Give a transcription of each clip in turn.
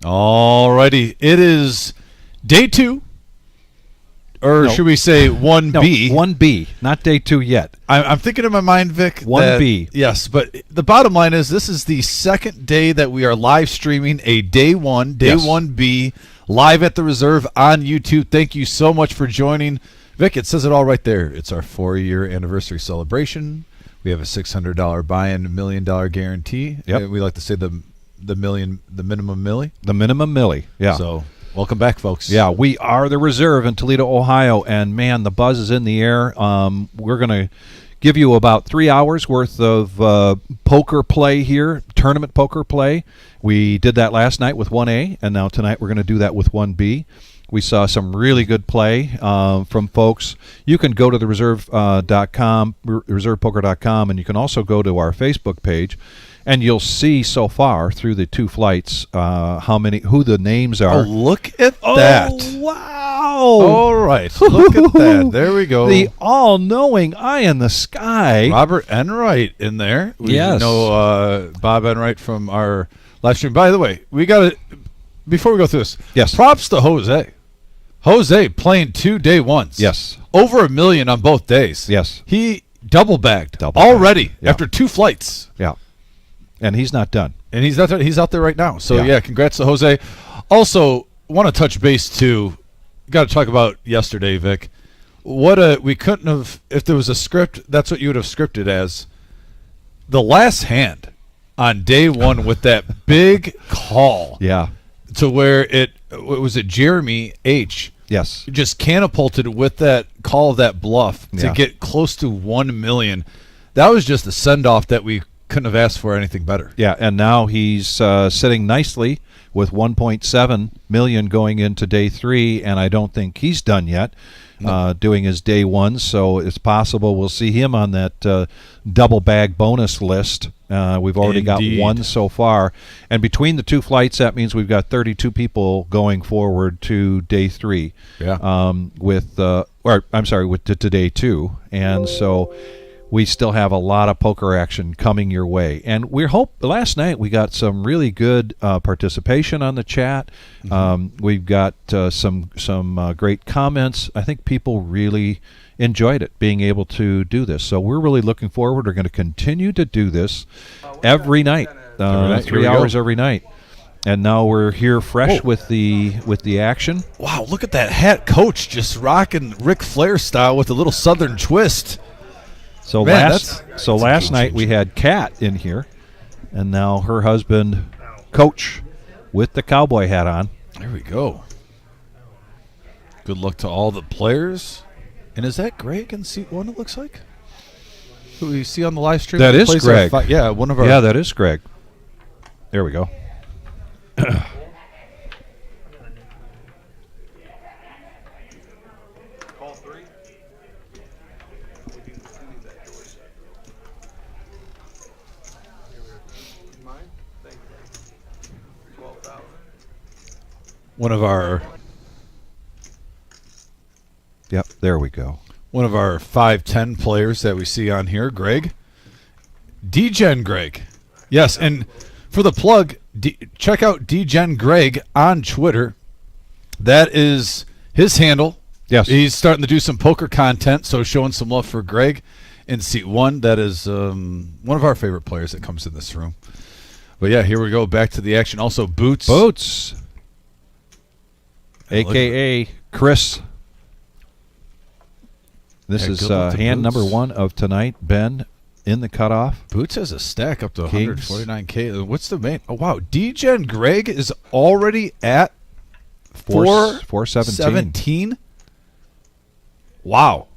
All righty. It is day 2. Or should we say 1B? No, 1B, not day 2 yet. I'm thinking in my mind, Vic. 1B. Yes, but the bottom line is this is the second day that we are live streaming a day 1, day 1B, live at the Reserve on YouTube. Thank you so much for joining. Vic, it says it all right there. It's our 4-year anniversary celebration. We have a $600 buy-in, $1 million guarantee. Yep. We like to say the minimum milli. The minimum milli, yeah. So welcome back, folks. Yeah, we are the Reserve in Toledo, Ohio, and man, the buzz is in the air. We're going to give you about 3 hours worth of poker play here, tournament poker play. We did that last night with 1A, and now tonight we're going to do that with 1B. We saw some really good play from folks. You can go to the reserve.com, reservepoker.com, and you can also go to our Facebook page, and you'll see so far through the 2 flights who the names are. Oh, look at that. Oh, wow. All right. Look at that. There we go. The all-knowing eye in the sky. Robert Enright in there. We know Bob Enright from our live stream. By the way, we got to, before we go through this, props to Jose. Jose playing 2 day 1s. Yes. Over $1 million on both days. Yes. He double-bagged already after 2 flights. Yeah. And he's not done. And he's not done. He's out there right now. So, congrats to Jose. Also, want to touch base, too. Got to talk about yesterday, Vic. We couldn't have, if there was a script, that's what you would have scripted as. The last hand on day 1 with that big call. Yeah. To where was it Jeremy H. Yes. Just catapulted with that call of that bluff to get close to $1 million. That was just a send-off that we couldn't have asked for anything better. Yeah, and now he's sitting nicely with 1.7 million going into day 3, and I don't think he's done yet doing his day 1, so it's possible we'll see him on that double bag bonus list. We've already got 1 so far, and between the 2 flights, that means we've got 32 people going forward to day 3. Yeah. With to day 2, and so we still have a lot of poker action coming your way. And last night we got some really good participation on the chat. We've got some great comments. I think people really enjoyed it, being able to do this. So we're really looking forward. We're going to continue to do this every night, 3 hours every night. And now we're here fresh with the action. Wow, look at that hat, Coach, just rocking Ric Flair style with a little Southern twist. So last night we had Kat in here, and now her husband, Coach, with the cowboy hat on. There we go. Good luck to all the players. And is that Greg in seat 1, it looks like? Who we see on the live stream? That is Greg. One of our... Yeah, that is Greg. There we go. One of our... Yep, there we go. One of our 5-10 players that we see on here, Greg. DGen Greg. Yes, and for the plug, check out DGen Greg on Twitter. That is his handle. Yes. He's starting to do some poker content, so showing some love for Greg in seat 1. That is one of our favorite players that comes in this room. But yeah, here we go. Back to the action. Also, Boots. Boots. A.K.A. Chris. This is hand Boots. number 1 of tonight. Ben in the cutoff. Boots has a stack up to 149K. What's the main? Oh, wow. DGen Greg is already at 417. Wow.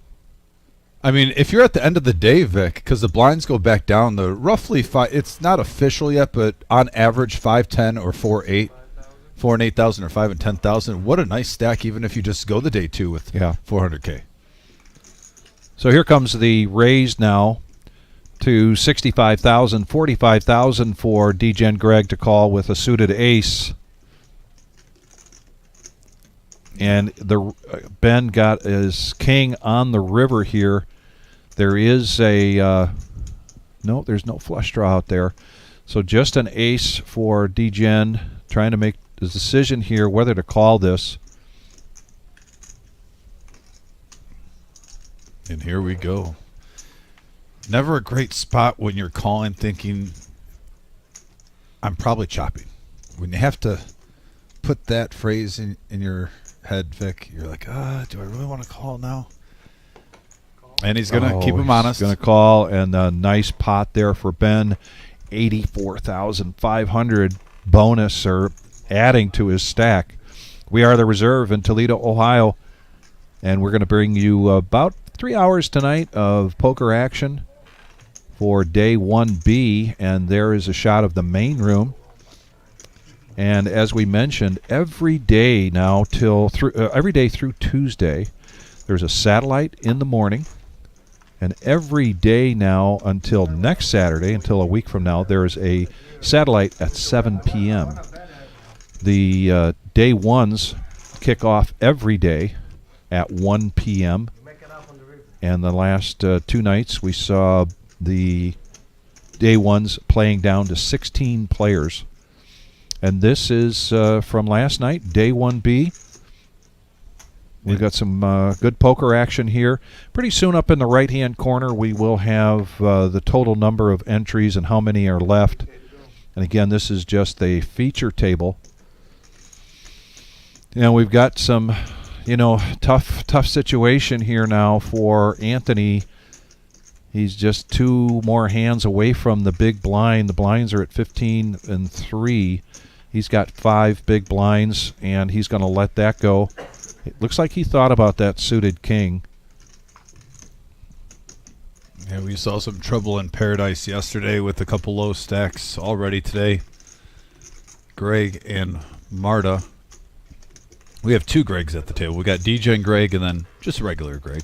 I mean, if you're at the end of the day, Vic, because the blinds go back down, the roughly 5, it's not official yet, but on average 510 or 4-8. 4 and 8,000 or 5 and 10,000. What a nice stack, even if you just go the day 2 with 400K. So here comes the raise now to 65,000, 45,000 for DGen Greg to call with a suited ace. And Ben got his king on the river here. There is a no, there's no flush draw out there. So just an ace for DGen, trying to make his decision here whether to call this. And here we go. Never a great spot when you're calling thinking, I'm probably chopping. When you have to put that phrase in your head, Vic, you're like, do I really want to call now? And he's going to keep him honest. He's going to call, and a nice pot there for Ben. 84,500 bonus or adding to his stack. We are the Reserve in Toledo, Ohio, and we're going to bring you about 3 hours tonight of poker action for day 1B, and there is a shot of the main room. And as we mentioned, every day now every day through Tuesday, there's a satellite in the morning, and every day now until next Saturday, until a week from now, there is a satellite at 7 p.m. The day ones kick off every day at 1 p.m. And the last 2 nights, we saw the day ones playing down to 16 players. And this is from last night, day 1B. We've got some good poker action here. Pretty soon up in the right-hand corner, we will have the total number of entries and how many are left. And again, this is just a feature table. And we've got some, tough situation here now for Anthony. He's just 2 more hands away from the big blind. The blinds are at 15 and 3. He's got 5 big blinds, and he's going to let that go. It looks like he thought about that suited king. Yeah, we saw some trouble in paradise yesterday with a couple low stacks already today. Greg and Marta. We have 2 Gregs at the table. We got DJ and Greg, and then just regular Greg.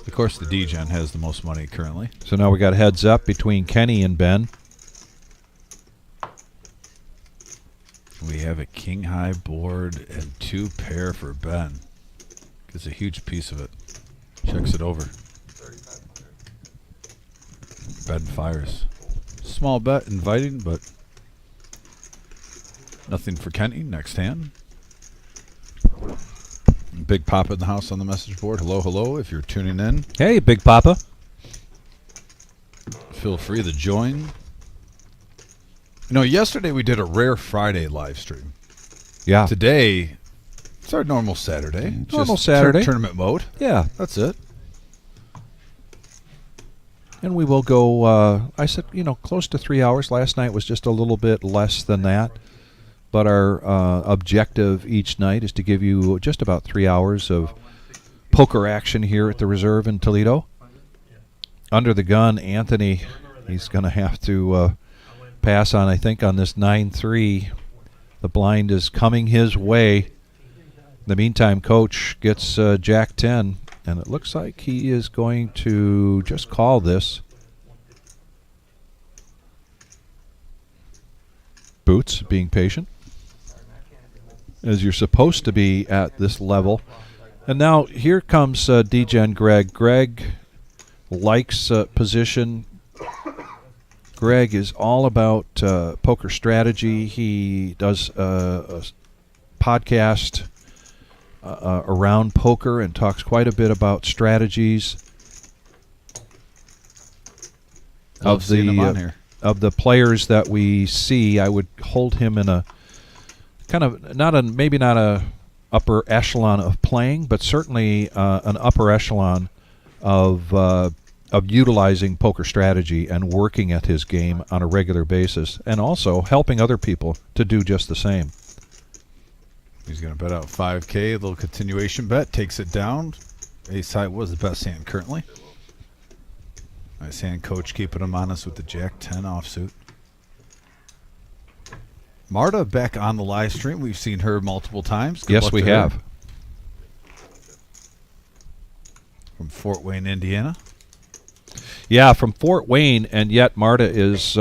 Of course, the DJ has the most money currently. So now we got heads up between Kenny and Ben. We have a king high board and 2 pair for Ben. Gets a huge piece of it. Checks it over. Ben fires. Small bet, inviting, but nothing for Kenny. Next hand. Big Papa in the house on the message board. Hello, hello. If you're tuning in, Hey, Big Papa. feel free to join. Yesterday we did a rare Friday live stream. Yeah. Today, it's our normal Saturday. Normal Just Saturday. Tournament mode. Yeah. That's it. And we will go, I said, close to 3 hours. Last night was just a little bit less than that. But our objective each night is to give you just about 3 hours of poker action here at the Reserve in Toledo. Under the gun, Anthony, he's going to have to pass on, I think, on this 9-3. The blind is coming his way. In the meantime, Coach gets Jack 10, and it looks like he is going to just call this. Boots being patient, as you're supposed to be at this level. And now here comes DJ and Greg. Greg likes position. Greg is all about poker strategy. He does a podcast around poker and talks quite a bit about strategies. Love seeing him on here. Of the players that we see, I would hold him in a kind of maybe not a upper echelon of playing, but certainly an upper echelon of utilizing poker strategy and working at his game on a regular basis, and also helping other people to do just the same. He's going to bet out 5K. A little continuation bet. Takes it down. Ace high was the best hand currently. Nice hand, Coach, keeping him honest with the Jack 10 offsuit. Marta back on the live stream. We've seen her multiple times. Good Yes, luck we to her. have. From Fort Wayne, Indiana. Yeah, from Fort Wayne, and yet Marta is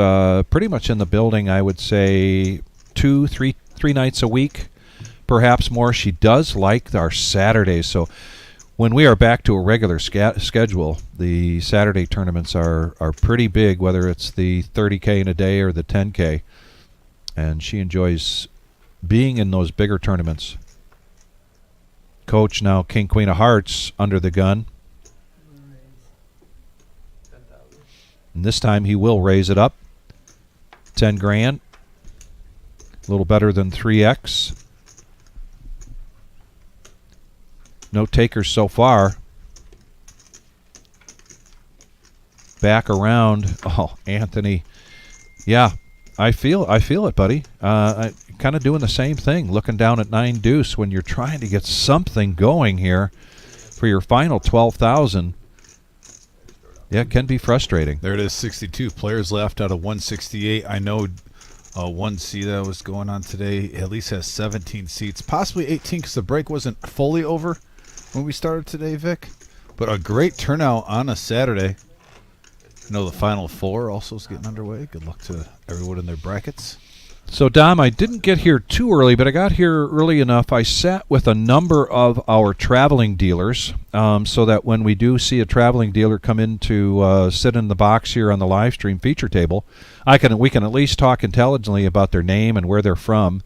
pretty much in the building, I would say, 3 nights a week, perhaps more. She does like our Saturdays, so when we are back to a regular schedule, the Saturday tournaments are pretty big, whether it's the 30K in a day or the 10K. and she enjoys being in those bigger tournaments. Coach now King Queen of Hearts under the gun. And this time he will raise it up. 10 grand. A little better than 3x. No takers so far. Back around. Oh, Anthony. Yeah, I feel it, buddy. I kind of doing the same thing, looking down at 9 deuce when you're trying to get something going here for your final 12,000. Yeah, it can be frustrating. There it is, 62 players left out of 168. I know 1C that was going on today at least has 17 seats, possibly 18 because the break wasn't fully over when we started today, Vic. But a great turnout on a Saturday. I know the Final Four also is getting underway. Good luck to everyone in their brackets. So, Dom, I didn't get here too early, but I got here early enough. I sat with a number of our traveling dealers so that when we do see a traveling dealer come in to sit in the box here on the live stream feature table, we can at least talk intelligently about their name and where they're from.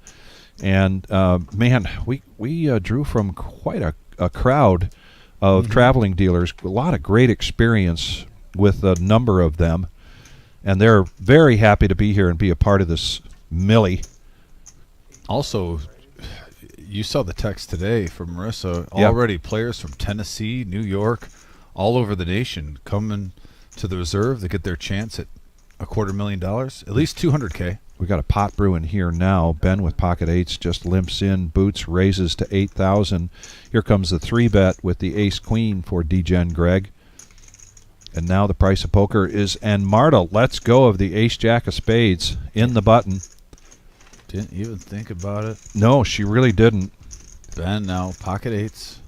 And, man, we drew from quite a crowd of traveling dealers, a lot of great experience with a number of them. And they're very happy to be here and be a part of this Millie. Also, you saw the text today from Marissa. Yep. Already players from Tennessee, New York, all over the nation coming to the reserve to get their chance at $250,000, at least $200K. We got a pot brewing here now. Ben with pocket eights just limps in. Boots raises to 8,000. Here comes the 3-bet with the ace queen for DGen Greg. And now the price of poker is, and Marta lets go of the ace jack of spades in the button. Didn't even think about it. No, she really didn't. Ben now, pocket eights.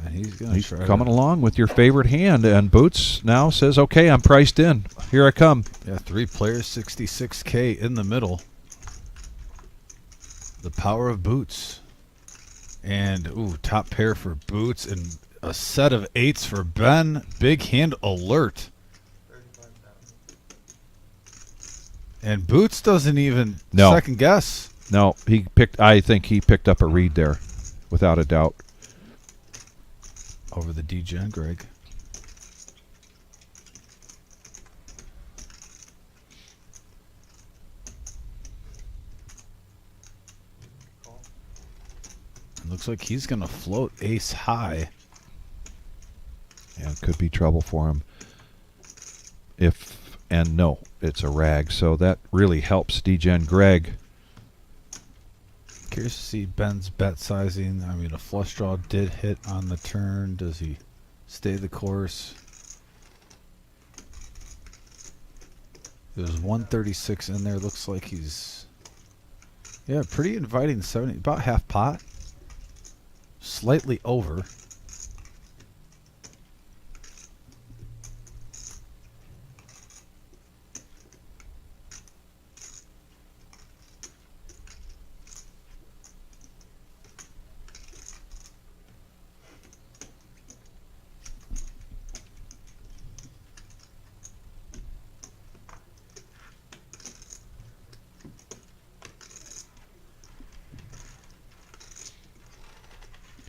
And he's coming along with your favorite hand. And Boots now says, okay, I'm priced in. Here I come. Yeah, 3 players, 66K in the middle. The power of Boots. And, ooh, top pair for Boots and a set of 8s for Ben. Big hand alert. And Boots doesn't even second guess. No, I think he picked up a read there, without a doubt. Over the DGen Greg. Looks like he's going to float ace high. Yeah, it could be trouble for him. No, it's a rag. So that really helps DGen Greg. Curious to see Ben's bet sizing. I mean, a flush draw did hit on the turn. Does he stay the course? There's 136 in there. Looks like he's, yeah, pretty inviting. 70, about half pot. Slightly over.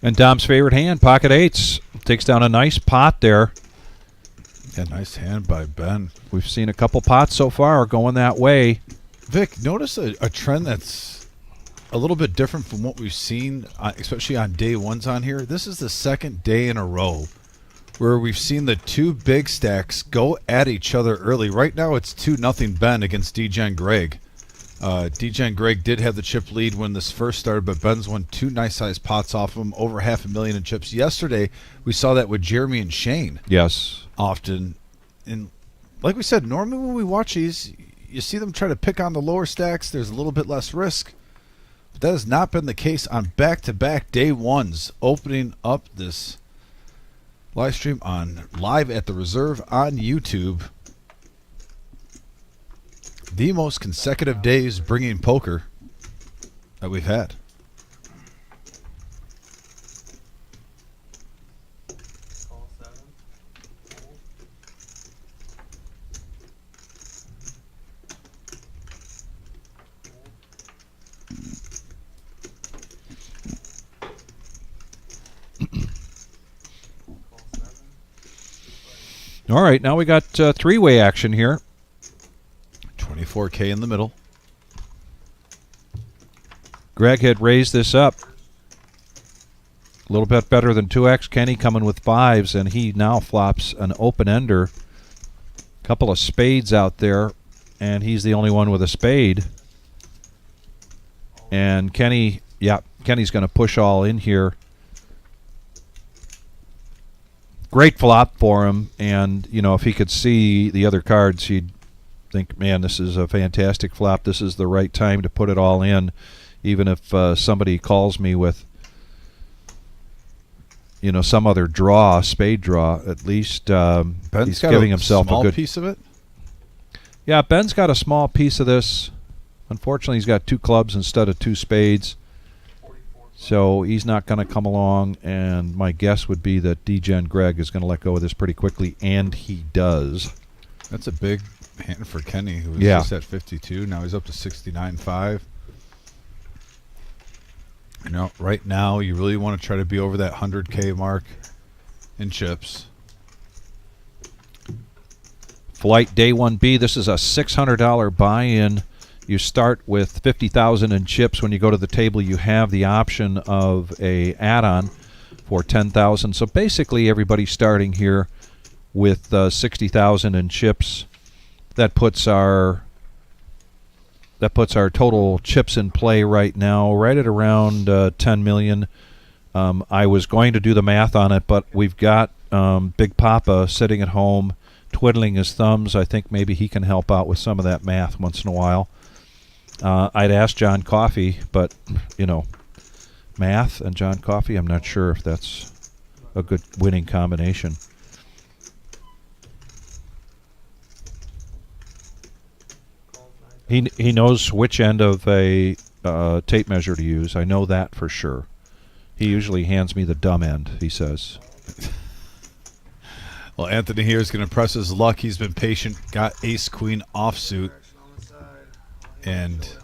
And Dom's favorite hand, pocket eights, takes down a nice pot there. Yeah, nice hand by Ben. We've seen a couple pots so far going that way. Vic, notice a trend that's a little bit different from what we've seen, especially on day ones on here. This is the second day in a row where we've seen the 2 big stacks go at each other early. Right now it's 2-0 Ben against DGen Greg. DGen Greg did have the chip lead when this first started, but Ben's won 2 nice-sized pots off him, over $500,000 in chips. Yesterday, we saw that with Jeremy and Shane. Yes. Often. And like we said, normally when we watch these, you see them try to pick on the lower stacks. There's a little bit less risk. But that has not been the case on back-to-back day ones, opening up this live stream on live at the reserve on YouTube. The most consecutive days bringing poker that we've had. All right, now we got three-way action here. 24K in the middle. Greg had raised this up a little bit better than 2X. Kenny coming with 5s, and he now flops an open-ender. Couple of spades out there, and he's the only one with a spade. And Kenny's going to push all in here. Great flop for him, and if he could see the other cards, he'd think, man, this is a fantastic flop. This is the right time to put it all in, even if somebody calls me with some other draw, spade draw. At least he's giving himself a good piece of it. Yeah, Ben's got a small piece of this. Unfortunately, he's got 2 clubs instead of 2 spades. So he's not going to come along, and my guess would be that D-Gen Greg is going to let go of this pretty quickly, and he does. That's a big hand for Kenny, who was just at 52. Now he's up to 69.5. Right now you really want to try to be over that 100K mark in chips. Flight Day 1B, this is a $600 buy-in. You start with 50,000 in chips. When you go to the table, you have the option of a add-on for 10,000. So basically, everybody's starting here with 60,000 in chips. That puts our total chips in play right now right at around 10 million. I was going to do the math on it, but we've got Big Papa sitting at home twiddling his thumbs. I think maybe he can help out with some of that math once in a while. I'd ask John Coffey, but, math and John Coffey, I'm not sure if that's a good winning combination. He knows which end of a tape measure to use. I know that for sure. He usually hands me the dumb end, he says. Well, Anthony here is going to press his luck. He's been patient. Got ace-queen offsuit. And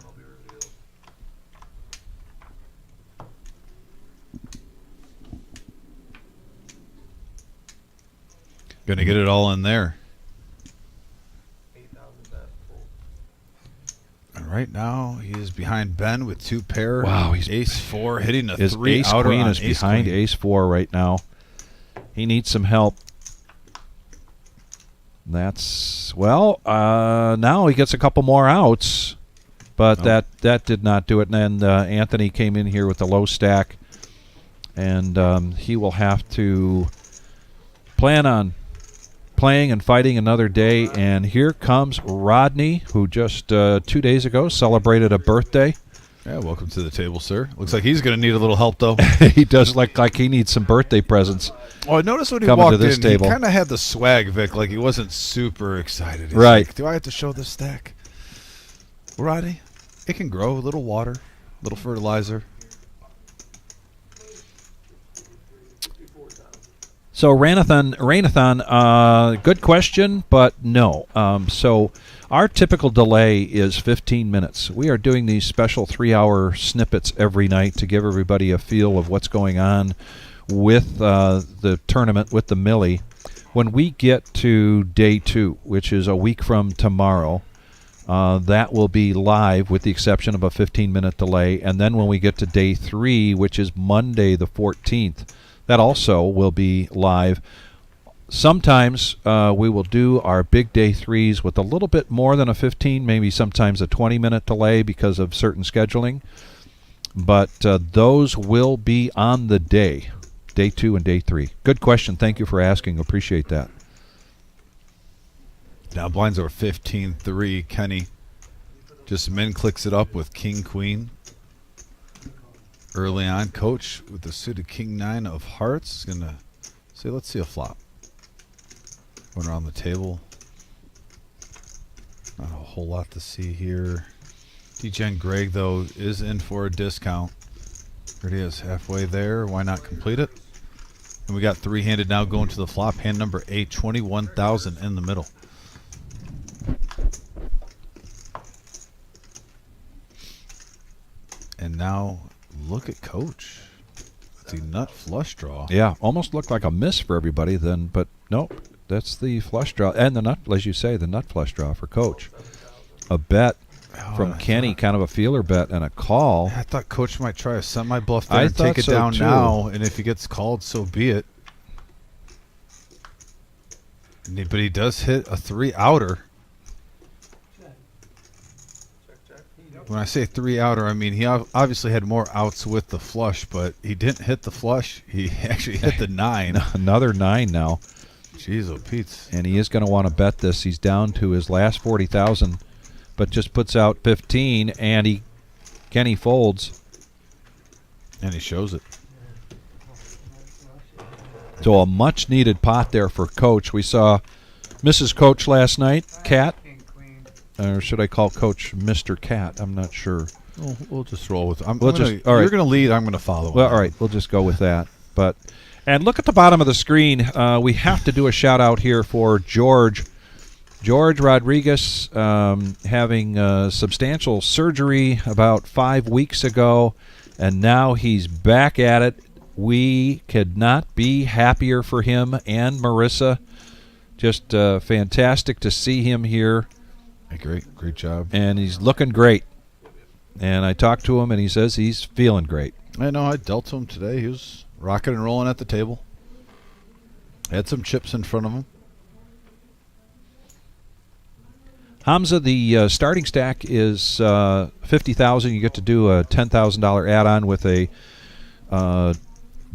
going to get it all in there. And right now, he is behind Ben with 2 pair. Wow, he's ace-4 hitting a his 3 ace outer queen on is behind ace-queen. ace-4 right now. He needs some help. That's now he gets a couple more outs, but that did not do it. And Anthony came in here with the low stack, and he will have to plan on playing and fighting another day. And here comes Rodney, who just 2 days ago celebrated a birthday. Yeah, welcome to the table, sir. Looks like he's going to need a little help, though. He does look like he needs some birthday presents. Oh, I noticed when he Coming to walked this in, table. he kind of had the swag, Vic, like he wasn't super excited. He's Right. like, do I have to show this stack? Roddy, it can grow. A little water, a little fertilizer. So Rainathon, good question, but no. So our typical delay is 15 minutes. We are doing these special 3-hour snippets every night to give everybody a feel of what's going on with the tournament, with the Millie. When we get to day 2, which is a week from tomorrow, that will be live with the exception of a 15-minute delay. And then when we get to day 3, which is Monday the 14th, that also will be live. Sometimes we will do our big day 3s with a little bit more than a 15, maybe sometimes a 20-minute delay because of certain scheduling. But those will be on the day 2 and day 3. Good question. Thank you for asking. Appreciate that. Now blinds over 15-3. Kenny just min clicks it up with king-queen. Early on, coach with the suited king-9 of hearts is going to say, let's see a flop. Went around the table. Not a whole lot to see here. D-Gen Greg, though, is in for a discount. There it is, halfway there. Why not complete it? And we got 3-handed now going to the flop. Hand number 8, 21,000 in the middle. And now look at coach. The nut flush draw. Yeah, almost looked like a miss for everybody then, but nope. That's the flush draw. And the nut, as you say, the nut flush draw for Coach. A bet from Kenny, kind of a feeler bet, and a call. I thought Coach might try a semi-bluff there I and take thought it so, down too. now, and if he gets called, so be it. But he does hit a 3-outer. When I say 3-outer, I mean he obviously had more outs with the flush, but he didn't hit the flush. He actually hit the 9. Another 9 now. Jeez, oh Pete's. And he is going to want to bet this. He's down to his last 40,000, but just puts out 15, and Kenny folds. And he shows it. So a much-needed pot there for Coach. We saw Mrs. Coach last night, Cat. Or should I call Coach Mr. Cat? I'm not sure. We'll just roll with it. All right. You're going to lead. I'm going to follow. Well, all right. We'll just go with that. And look at the bottom of the screen. We have to do a shout-out here for George. George Rodriguez having substantial surgery about 5 weeks ago, and now he's back at it. We could not be happier for him and Marissa. Just fantastic to see him here. Great job. And he's looking great. And I talked to him, and he says he's feeling great. I know. I dealt to him today. He was rocking and rolling at the table. Had some chips in front of him. Hamza, the starting stack is $50,000. You get to do a $10,000 add-on with a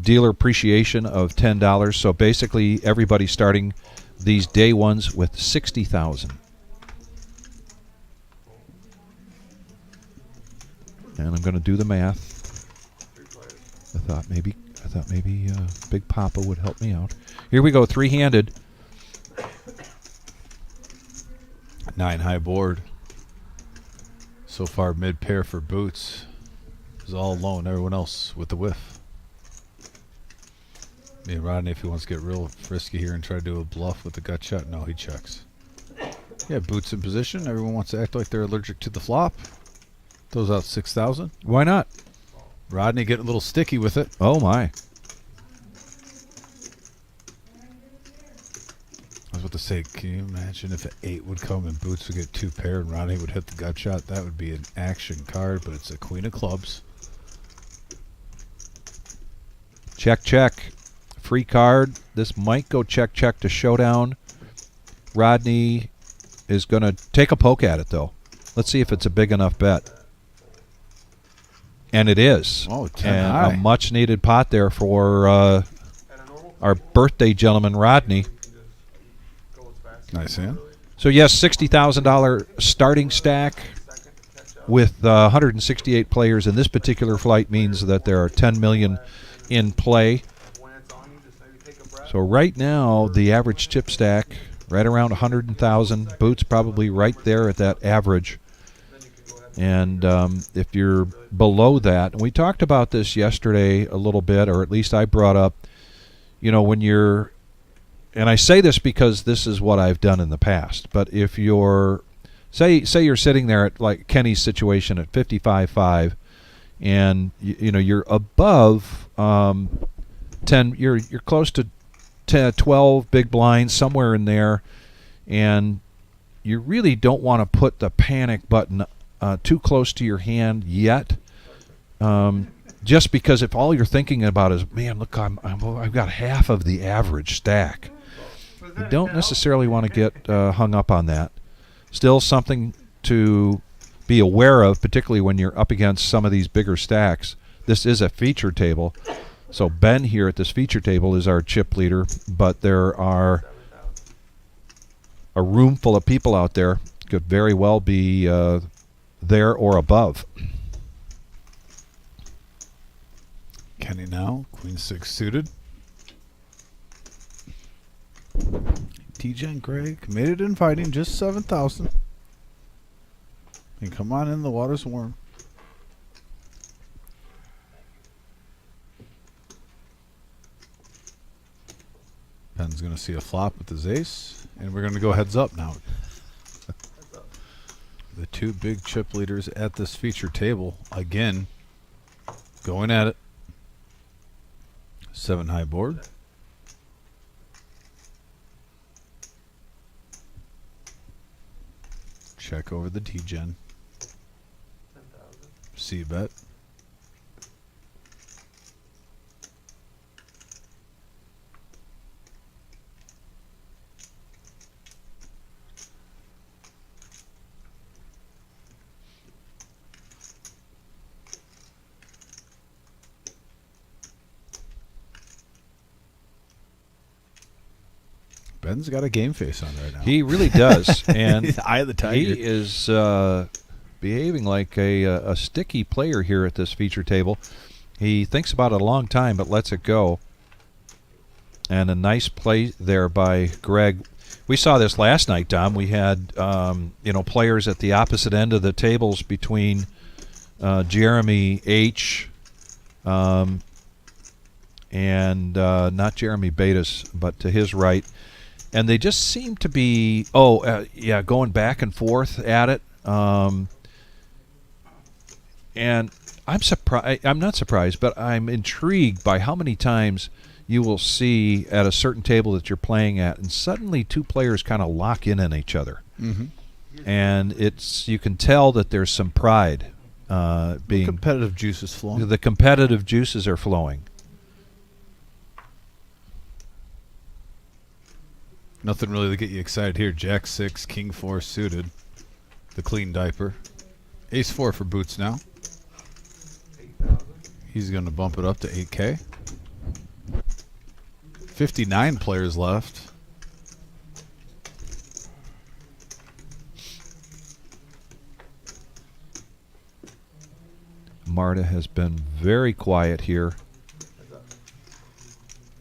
dealer appreciation of $10. So basically, everybody's starting these day ones with $60,000. And I'm going to do the math. I thought maybe Big Papa would help me out. Here we go, three-handed. 9 high board. So far, mid pair for Boots. Is all alone. Everyone else with the whiff. Me and Rodney, if he wants to get real frisky here and try to do a bluff with the gut shot, no, he checks. Yeah, Boots in position. Everyone wants to act like they're allergic to the flop. Throws out 6,000. Why not? Rodney get a little sticky with it. Oh, my. I was about to say, can you imagine if an 8 would come and Boots would get 2 pair and Rodney would hit the gut shot? That would be an action card, but it's a queen of clubs. Check, check. Free card. This might go check, check to showdown. Rodney is going to take a poke at it, though. Let's see if it's a big enough bet. And it is. Oh, 10 and high. a much-needed pot there for our birthday gentleman, Rodney. Nice hand. So, yes, $60,000 starting stack with 168 players in this particular flight means that there are 10 million in play. So right now, the average chip stack, right around 100,000. Boots probably right there at that average. And if you're below that, and we talked about this yesterday a little bit, or at least I brought up, when you're, and I say this because this is what I've done in the past, but if you're, say you're sitting there at like Kenny's situation at 55.5, and you're above 10, you're close to 10, 12 big blinds, somewhere in there, and you really don't want to put the panic button too close to your hand yet, just because if all you're thinking about is, man, look, I've got half of the average stack. You don't necessarily want to get hung up on that. Still something to be aware of, particularly when you're up against some of these bigger stacks. This is a feature table. So Ben here at this feature table is our chip leader, but there are a room full of people out there. Could very well be there or above. Kenny now, queen 6 suited. TJ and Greg made it inviting, just 7,000. And come on in, the water's warm. Ben's going to see a flop with his ace, and we're going to go heads up now. The two big chip leaders at this feature table, again, going at it. 7 high board. Check over the T-Gen. C-bet. Ben's got a game face on right now. He really does. And Eye of the tiger. he is behaving like a sticky player here at this feature table. He thinks about it a long time, but lets it go. And a nice play there by Greg. We saw this last night, Dom. We had players at the opposite end of the tables between Jeremy H. And not Jeremy Betas, but to his right. And they just seem to be, going back and forth at it. And I'm surprised. I'm not surprised, but I'm intrigued by how many times you will see at a certain table that you're playing at, and suddenly two players kind of lock in on each other. Mm-hmm. And you can tell that there's some pride being. Competitive juices flowing. The competitive juices are flowing. Nothing really to get you excited here. Jack 6, King 4 suited. The clean diaper. Ace 4 for Boots now. He's going to bump it up to 8K. 59 players left. Marta has been very quiet here.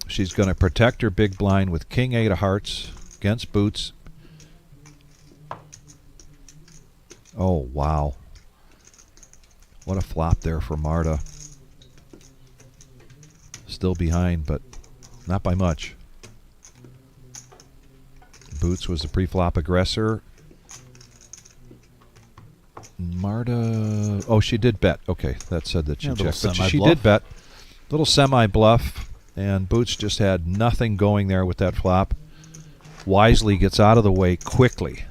She's going to protect her big blind with King 8 of hearts against Boots. Oh, wow. What a flop there for Marta. Still behind, but not by much. Boots was the pre-flop aggressor. Marta... Oh, she did bet. Okay, that said that she checked. But she did bet. Little semi-bluff. And Boots just had nothing going there with that flop. Wisely gets out of the way quickly.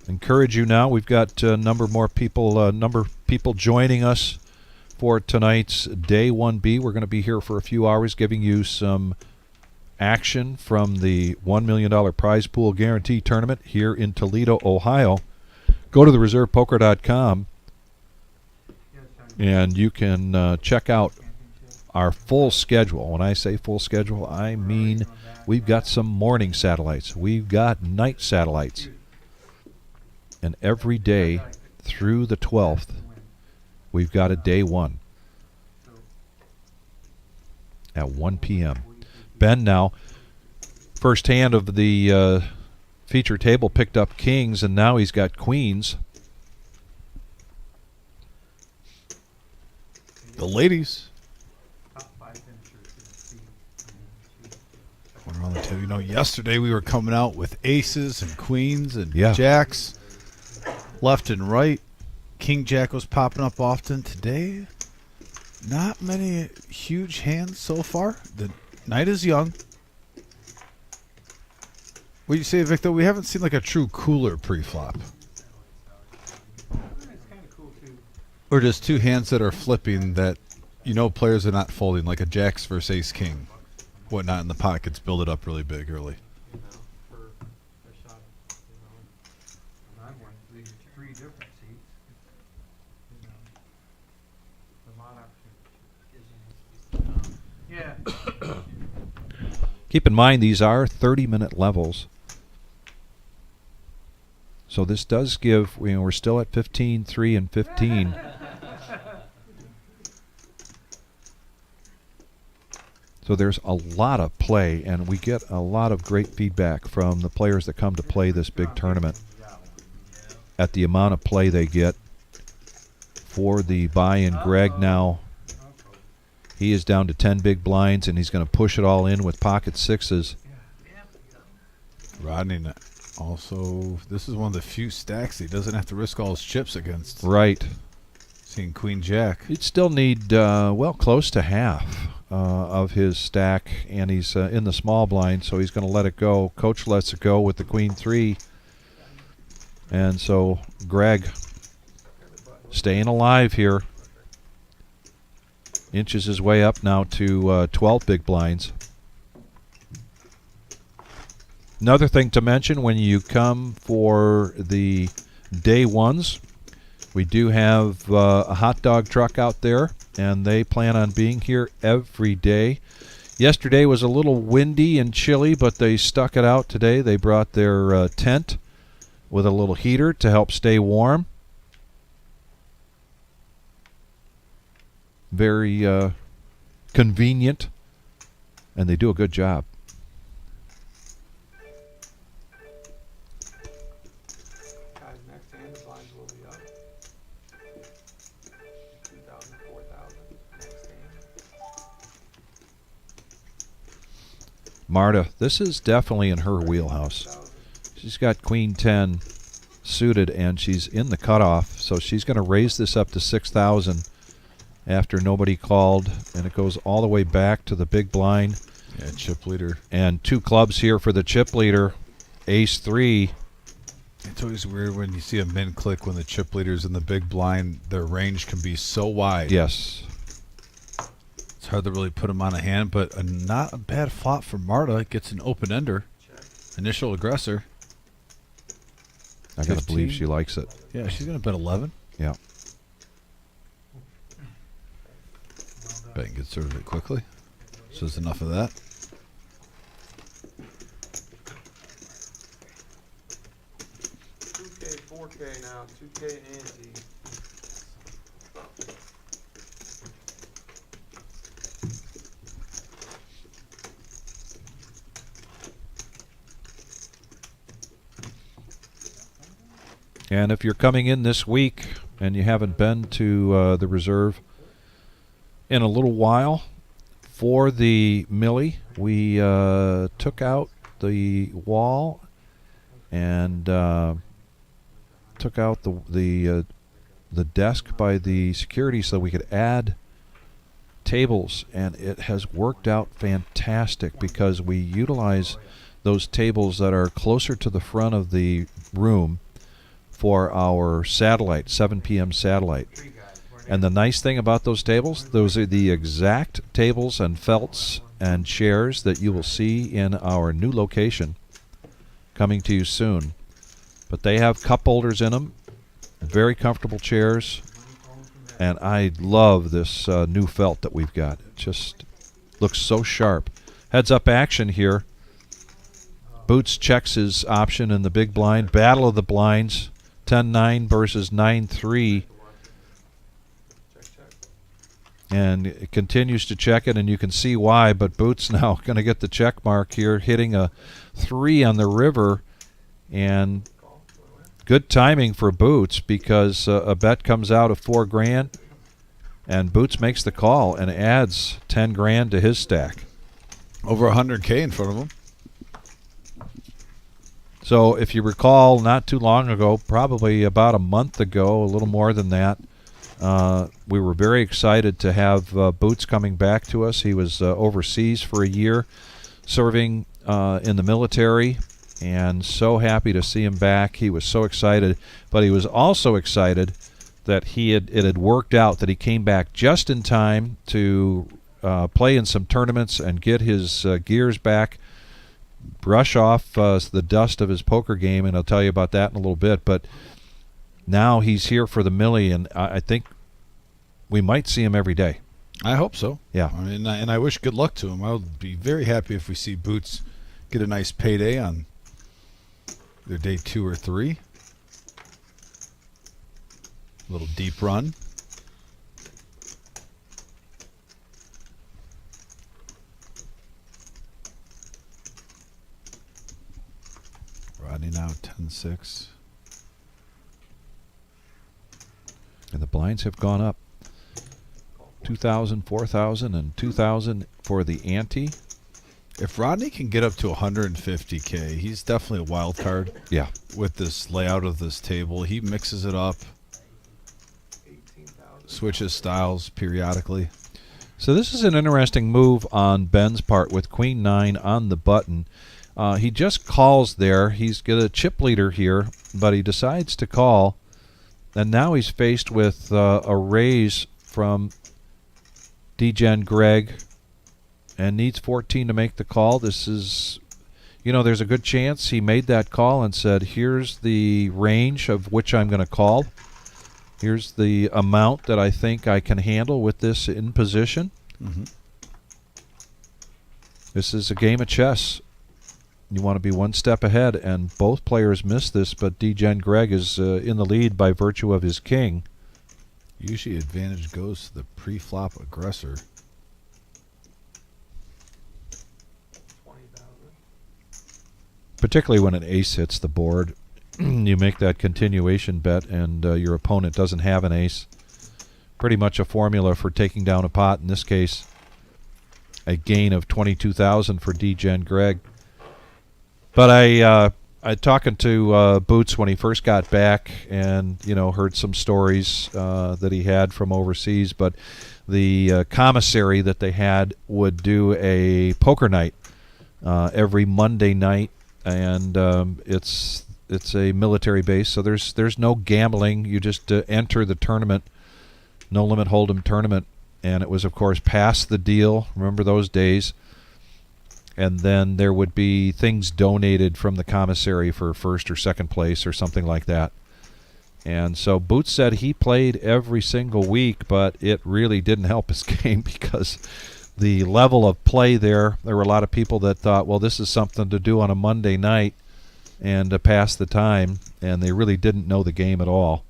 Encourage you now. We've got a number of people joining us for tonight's Day 1B. We're going to be here for a few hours giving you some action from the $1 million prize pool guarantee tournament here in Toledo, Ohio. Go to thereservepoker.com and you can check out our full schedule. When I say full schedule, I mean we've got some morning satellites. We've got night satellites. And every day through the 12th, we've got a Day 1 at 1 p.m. Ben now, first hand of the feature table, picked up kings, and now he's got queens. The ladies. On the table. Yesterday we were coming out with aces and queens and jacks left and right. King Jack was popping up often. Today, not many huge hands so far. The night is young. What do you say, Victor? We haven't seen like a true cooler pre-flop. Or just two hands that are flipping that players are not folding, like a jacks versus ace king. Whatnot in the pockets, build it up really big early. Keep in mind these are 30-minute levels. So this does give, we're still at 15, 3, and 15. So there's a lot of play, and we get a lot of great feedback from the players that come to play this big tournament at the amount of play they get. For the buy-in, Greg now, he is down to 10 big blinds, and he's going to push it all in with pocket sixes. Rodney also, this is one of the few stacks he doesn't have to risk all his chips against. Right. Seeing Queen Jack. He'd still need, close to half of his stack, and he's in the small blind, so he's going to let it go. Coach lets it go with the Queen 3. And so Greg staying alive here. Inches his way up now to 12 big blinds. Another thing to mention when you come for the day ones, we do have a hot dog truck out there, and they plan on being here every day. Yesterday was a little windy and chilly, but they stuck it out today. They brought their tent with a little heater to help stay warm. Very convenient, and they do a good job. Guys, next hand, the blinds will be up. 2,000, 4,000. Next hand. Marta, this is definitely in her wheelhouse. She's got Queen 10 suited, and she's in the cutoff, so she's going to raise this up to 6,000 after nobody called, and it goes all the way back to the big blind. Yeah, chip leader. And 2 clubs here for the chip leader, Ace 3. It's always weird when you see a min click when the chip leader's in the big blind. Their range can be so wide. Yes. It's hard to really put them on a hand, but not a bad flop for Marta. Gets an open ender. Initial aggressor. I gotta 15. believe she likes it. Yeah, she's going to bet 11. Yeah. Bet and gets rid of it quickly. So there's enough of that. $2K, $4K now. $2K ante. And if you're coming in this week and you haven't been to the reserve in a little while, for the Millie, we took out the wall and took out the desk by the security so we could add tables, and it has worked out fantastic because we utilize those tables that are closer to the front of the room for our satellite, 7 p.m. satellite. And the nice thing about those tables, those are the exact tables and felts and chairs that you will see in our new location coming to you soon. But they have cup holders in them, very comfortable chairs, and I love this new felt that we've got. It just looks so sharp. Heads up action here. Boots checks his option in the big blind. Battle of the blinds. 10-9 versus 9-3. And it continues to check it, and you can see why, but Boots now going to get the check mark here, hitting a 3 on the river. And good timing for Boots because a bet comes out of $4,000, and Boots makes the call and adds $10,000 to his stack. Over 100K in front of him. So if you recall, not too long ago, probably about a month ago, a little more than that, we were very excited to have Boots coming back to us. He was overseas for a year, serving in the military, and so happy to see him back. He was so excited, but he was also excited that it had worked out, that he came back just in time to play in some tournaments and get his gears back, brush off the dust of his poker game, and I'll tell you about that in a little bit. But now he's here for the Millie, and I think we might see him every day. I hope so. Yeah. I mean, and I wish good luck to him. I would be very happy if we see Boots get a nice payday on either day 2 or 3. A little deep run. Rodney now 10-6. And the blinds have gone up. 2,000, 4,000, and 2,000 for the ante. If Rodney can get up to 150K, he's definitely a wild card. Yeah. With this layout of this table, he mixes it up switches styles periodically. So this is an interesting move on Ben's part with Queen 9 on the button. He just calls there. He's got a chip leader here, but he decides to call. And now he's faced with a raise from D-Gen Greg and needs 14 to make the call. This is, there's a good chance he made that call and said, here's the range of which I'm going to call. Here's the amount that I think I can handle with this in position. Mm-hmm. This is a game of chess. You want to be one step ahead, and both players miss this, but D-Gen Greg is in the lead by virtue of his king. Usually advantage goes to the pre-flop aggressor. 20,000. Particularly when an ace hits the board. You make that continuation bet, and your opponent doesn't have an ace. Pretty much a formula for taking down a pot. In this case, a gain of 22,000 for D-Gen Greg. But I talking to Boots when he first got back, and heard some stories that he had from overseas. But the commissary that they had would do a poker night every Monday night, and it's a military base, so there's no gambling. You just enter the tournament, no limit hold'em tournament, and it was of course past the deal. Remember those days? And then there would be things donated from the commissary for first or second place or something like that. And so Boots said he played every single week, but it really didn't help his game because the level of play there were a lot of people that thought, well, this is something to do on a Monday night and to pass the time, and they really didn't know the game at all.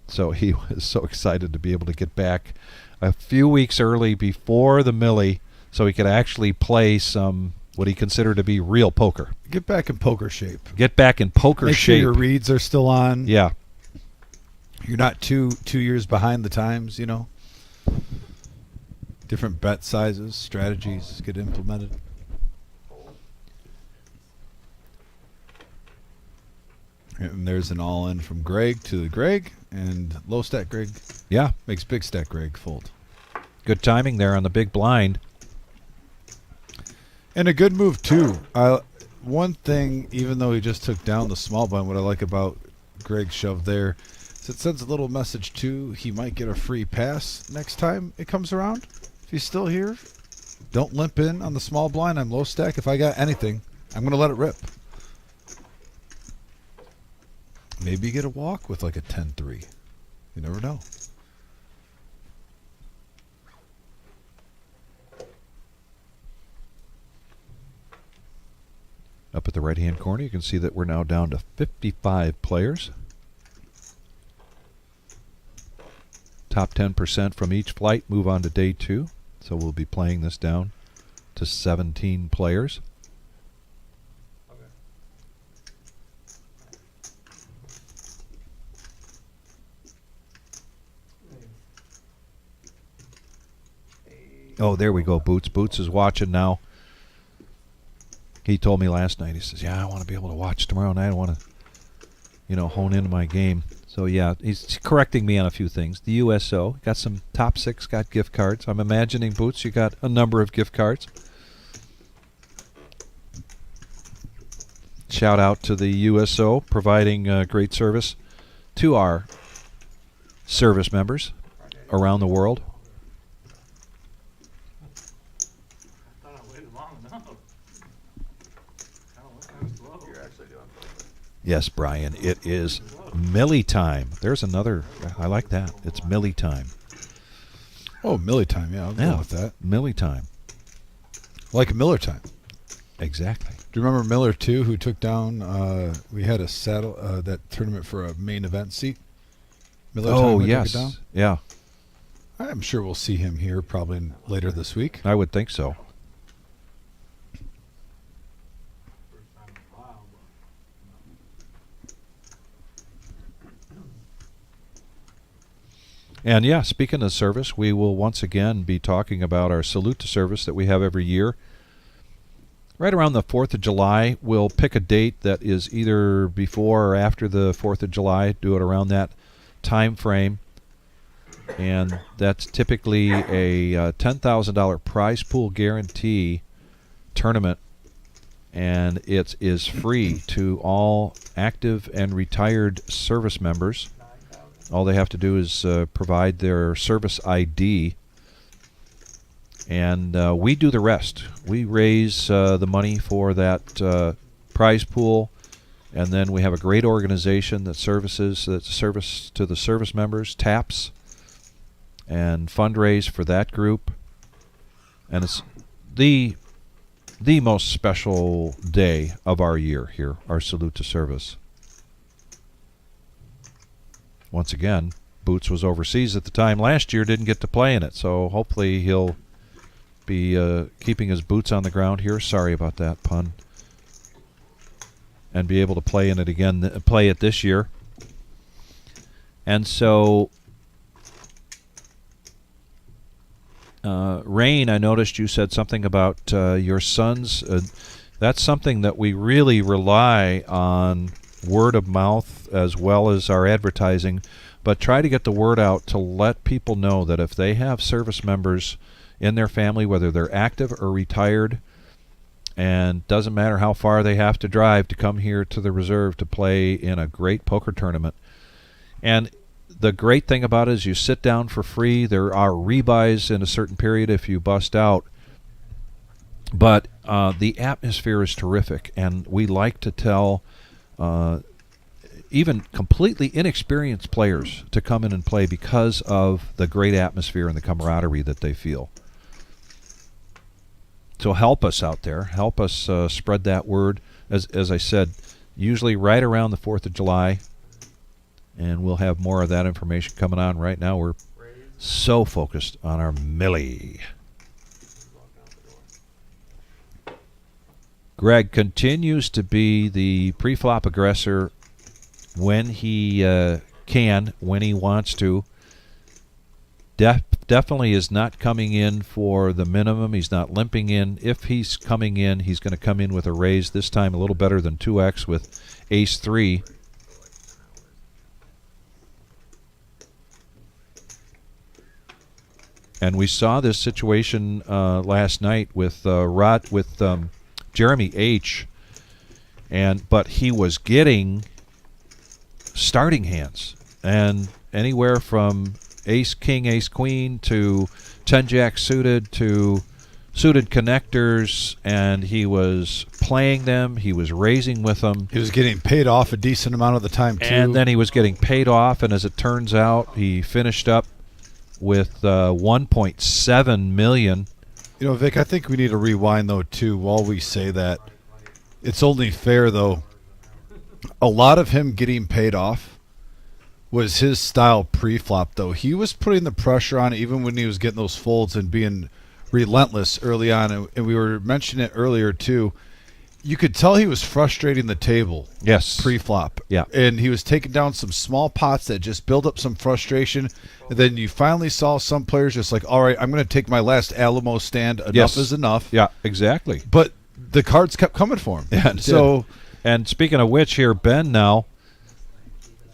So he was so excited to be able to get back a few weeks early before the Millie so he could actually play some what he considered to be real poker. Get back in poker shape. Get back in poker Make shape. sure your reads are still on. Yeah. You're not two years behind the times, Different bet sizes, strategies get implemented. And there's an all-in from Greg to the Greg, and low stack Greg makes big stack Greg fold. Good timing there on the big blind. And a good move, too. One thing, even though he just took down the small blind, what I like about Greg's shove there is it sends a little message, too. He might get a free pass next time it comes around. If he's still here, don't limp in on the small blind. I'm low stack. If I got anything, I'm going to let it rip. Maybe you get a walk with like a 10-3. You never know. Up at the right-hand corner, you can see that we're now down to 55 players. Top 10% from each flight move on to day 2. So we'll be playing this down to 17 players. Oh, there we go, Boots. Boots is watching now. He told me last night, he says, yeah, I want to be able to watch tomorrow night. I want to, hone into my game. So, yeah, he's correcting me on a few things. The USO, got some top 6, got gift cards. I'm imagining, Boots, you got a number of gift cards. Shout out to the USO, providing great service to our service members around the world. Yes, Brian, it is Millie time. There's another, I like that. It's Millie time. Oh, Millie time, yeah, I'll go with that. Millie time. Like Miller time. Exactly. Do you remember Miller, too, who took down, we had a saddle, that tournament for a main event seat? Miller time, oh, took yes. it down? Yeah. I'm sure we'll see him here probably later this week. I would think so. And yeah, speaking of service, we will once again be talking about our Salute to Service that we have every year. Right around the 4th of July, we'll pick a date that is either before or after the 4th of July, do it around that time frame. and that's typically a $10,000 prize pool guarantee tournament, and it is free to all active and retired service members. All they have to do is provide their service ID, and we do the rest. We raise the money for that prize pool, and then we have a great organization that's service to the service members, TAPS, and fundraise for that group. And it's the most special day of our year here, our Salute to Service. Once again, Boots was overseas at the time last year, didn't get to play in it, so hopefully he'll be keeping his boots on the ground here. Sorry about that pun. And be able to play in it again, play it this year. And so, Rain, I noticed you said something about your sons. That's something that we really rely on, word of mouth as well as our advertising, but try to get the word out to let people know that if they have service members in their family, whether they're active or retired, and doesn't matter how far they have to drive to come here to the reserve to play in a great poker tournament. And the great thing about it is you sit down for free. There are rebuys in a certain period if you bust out. But the atmosphere is terrific, and we like to tell even completely inexperienced players to come in and play because of the great atmosphere and the camaraderie that they feel. So help us out there. Help us spread that word. As I said, usually right around the 4th of July, and we'll have more of that information coming on. Right now we're so focused on our Millie. Greg continues to be the pre-flop aggressor when he can, when he wants to. Definitely is not coming in for the minimum. He's not limping in. If he's coming in, he's going to come in with a raise, this time a little better than 2x with ace-3. And we saw this situation last night with Jeremy H. But he was getting starting hands, and anywhere from ace king, ace queen to 10-jack suited to suited connectors, and he was playing them. He was raising with them. He was getting paid off a decent amount of the time too. And then he was getting paid off, and as it turns out, he finished up with $1.7 million. You know, Vic, I think we need to rewind, though, too, while we say that. It's only fair, though. A lot of him getting paid off was his style pre-flop, though. He was putting the pressure on even when he was getting those folds and being relentless early on. And we were mentioning it earlier, too. You could tell he was frustrating the table. Yes. Pre-flop. Yeah. And he was taking down some small pots that just build up some frustration. And then you finally saw some players just like, all right, I'm going to take my last Alamo stand. Enough is enough. Yeah, exactly. But the cards kept coming for him. Yeah, so, and speaking of which, here, Ben now,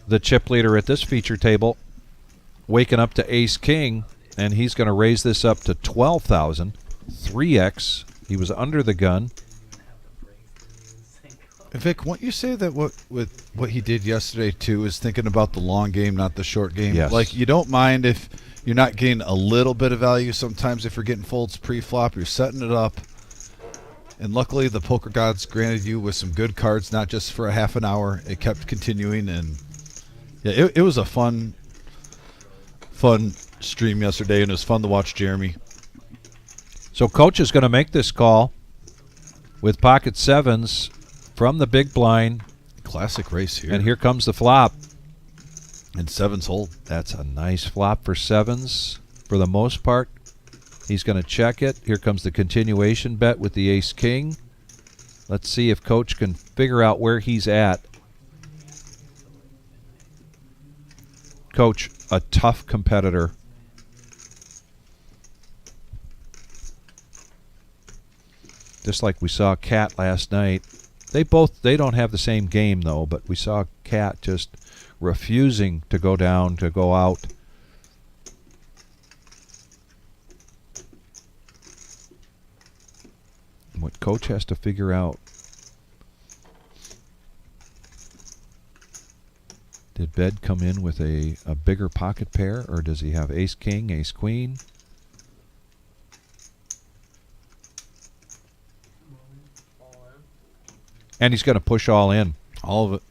the chip leader at this feature table, waking up to ace-king, and he's going to raise this up to 12,000, 3x. He was under the gun. Vic, won't you say that what he did yesterday, too, is thinking about the long game, not the short game? Yes. Like, you don't mind if you're not getting a little bit of value sometimes if you're getting folds pre-flop. You're setting it up. And luckily, the poker gods granted you with some good cards, not just for a half an hour. It kept continuing. And, yeah, it was a fun stream yesterday, and it was fun to watch Jeremy. So Coach is going to make this call with pocket sevens from the big blind. Classic race here. And here comes the flop. And sevens hold. That's a nice flop for sevens for the most part. He's going to check it. Here comes the continuation bet with the ace-king. Let's see if Coach can figure out where he's at. Coach, a tough competitor. Just like we saw Cat last night. They don't have the same game, though, but we saw Cat just refusing to go down, to go out. Coach has to figure out. Did Ben come in with a bigger pocket pair, or does he have ace-king, ace-queen? All in. And he's going to push all in. All of it.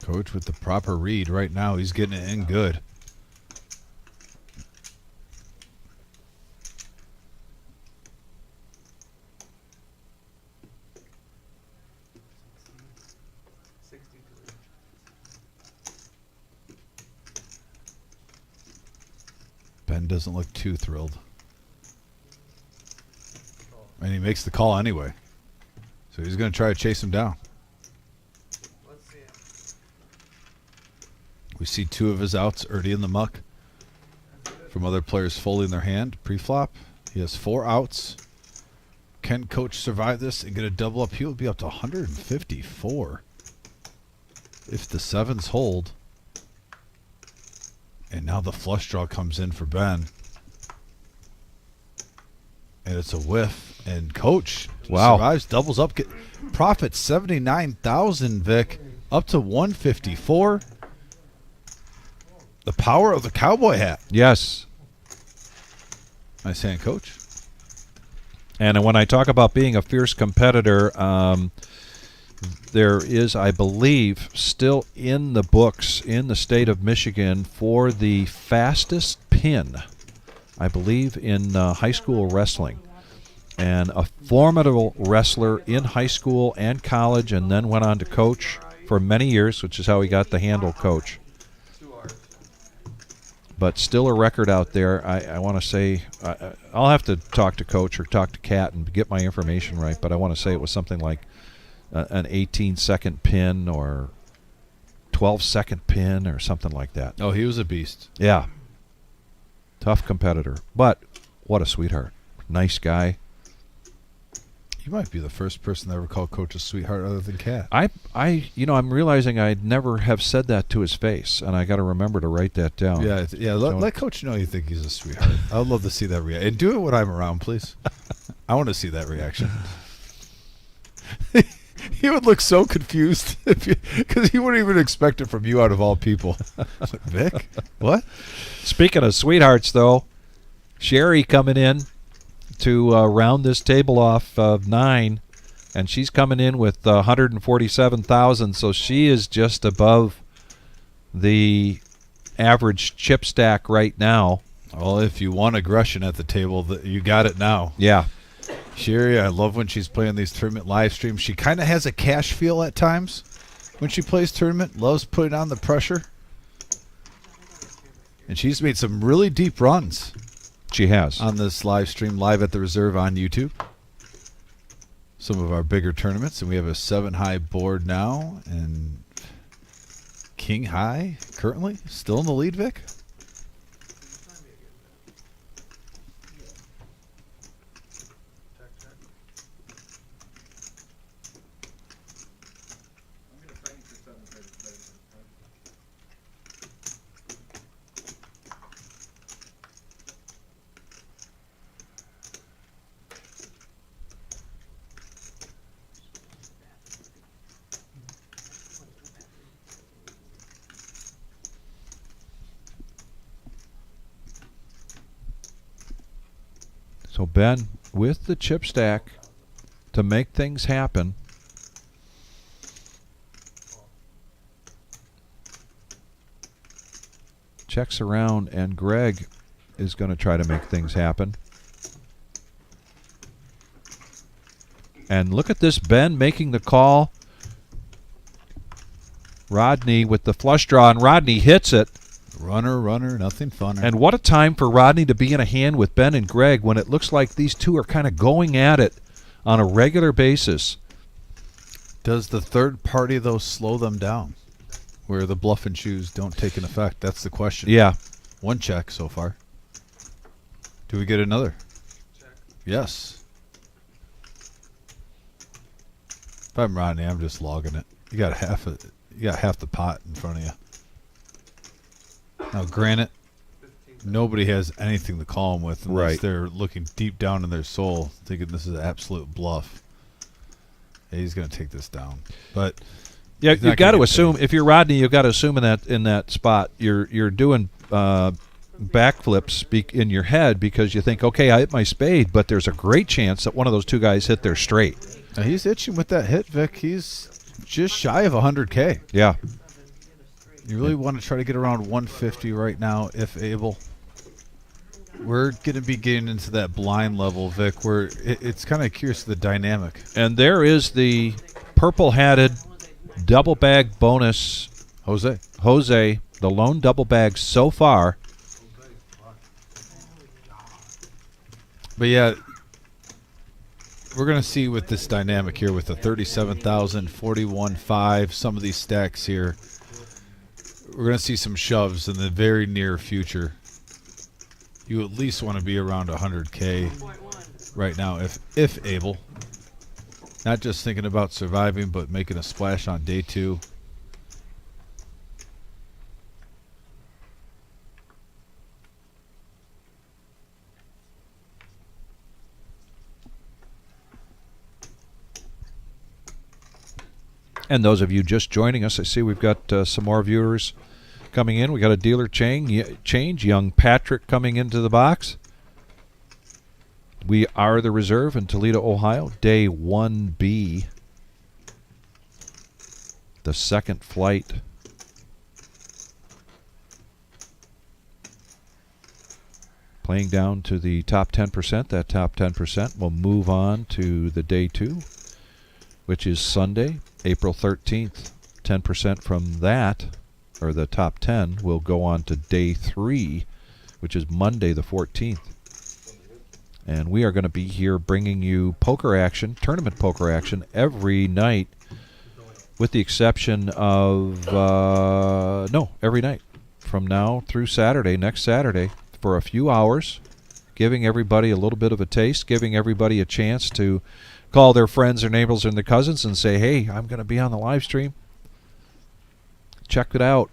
Coach with the proper read right now. He's getting it in good. Ben doesn't look too thrilled. And he makes the call anyway. So he's going to try to chase him down. Let's see it. We see two of his outs already in the muck from other players folding their hand pre-flop. He has 4 outs. Can Coach survive this and get a double up? He will be up to 154 if the 7s hold. And now the flush draw comes in for Ben. And it's a whiff. And Coach survives, doubles up. Profit 79,000, Vic. Up to 154. The power of the cowboy hat. Yes. Nice hand, Coach. And when I talk about being a fierce competitor, there is, I believe, still in the books in the state of Michigan for the fastest pin, I believe, in high school wrestling. And a formidable wrestler in high school and college, and then went on to coach for many years, which is how he got the handle Coach. But still a record out there. I want to say, I'll have to talk to Coach or talk to Kat and get my information right, but I want to say it was something like an 18-second pin or 12-second pin or something like that. Oh, he was a beast. Yeah. Tough competitor. But what a sweetheart. Nice guy. You might be the first person to ever call Coach a sweetheart other than Kat. I'm realizing I'd never have said that to his face, and I got to remember to write that down. Yeah. Let Coach know you think he's a sweetheart. I would love to see that reaction. And do it when I'm around, please. I want to see that reaction. He would look so confused because he wouldn't even expect it from you out of all people. Vic, what? Speaking of sweethearts, though, Sherry coming in to round this table off of 9, and she's coming in with 147,000, so she is just above the average chip stack right now. Well, if you want aggression at the table, you got it now. Yeah. Sherry, I love when she's playing these tournament live streams. She kind of has a cash feel at times when she plays tournament. Loves putting on the pressure. And she's made some really deep runs. She has. On this live stream, live at the Reserve on YouTube. Some of our bigger tournaments. And we have a 7-high board now. And King High currently still in the lead, Vic. So Ben, with the chip stack to make things happen, checks around, and Greg is going to try to make things happen. And look at this, Ben making the call. Rodney with the flush draw, and Rodney hits it. Runner, nothing funner. And what a time for Rodney to be in a hand with Ben and Greg when it looks like these two are kind of going at it on a regular basis. Does the third party, though, slow them down where the bluff and choose don't take an effect? That's the question. Yeah. 1 check so far. Do we get another? Check. Yes. If I'm Rodney, I'm just logging it. You got half the pot in front of you. Now, granted, 15 nobody has anything to call him with unless Right. they're looking deep down in their soul, thinking this is an absolute bluff. Yeah, he's going to take this down, but Yeah, he's not you've got gonna to get assume paid. if you're Rodney, you've got to assume in that spot you're doing backflips in your head because you think, okay, I hit my spade, but there's a great chance that one of those two guys hit their straight. Now, he's itching with that hit, Vic. He's just shy of 100K. Yeah. You really want to try to get around 150 right now, if able. We're going to be getting into that blind level, Vic, where it's kind of curious the dynamic. And there is the purple-hatted double bag bonus. Jose, The lone double bag so far. but yeah, we're going to see with this dynamic here with the 37,000, 41.5, some of these stacks here. We're going to see some shoves in the very near future. You at least want to be around 100K right now, if able. Not just thinking about surviving, but making a splash on day 2. And those of you just joining us, I see we've got some more viewers coming in. We got a dealer change. Young Patrick coming into the box. We are the reserve in Toledo, Ohio. Day 1B. The second flight. Playing down to the top 10%. That top 10% will move on to the day 2, which is Sunday, April 13th. 10% from that, or the top 10, will go on to day 3, which is Monday the 14th. And we are going to be here bringing you poker action, tournament poker action, every night, with the exception of, every night. From now through Saturday, next Saturday, for a few hours, giving everybody a little bit of a taste, giving everybody a chance to call their friends, their neighbors, and their cousins and say, hey, I'm going to be on the live stream. Check it out.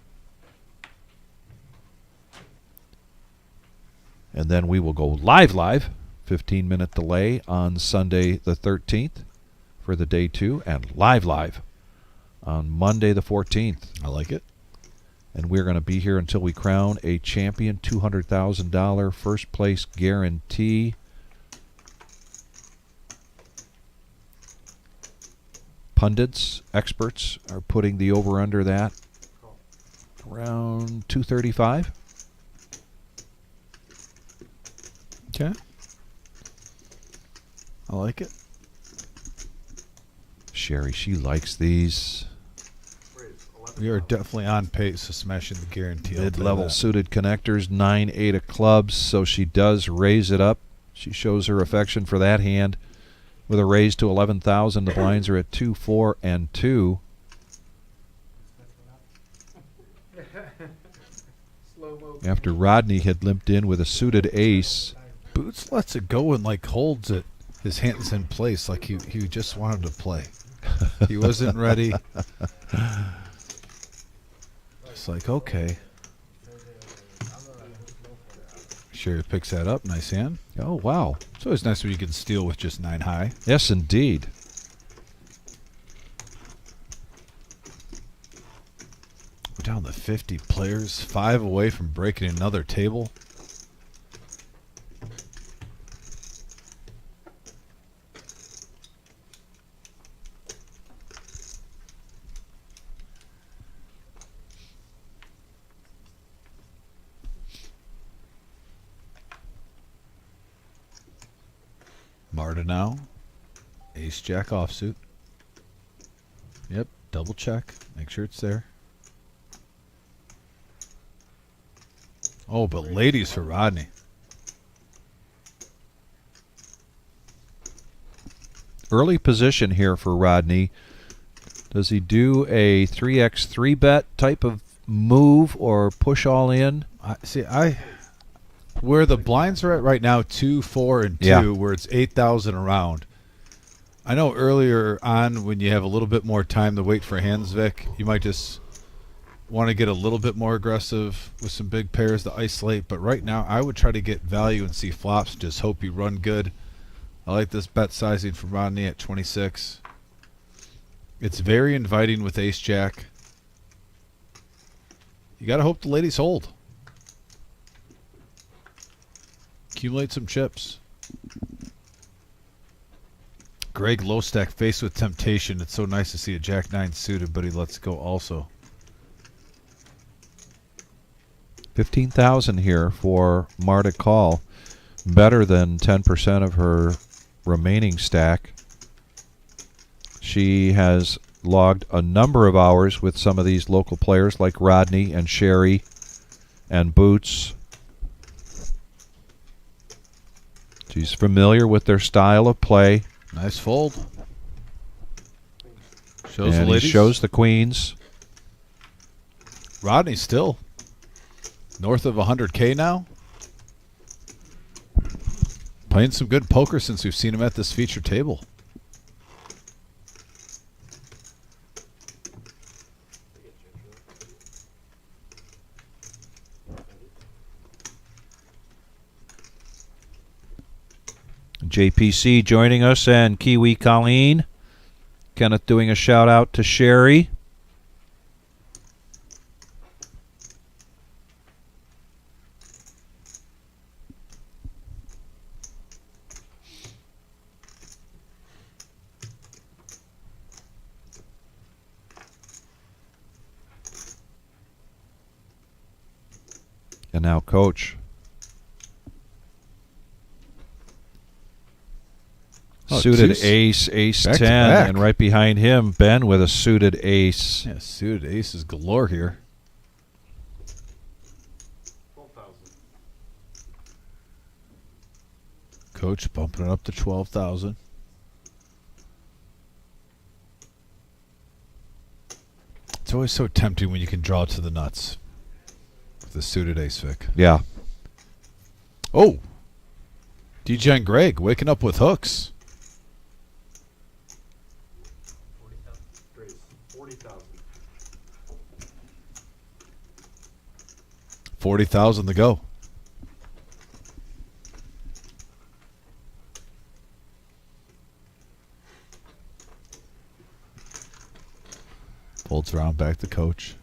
And then we will go live, 15-minute delay on Sunday the 13th for the day 2, and live on Monday the 14th. I like it. And we're going to be here until we crown a champion, $200,000 first place guarantee. Pundits, experts are putting the over-under that around 235. Okay. I like it. Sherry, she likes these We are definitely on pace to smashing the guarantee. mid-level suited connectors, 9-8 of clubs, so she does raise it up. She shows her affection for that hand with a raise to 11,000. The blinds are at 2, 4, and 2. After Rodney had limped in with a suited ace. Boots lets it go and like holds it. His hands in place like he just wanted to play. He wasn't ready. It's like, okay. Sherry picks that up. Nice hand. Oh, wow. It's always nice when you can steal with just 9 high. Yes, indeed. We're down to 50 players, 5 away from breaking another table. Marta now. Ace Jack offsuit. Yep, double check. Make sure it's there. Oh, but ladies for Rodney. Early position here for Rodney. Does he do a 3x3 bet type of move or push all in? Where the blinds are at right now, 2, 4, and 2, Yeah. where it's 8,000 around. I know earlier on when you have a little bit more time to wait for hands, Vic, you might just want to get a little bit more aggressive with some big pairs to isolate, but right now I would try to get value and see flops. Just hope you run good. I like this bet sizing from Rodney at 26. It's very inviting with ace-jack. You got to hope the ladies hold. Accumulate some chips. Greg low stack faced with temptation. It's so nice to see a jack-9 suited, but he lets go also. 15,000 here for Marta call. Better than 10% of her remaining stack. She has logged a number of hours with some of these local players like Rodney and Sherry and Boots. She's familiar with their style of play. Nice fold. Shows And the he ladies. shows the queens. Rodney still north of 100K now. Playing some good poker since we've seen him at this feature table. JPC joining us and Kiwi Colleen. Kenneth doing a shout out to Sherry. And now Coach. Oh, Suited two- ace, ace back to 10, back. and right behind him, Ben with a suited ace. Yeah, suited aces galore here. 12,000. Coach bumping it up to 12,000. It's always so tempting when you can draw to the nuts with the suited ace, Vic. Yeah. Oh, DJ and Greg waking up with hooks. 40,000. Grace. 40,000. 40,000 to go. Folds around back to Coach.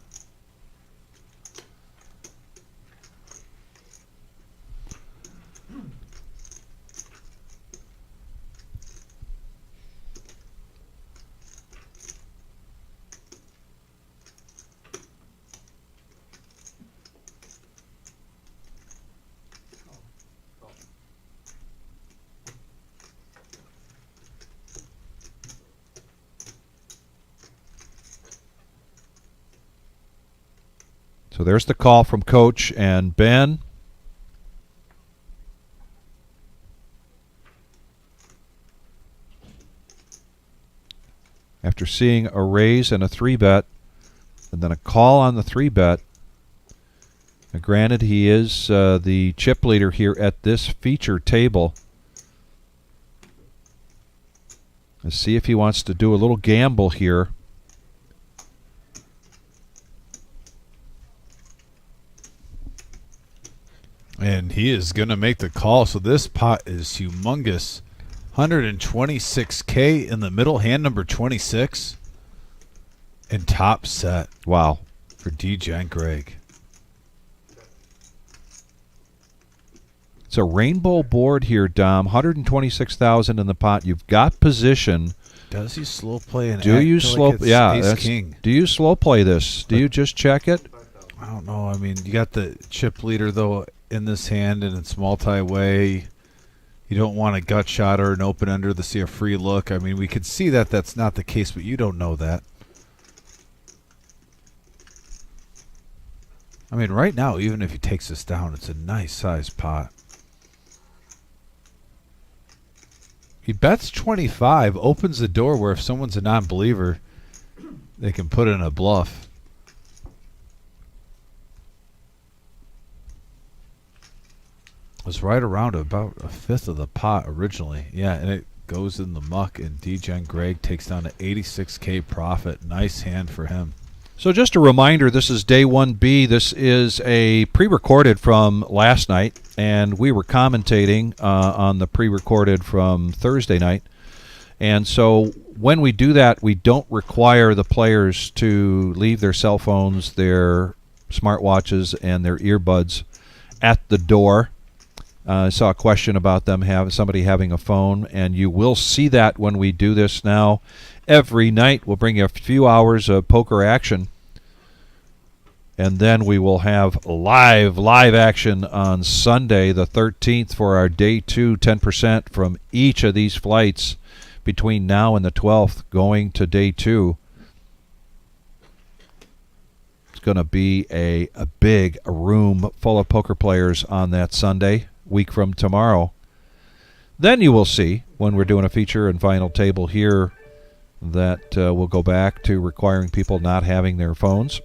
So there's the call from Coach and Ben. After seeing a raise and a 3-bet, and then a call on the 3-bet. Now, granted, he is the chip leader here at this feature table. Let's see if he wants to do a little gamble here. And he is going to make the call. So this pot is humongous. 126K in the middle, hand number 26. And top set Wow. for DJ and Greg. It's a rainbow board here, Dom. 126,000 in the pot. You've got position. Does he slow play and Do act you like slow? it's Yeah, ace that's. king? Do you slow play this? Do you just check it? 5,000. I don't know. I mean, you got the chip leader though in this hand, and it's multi-way. You don't want a gut shot or an open ender to see a free look. I mean, we could see that that's not the case, but you don't know that. I mean, right now, even if he takes this down, it's a nice size pot. He bets 25, opens the door where if someone's a non-believer, they can put in a bluff. It was right around about a fifth of the pot originally. Yeah, and it goes in the muck, and DJ Greg takes down an 86K profit. Nice hand for him. So just a reminder, this is day 1B. This is a pre-recorded from last night, and we were commentating on the pre-recorded from Thursday night. And so when we do that, we don't require the players to leave their cell phones, their smartwatches, and their earbuds at the door. I saw a question about somebody having a phone, and you will see that when we do this now. Every night we'll bring you a few hours of poker action, and then we will have live action on Sunday the 13th for our day 2, 10% from each of these flights between now and the 12th going to day 2. It's going to be a big room full of poker players on that Sunday, week from tomorrow. Then you will see, when we're doing a feature and final table here, that we'll go back to requiring people not having their phones.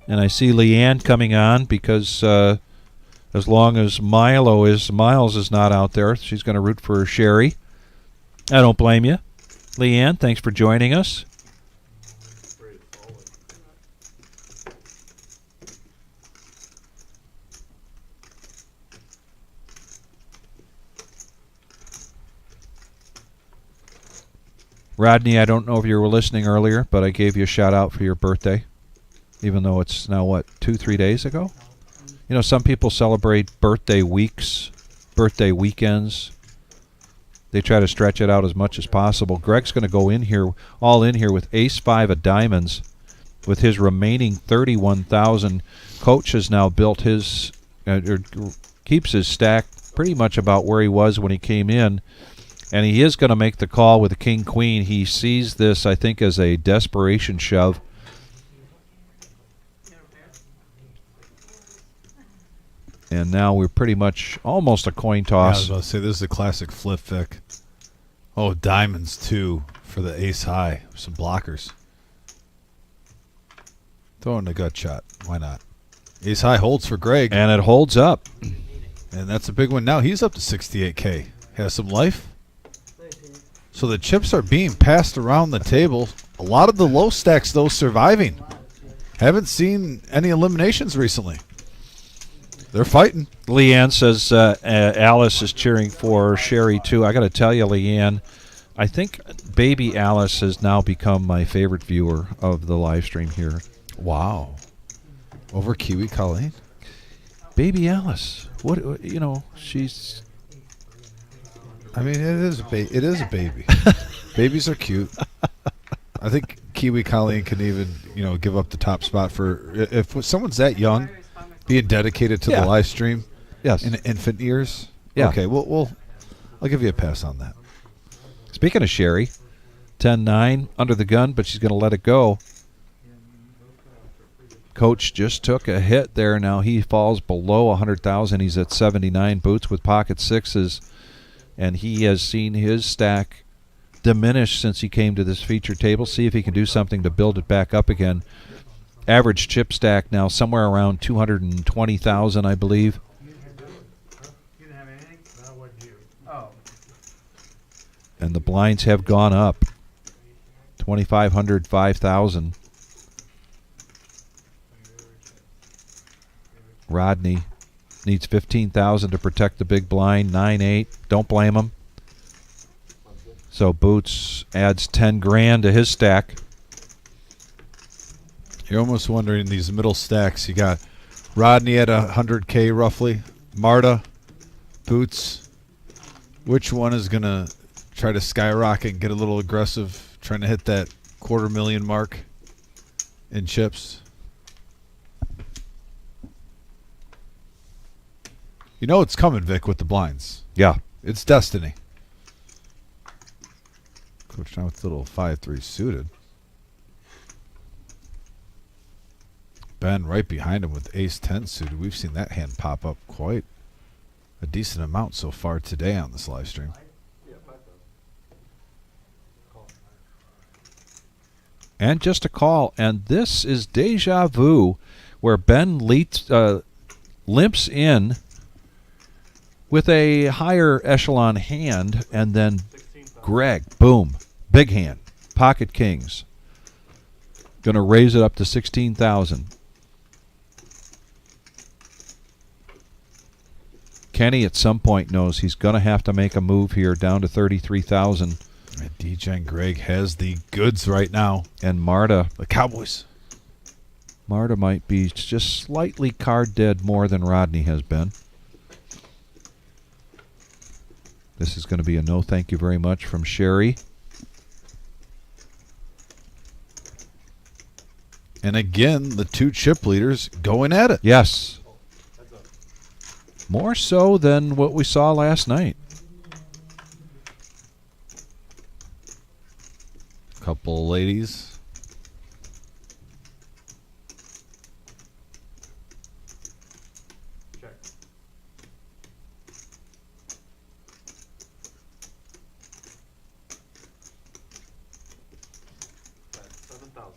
And I see Leanne coming on because as long as Miles is not out there, she's going to root for Sherry. I don't blame you. Leanne, thanks for joining us. Rodney, I don't know if you were listening earlier, but I gave you a shout out for your birthday, even though it's now, 2-3 days ago? You know, some people celebrate birthday weeks, birthday weekends. They try to stretch it out as much as possible. Greg's going to go in here with ace-5 of diamonds with his remaining 31,000. Coach has now built his, keeps his stack pretty much about where he was when he came in. And he is going to make the call with the king-queen. He sees this, I think, as a desperation shove. And now we're pretty much almost a coin Yeah, I was toss. about to say, this is a classic flip, Vic. Oh, diamonds, too, for the ace-high. Some blockers. Throw in a gut shot. Why not? Ace-high holds for Greg. And it holds up. And that's a big one. Now he's up to 68K. Has some life. So the chips are being passed around the table. A lot of the low stacks, though, surviving. Haven't seen any eliminations recently. They're fighting. Leanne says Alice is cheering for Sherry, too. I got to tell you, Leanne, I think baby Alice has now become my favorite viewer of the live stream here. Wow. Over Kiwi Colleen? Baby Alice. What, she's... I mean, it is a baby. Babies are cute. I think Kiwi Colleen can even, give up the top spot for if someone's that young, being dedicated to the live stream. Yes. In infant years. Yeah. Okay. I'll give you a pass on that. Speaking of Sherry, 10-9 under the gun, but she's going to let it go. Coach just took a hit there. Now he falls below 100,000. He's at 79 boots with pocket sixes. And he has seen his stack diminish since he came to this feature table. See if he can do something to build it back up again. Average chip stack now somewhere around 220,000, I believe. You didn't have anything? No, what you? Oh. And the blinds have gone up. 2,500, 5,000. Rodney needs 15,000 to protect the big blind. 9-8. Don't blame him. So Boots adds 10 grand to his stack. You're almost wondering these middle stacks. You got Rodney at 100K roughly. Marta, Boots. Which one is going to try to skyrocket and get a little aggressive, trying to hit that 250,000 mark in chips? You know it's coming, Vic, with the blinds. Yeah. It's destiny. Coach now with a little 5-3 suited. Ben right behind him with ace-10 suited. We've seen that hand pop up quite a decent amount so far today on this live stream. And just a call. And this is deja vu, where Ben limps in with a higher echelon hand, and then Greg, boom, big hand, pocket kings. Going to raise it up to 16,000. Kenny at some point knows he's going to have to make a move here down to 33,000. DJ Greg has the goods right now. And Marta, the Cowboys. Marta might be just slightly card dead more than Rodney has been. This is going to be a no thank you very much from Sherry. And again, the two chip leaders going at it. Yes. More so than what we saw last night. Couple of ladies. Check. That's 7,000.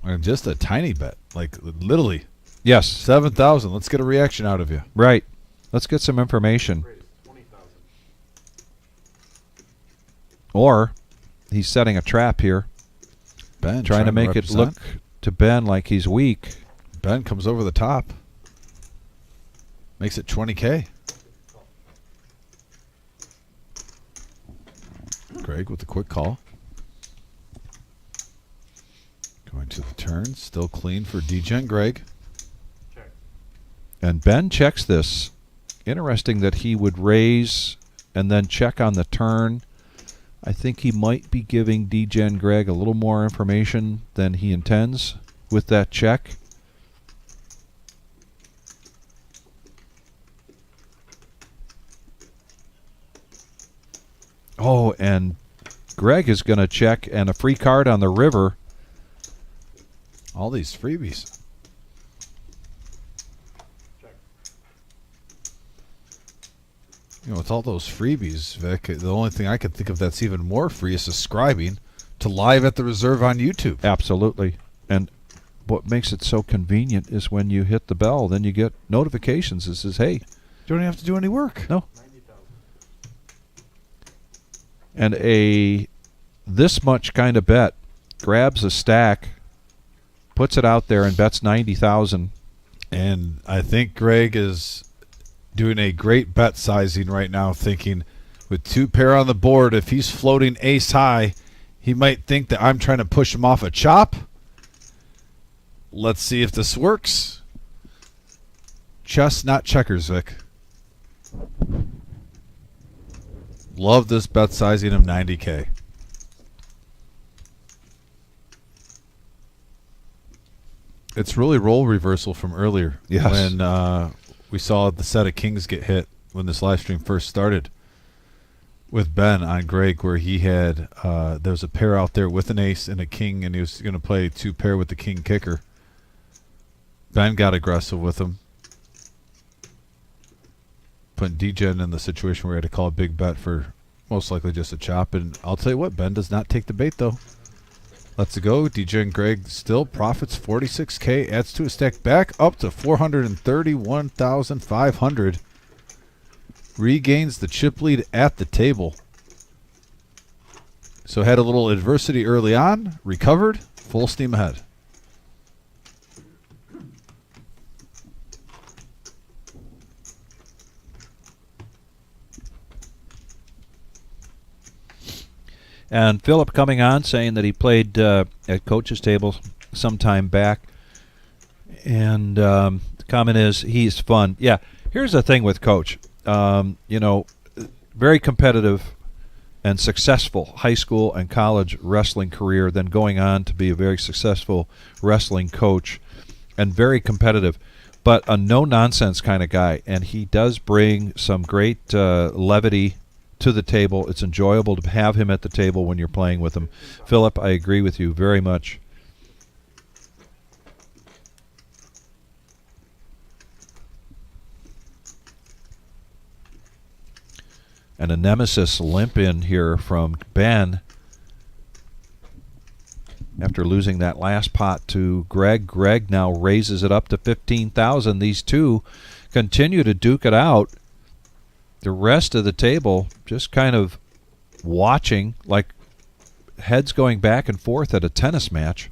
And just a tiny bet. Like, literally. Yes. 7,000. Let's get a reaction out of you. Right. Let's get some information. Raise 20,000. Or he's setting a trap here. Ben Trying to make it represent. look to Ben like he's weak. Ben comes over the top. Makes it 20K. Greg with the quick call. Going to the turn. Still clean for DJ and Greg. Check. And Ben checks this. Interesting that he would raise and then check on the turn. I think he might be giving DJ and Greg a little more information than he intends with that check. Oh, and Greg is going to check and a free card on the river. All these freebies. Check. You know, with all those freebies, Vic, the only thing I can think of that's even more free is subscribing to Live at the Reserve on YouTube. Absolutely. And what makes it so convenient is when you hit the bell, then you get notifications that says, hey. You don't even have to do any work. No. 90,000. And a this much kind of bet grabs a stack, puts it out there, and bets 90,000. And I think Greg is doing a great bet sizing right now, thinking with two pair on the board, if he's floating ace high, he might think that I'm trying to push him off a chop. Let's see if this works. Chess, not checkers, Vic. Love this bet sizing of 90K. It's really role reversal from earlier. Yes. When we saw the set of kings get hit when this live stream first started with Ben on Greg, where he had there was a pair out there with an ace and a king, and he was going to play two pair with the king kicker. Ben got aggressive with him, putting D-Gen in the situation where he had to call a big bet for most likely just a chop. And I'll tell you what, Ben does not take the bait, though. Let's go. DJ and Greg still profits 46K, adds to a stack back up to 431,500. Regains the chip lead at the table. So had a little adversity early on, recovered, full steam ahead. And Philip coming on saying that he played at coach's table some time back. And the comment is he's fun. Yeah, here's the thing with Coach. You know, very competitive and successful high school and college wrestling career, then going on to be a very successful wrestling coach and very competitive, but a no-nonsense kind of guy. And he does bring some great levity to the table. It's enjoyable to have him at the table when you're playing with him. Philip, I agree with you very much. And a nemesis limp in here from Ben after losing that last pot to Greg. Greg now raises it up to 15,000. These two continue to duke it out. The rest of the table just kind of watching, like heads going back and forth at a tennis match.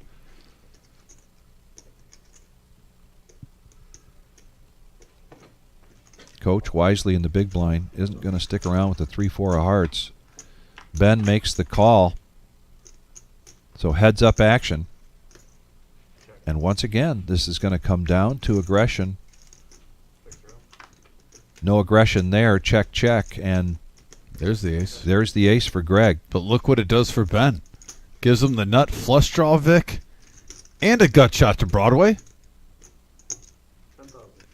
Coach wisely in the big blind isn't going to stick around with the 3-4 of hearts. Ben makes the call. So heads up action. And once again, this is going to come down to aggression. No aggression there. Check, check. And there's the ace. There's the ace for Greg. But look what it does for Ben. Gives him the nut flush draw, Vic, and a gut shot to Broadway.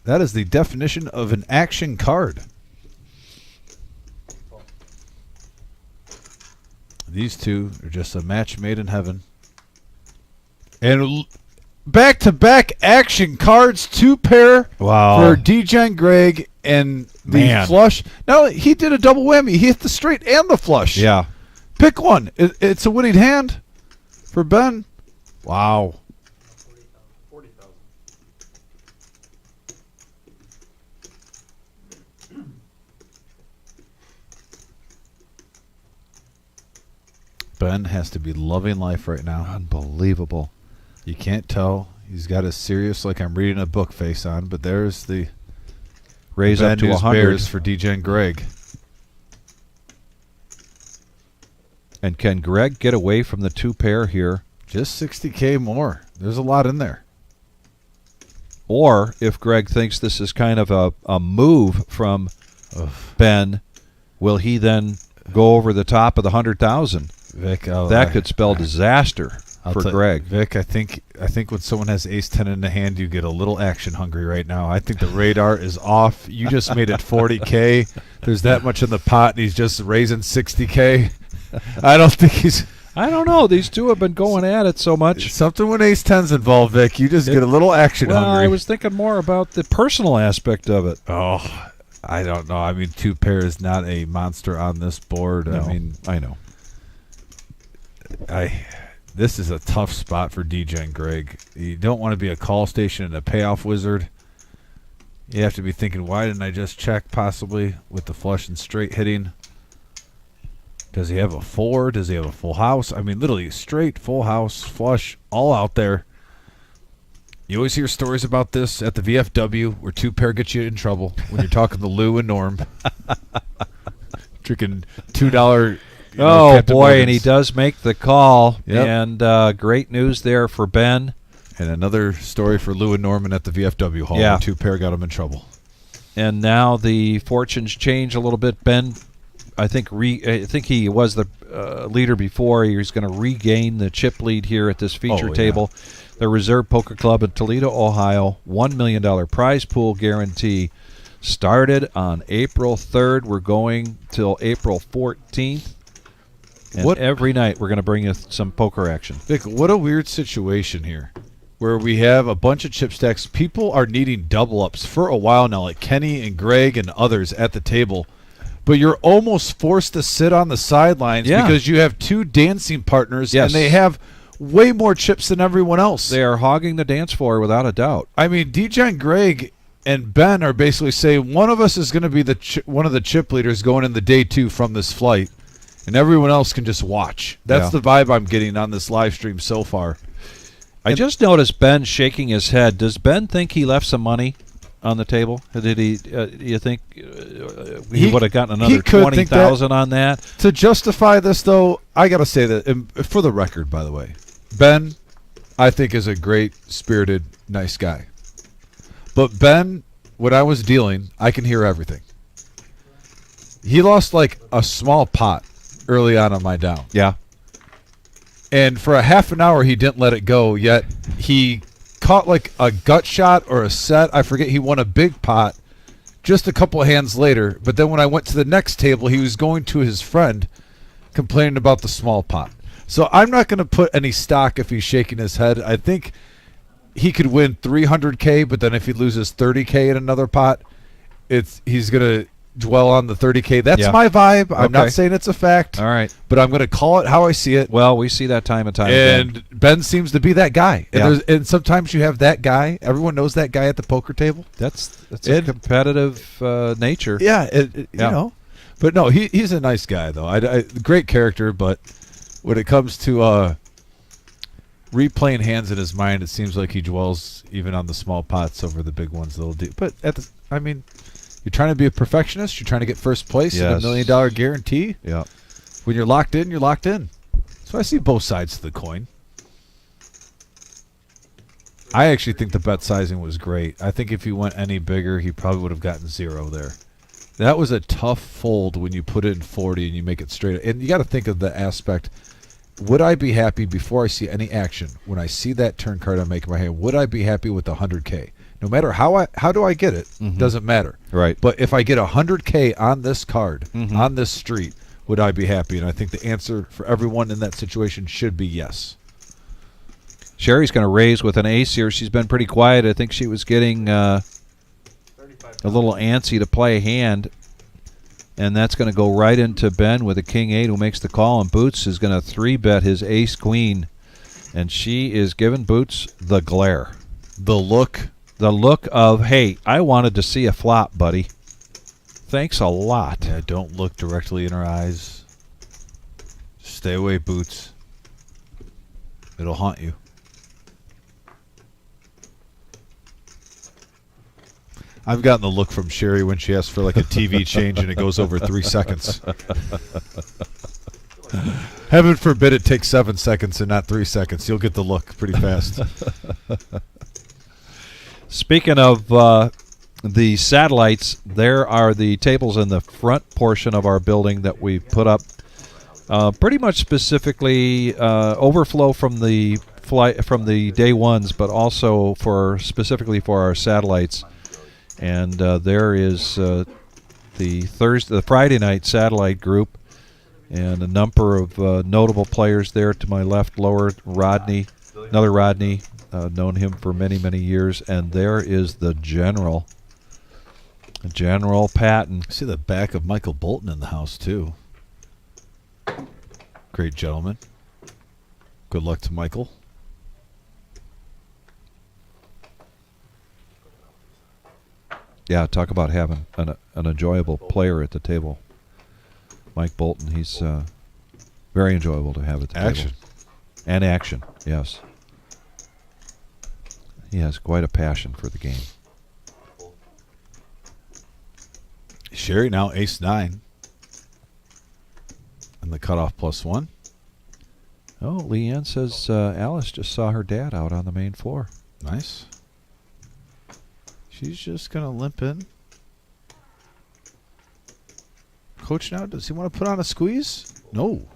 That is the definition of an action card. These two are just a match made in heaven. And back-to-back action cards, 2-pair Wow. for DJ Greg and the Man. flush. Now, he did a double whammy. He hit the straight and the flush. Yeah. Pick one. It's a winning hand for Ben. Wow. 40,000. Ben has to be loving life right now. Unbelievable. You can't tell. He's got a serious, like I'm reading a book face on, but there's the Raise Bad up to News 100. Bears for DJ and Greg. And can Greg get away from the 2-pair here? Just $60K more. There's a lot in there. Or if Greg thinks this is kind of a move from Ben, will he then go over the top of the 100,000? Vic, That could spell disaster for Greg. Vic, I think when someone has ace-10 in the hand, you get a little action hungry right now. I think the radar is off. You just made it 40K. There's that much in the pot, and he's just raising 60K. I don't think he's... I don't know. These two have been going at it so much. Something when ace-10's involved, Vic. You just get a little action Well, hungry. I was thinking more about the personal aspect of it. Oh, I don't know. I mean, 2-pair is not a monster on this board. No, I mean, I know. This is a tough spot for DJ and Greg. You don't want to be a call station and a payoff wizard. You have to be thinking, why didn't I just check possibly with the flush and straight hitting? Does he have a 4? Does he have a full house? I mean, literally straight, full house, flush, all out there. You always hear stories about this at the VFW where 2-pair gets you in trouble when you're talking to Lou and Norm. Drinking $2 Oh, Captain boy, Morgan's. and he does make the call. Yep. And great news there for Ben. And another story for Lou and Norman at the VFW Hall Yeah. where 2-pair got him in trouble. And now the fortunes change a little bit. Ben, I think he was the leader before. He's going to regain the chip lead here at this feature Oh, yeah. table. The Reserve Poker Club in Toledo, Ohio, $1 million prize pool guarantee. Started on April 3rd. We're going till April 14th. And every night we're going to bring you some poker action. Vic, what a weird situation here where we have a bunch of chip stacks. People are needing double ups for a while now, like Kenny and Greg and others at the table. But you're almost forced to sit on the sidelines because you have two dancing partners and they have way more chips than everyone else. They are hogging the dance floor without a doubt. I mean, DJ and Greg and Ben are basically saying one of us is going to be one of the chip leaders going in the day 2 from this flight, and everyone else can just watch. That's the vibe I'm getting on this live stream so far. I just noticed Ben shaking his head. Does Ben think he left some money on the table? Did he? You think he would have gotten another 20,000 on that? To justify this, though, I got to say that, and for the record, by the way, Ben, I think, is a great spirited, nice guy. But Ben, when I was dealing, I can hear everything. He lost like a small pot early on my down. Yeah. And for a half an hour, he didn't let it go, yet he caught like a gut shot or a set. I forget. He won a big pot just a couple of hands later. But then when I went to the next table, he was going to his friend complaining about the small pot. So I'm not going to put any stock if he's shaking his head. I think he could win 300K, but then if he loses 30K in another pot, he's going to dwell on the 30K. That's my vibe. I'm not saying it's a fact. All right. But I'm going to call it how I see it. Well, we see that time and time And again. Ben seems to be that guy. And, and sometimes you have that guy. Everyone knows that guy at the poker table. That's a competitive nature. Yeah, you know. But no, he's a nice guy, though. Great character, but when it comes to replaying hands in his mind, it seems like he dwells even on the small pots over the big ones a little deep. But You're trying to be a perfectionist. You're trying to get first place in Yes. $1 million guarantee. Yeah. When you're locked in, you're locked in. So I see both sides of the coin. I actually think the bet sizing was great. I think if he went any bigger, he probably would have gotten 0 there. That was a tough fold when you put it in 40 and you make it straight. And you got to think of the aspect. Would I be happy before I see any action? When I see that turn card I make in my hand, would I be happy with the 100K? No matter how do I get it, doesn't matter. Right. But if I get 100K on this card, on this street, would I be happy? And I think the answer for everyone in that situation should be yes. Sherry's going to raise with an ace here. She's been pretty quiet. I think she was getting a little antsy to play a hand. And that's going to go right into Ben with a king-8 who makes the call. And Boots is going to 3-bet his ace-queen. And she is giving Boots the glare. The look. The look of, hey, I wanted to see a flop, buddy. Thanks a lot. Yeah, don't look directly in her eyes. Stay away, Boots. It'll haunt you. I've gotten the look from Sherry when she asks for like a TV change and it goes over 3 seconds. Heaven forbid it takes 7 seconds and not 3 seconds. You'll get the look pretty fast. Speaking of the satellites, there are the tables in the front portion of our building that we put up pretty much specifically overflow from the day ones, but also specifically for our satellites. And there is the Friday night satellite group, and a number of notable players there to my left, lower Rodney, another Rodney, known him for many, many years. And there is the General Patton. I see the back of Michael Bolton in the house, too. Great gentleman. Good luck to Michael. Yeah, talk about having an enjoyable player at the table. Mike Bolton, he's very enjoyable to have at the Action. table. And action, yes. He has quite a passion for the game. Sherry now ace-9. And the cutoff +1. Oh, Leanne says Alice just saw her dad out on the main floor. Nice. She's just going to limp in. Coach now, does he want to put on a squeeze? No.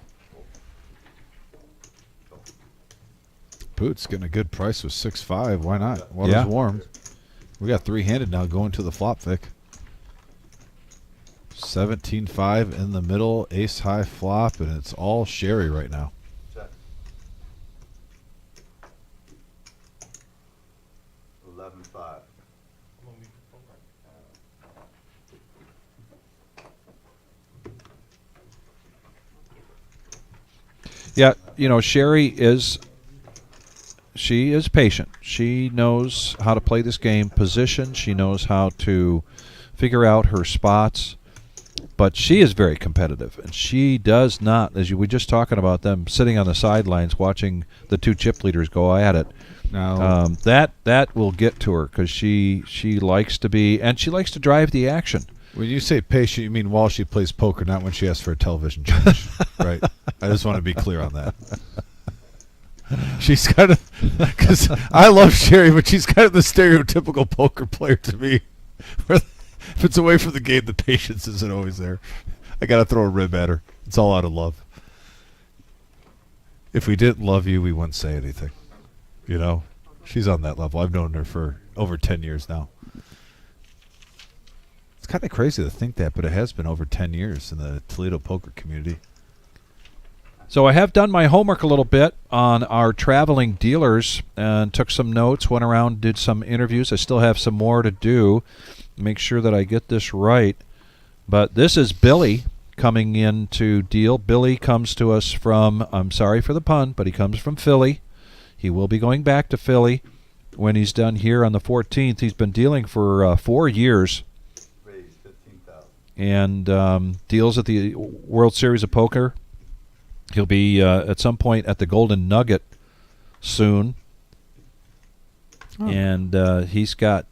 Boots getting a good price with 6-5. Why not? Water's Yeah. warm. We got 3-handed now going to the flop, Vic. 17-5 in the middle, ace-high flop, and it's all Sherry right now. Check. 11-5. Yeah, Sherry is patient. She knows how to play this game, position. She knows how to figure out her spots. But she is very competitive, and she does not, as you were just talking about them sitting on the sidelines watching the two chip leaders go at it. Now, That will get to her because she likes to be, and she likes to drive the action. when you say patient, you mean while she plays poker, not when she asks for a television change, right? I just want to be clear on that. She's kind of, because I love Sherry, but she's kind of the stereotypical poker player to me. Where if it's away from the game, the patience isn't always there. I got to throw a rib at her. It's all out of love. If we didn't love you, we wouldn't say anything. She's on that level. I've known her for over 10 years now. It's kind of crazy to think that, but it has been over 10 years in the Toledo poker community. So I have done my homework a little bit on our traveling dealers and took some notes, went around, did some interviews. I still have some more to do. Make sure that I get this right. But this is Billy coming in to deal. Billy comes to us from, I'm sorry for the pun, but he comes from Philly. He will be going back to Philly when he's done here on the 14th. He's been dealing for 4 years. Raised 15,000. And deals at the World Series of Poker. He'll be at some point at the Golden Nugget soon. Oh. And he's got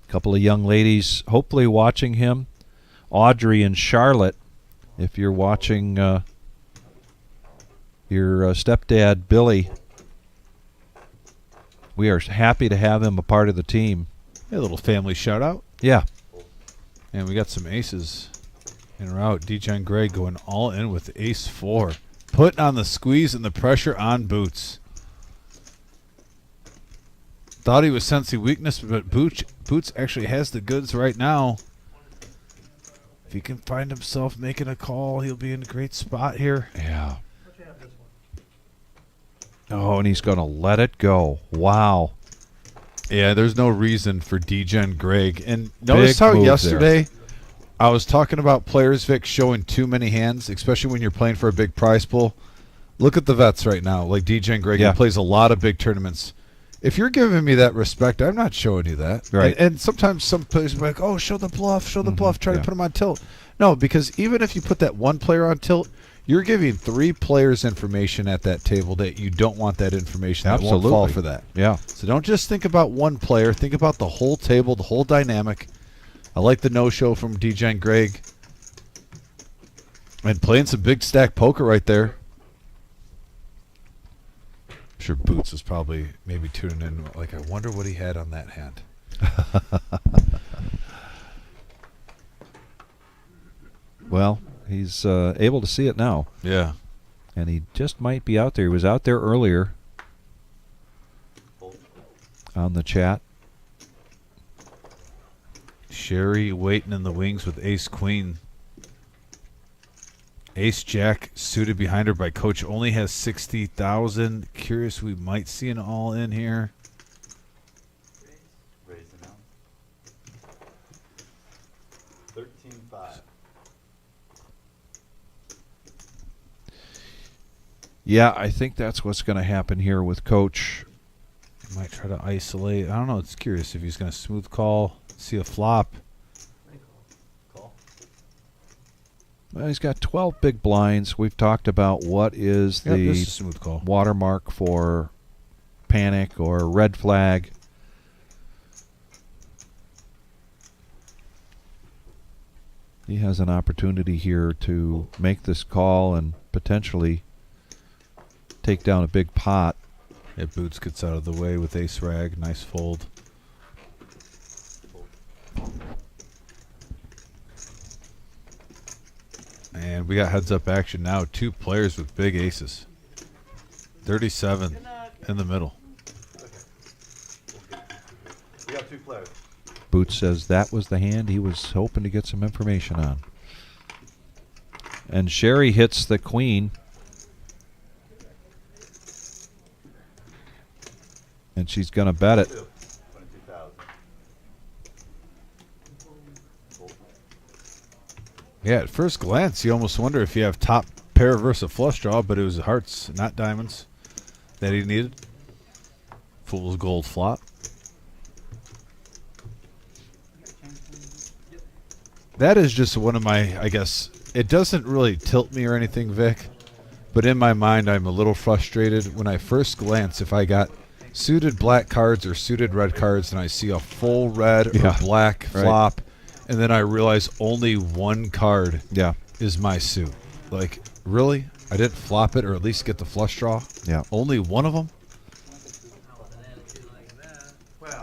Couple of young ladies hopefully watching him. Audrey and Charlotte, if you're watching your stepdad, Billy, we are happy to have him a part of the team. A little family shout out. Yeah. And we got some aces in a row. DJ Gray going all in with ace 4. Putting on the squeeze and the pressure on Boots. Thought he was sensing weakness, but Boots actually has the goods right now. If he can find himself making a call, he'll be in a great spot here. Yeah. Oh, and he's going to let it go. Wow. Yeah, there's no reason for DJ Greg. And notice Big how move yesterday I was talking about players, Vic, showing too many hands, especially when you're playing for a big prize pool. Look at the vets right now, like DJ Greg. Yeah. He plays a lot of big tournaments. If you're giving me that respect, I'm not showing you that. Right. And sometimes some players will be like, oh, show the bluff, try yeah. to put him on tilt. No, because even if you put that one player on tilt, you're giving 3 players information at that table that you don't want that information. That won't fall for that. Yeah. So don't just think about one player. Think about the whole table, the whole dynamic. I like the no-show from DJ Greg. And playing some big stack poker right there. I'm sure Boots was probably maybe tuning in like, I wonder what he had on that hand. Well, he's able to see it now. Yeah. And he just might be out there. He was out there earlier on the chat. Sherry waiting in the wings with ace-queen. Ace-jack suited behind her by coach only has 60,000. Curious we might see an all-in here. Raising out. 13-5. Yeah, I think that's what's going to happen here with Coach. Might try to isolate. I don't know. It's curious if he's going to smooth call, see a flop. Call. Well, he's got 12 big blinds. We've talked about what is Yep, this is the a smooth call. watermark for panic or red flag. He has an opportunity here to make this call and potentially take down a big pot. Yeah, Boots gets out of the way with ace rag. Nice fold. And we got heads up action now. 2 players with big aces. 37 in the middle. We got 2 players. Boots says that was the hand he was hoping to get some information on. And Sherry hits the queen. And she's going to bet it. 22,000. Yeah, at first glance, you almost wonder if you have top pair versus a flush draw, but it was hearts, not diamonds, that he needed. Fool's gold flop. That is just one of my, I guess, it doesn't really tilt me or anything, Vic, but in my mind, I'm a little frustrated when I first glance if I got suited black cards or suited red cards and I see a full red or black flop, and then I realize only one card is my suit. Like, really? I didn't flop it or at least get the flush draw? Yeah. Only one of them?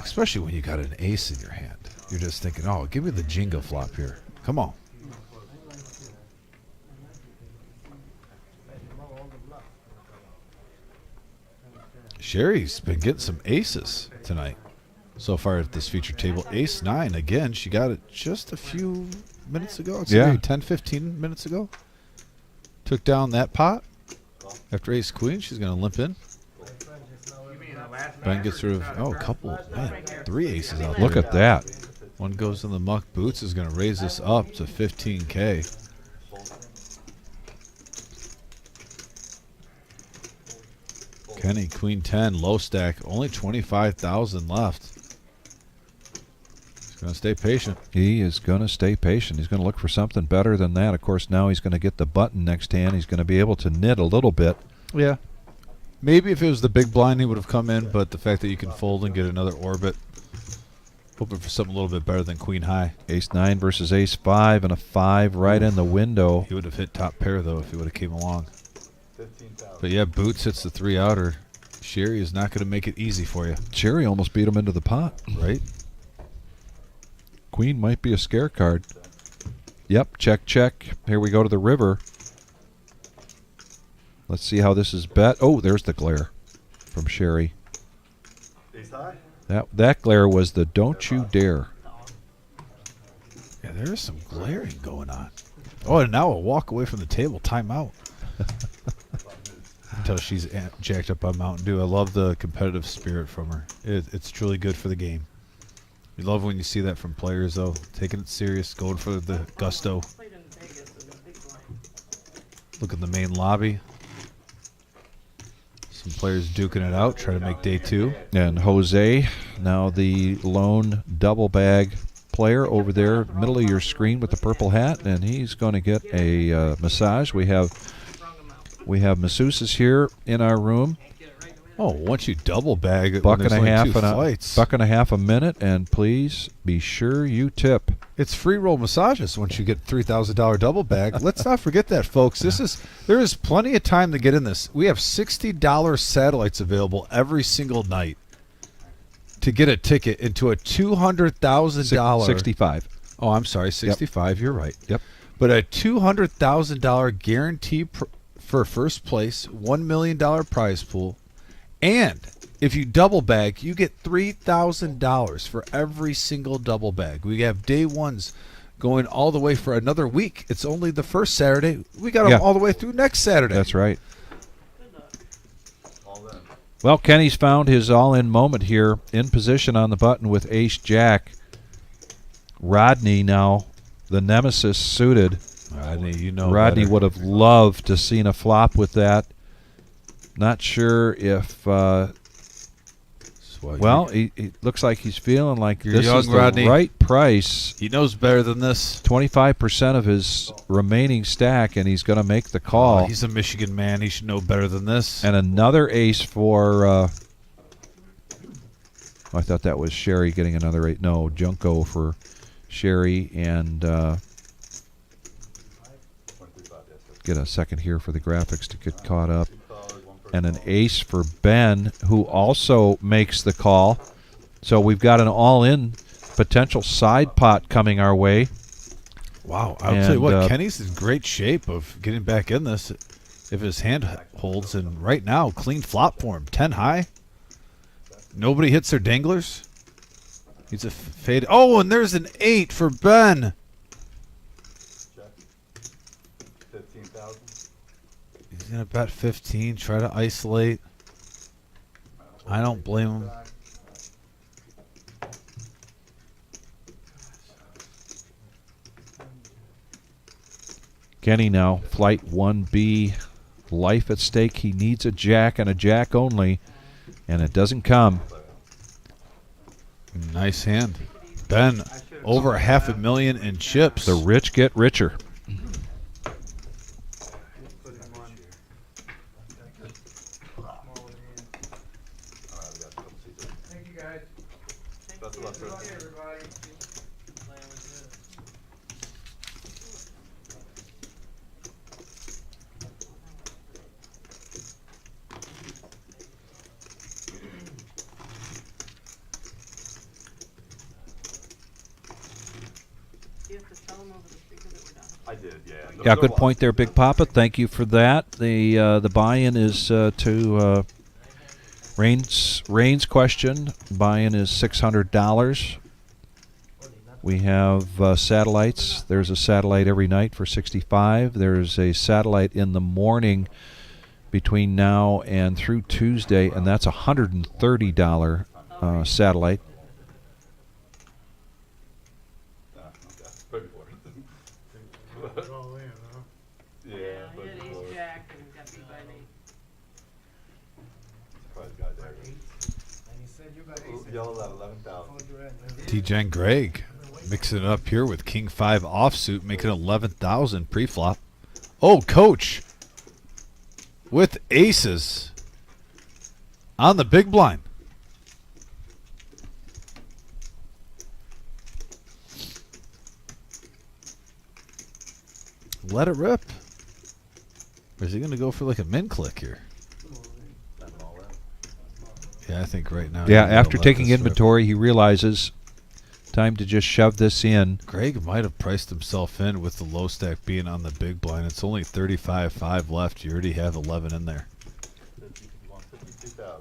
Especially when you got an ace in your hand. You're just thinking, oh, give me the Jenga flop here. Come on. Sherry's been getting some aces tonight so far at this feature table. Ace 9 again. She got it just a few minutes ago. It's maybe 10, 15 minutes ago. Took down that pot. After ace queen, she's going to limp in. Ben gets rid of, a couple, 3 aces out there. Look at that. One goes in the muck. Boots is going to raise this up to 15K. Kenny, queen 10, low stack, only 25,000 left. He's going to stay patient. He is going to stay patient. He's going to look for something better than that. Of course, now he's going to get the button next hand. He's going to be able to knit a little bit. Yeah. Maybe if it was the big blind, he would have come in, but the fact that you can fold and get another orbit Hoping for something a little bit better than queen high. Ace 9 versus ace 5 and a 5 right in the window. He would have hit top pair, though, if he would have came along. 15,000. But, yeah, boots hits the 3-outer. Sherry is not going to make it easy for you. Cherry almost beat him into the pot. Right? Queen might be a scare card. Yep, check, check. Here we go to the river. Let's see how this is bet. Oh, there's the glare from Sherry. Ace high? That glare was the don't you dare. Yeah, there is some glaring going on. Oh, and now a walk away from the table. Timeout. Until she's jacked up on Mountain Dew. I love the competitive spirit from her. It's truly good for the game. You love when you see that from players, though. Taking it serious, going for the gusto. Look at the main lobby. Some players duking it out, trying to make day 2. And Jose, now the lone double bag player over there, middle of your screen with the purple hat, and he's going to get a massage. We have masseuses here in our room. Oh, once you double bag it, Buck when and a there's half only 2 and flights. buck and a half a minute, and please be sure you tip. It's free roll massages once you get $3,000 double bag. Let's not forget that, folks. There is plenty of time to get in this. We have $60 satellites available every single night to get a ticket into a $200,000 65. Oh, I'm sorry, 65. You're right. Yep. But a $200,000 guarantee for first place, $1 million prize pool, and if you double bag, you get $3,000 for every single double bag. We have day ones going all the way for another week. It's only the first Saturday. We got them all the way through next Saturday. That's right. All in. Well, Kenny's found his all-in moment here, in position on the button with ace-jack. Rodney now, the nemesis suited. Rodney, you know Rodney better. would have loved to seen a flop with that. Not sure if, well, it looks like he's feeling like You're this young, is the Rodney. right price. He knows better than this. 25% of his remaining stack, and he's going to make the call. Oh, he's a Michigan man. He should know better than this. And another ace for, I thought that was Sherry getting another 8. No, Junko for Sherry, and 23,500, yes, get a second here for the graphics to get caught up. $2, one person And an call. ace for Ben, who also makes the call. So we've got an all-in potential side pot coming our way. Wow, I'll tell you what, And, Kenny's in great shape of getting back in this if his hand holds. And right now, clean flop for him, 10 high. Nobody hits their danglers. He's a fade. Oh, and there's an 8 for Ben. Check. 15,000. He's gonna bet 15. Try to isolate. I don't blame him. Kenny now, flight 1B, life at stake. He needs a jack and a jack only, and it doesn't come. Nice hand. Ben, over $500,000 in chips. The rich get richer. Put him on. Smaller hand. All right, we got a couple seats. Thank you, guys. Best of luck, Good luck, sir. everybody. I did, yeah. Yeah, good point there, Big Papa. Thank you for that. The buy-in is to Rain's question. Buy-in is $600. We have satellites. There's a satellite every night for $65. There's a satellite in the morning between now and through Tuesday, and that's a $130 satellite. Okay. Put before. It's all in, huh? Yeah, put before. Surprise guy there. And you said you got ace. Yellow at 11,000. Hold your end. T-Jen Greg mixing it up here with King 5 offsuit, making 11,000 pre-flop. Oh, coach with aces on the big blind. let it rip. Or is he going to go for like a min click here? Yeah, I think right now. Yeah, he's gonna after let taking this rip. inventory, he realizes time to just shove this in. Greg might have priced himself in with the low stack being on the big blind. It's only 35.5 left. You already have 11 in there. 52,000.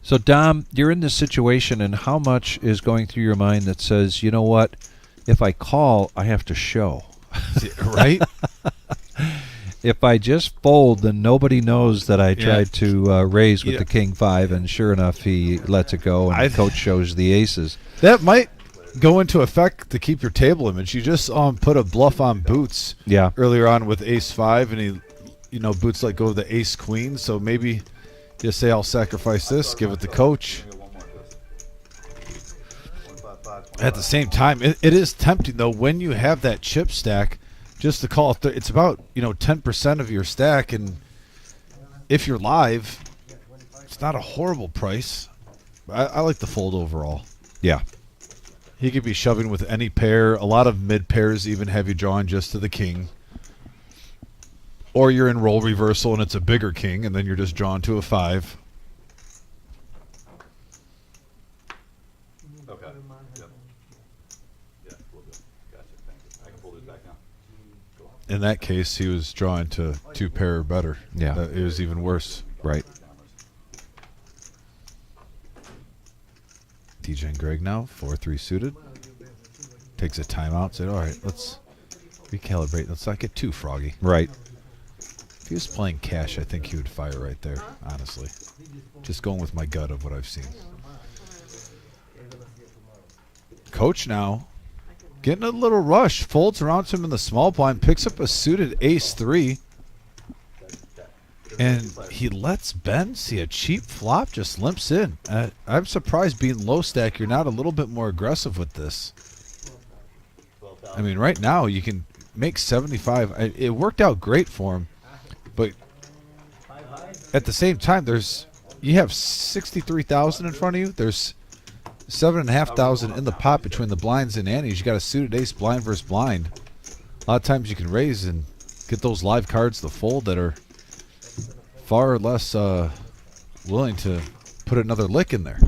So, Dom, you're in this situation, and how much is going through your mind that says, you know what, if I call, I have to show. Right? If I just fold, then nobody knows that I Yeah. tried to raise with Yeah. the king five, and sure enough, he lets it go, and the coach shows the aces. That might go into effect to keep your table image. You just put a bluff on Boots Yeah. earlier on with ace 5, and he, Boots let go of the ace queen. So maybe just say, I'll sacrifice this, give it to coach. At the same time, it is tempting, though, when you have that chip stack, just to call it. It's about 10% of your stack, and if you're live, it's not a horrible price. I like the fold overall. Yeah. He could be shoving with any pair. A lot of mid pairs even have you drawing just to the king. Or you're in role reversal and it's a bigger king, and then you're just drawn to a 5. Okay. Yep. Yeah, we'll do. Gotcha. Thank you. I can pull these back now. Go on. In that case, he was drawing to 2 pair or better. Yeah. It was even worse. Right. DJ and Greg now, 4-3 suited. Takes a timeout. Said, all right, let's recalibrate. Let's not get too froggy. Right. If he was playing cash, I think he would fire right there, honestly. Just going with my gut of what I've seen. Coach now, getting a little rush. Folds around him in the small blind, picks up a suited ace 3. And he lets Ben see a cheap flop, just limps in. I'm surprised being low stack, you're not a little bit more aggressive with this. I mean, right now you can make 75. It worked out great for him, but at the same time, you have 63,000 in front of you. There's 7,500 in the pot between the blinds and Annie's. You got a suited ace blind versus blind. A lot of times you can raise and get those live cards to fold that are far less willing to put another lick in there.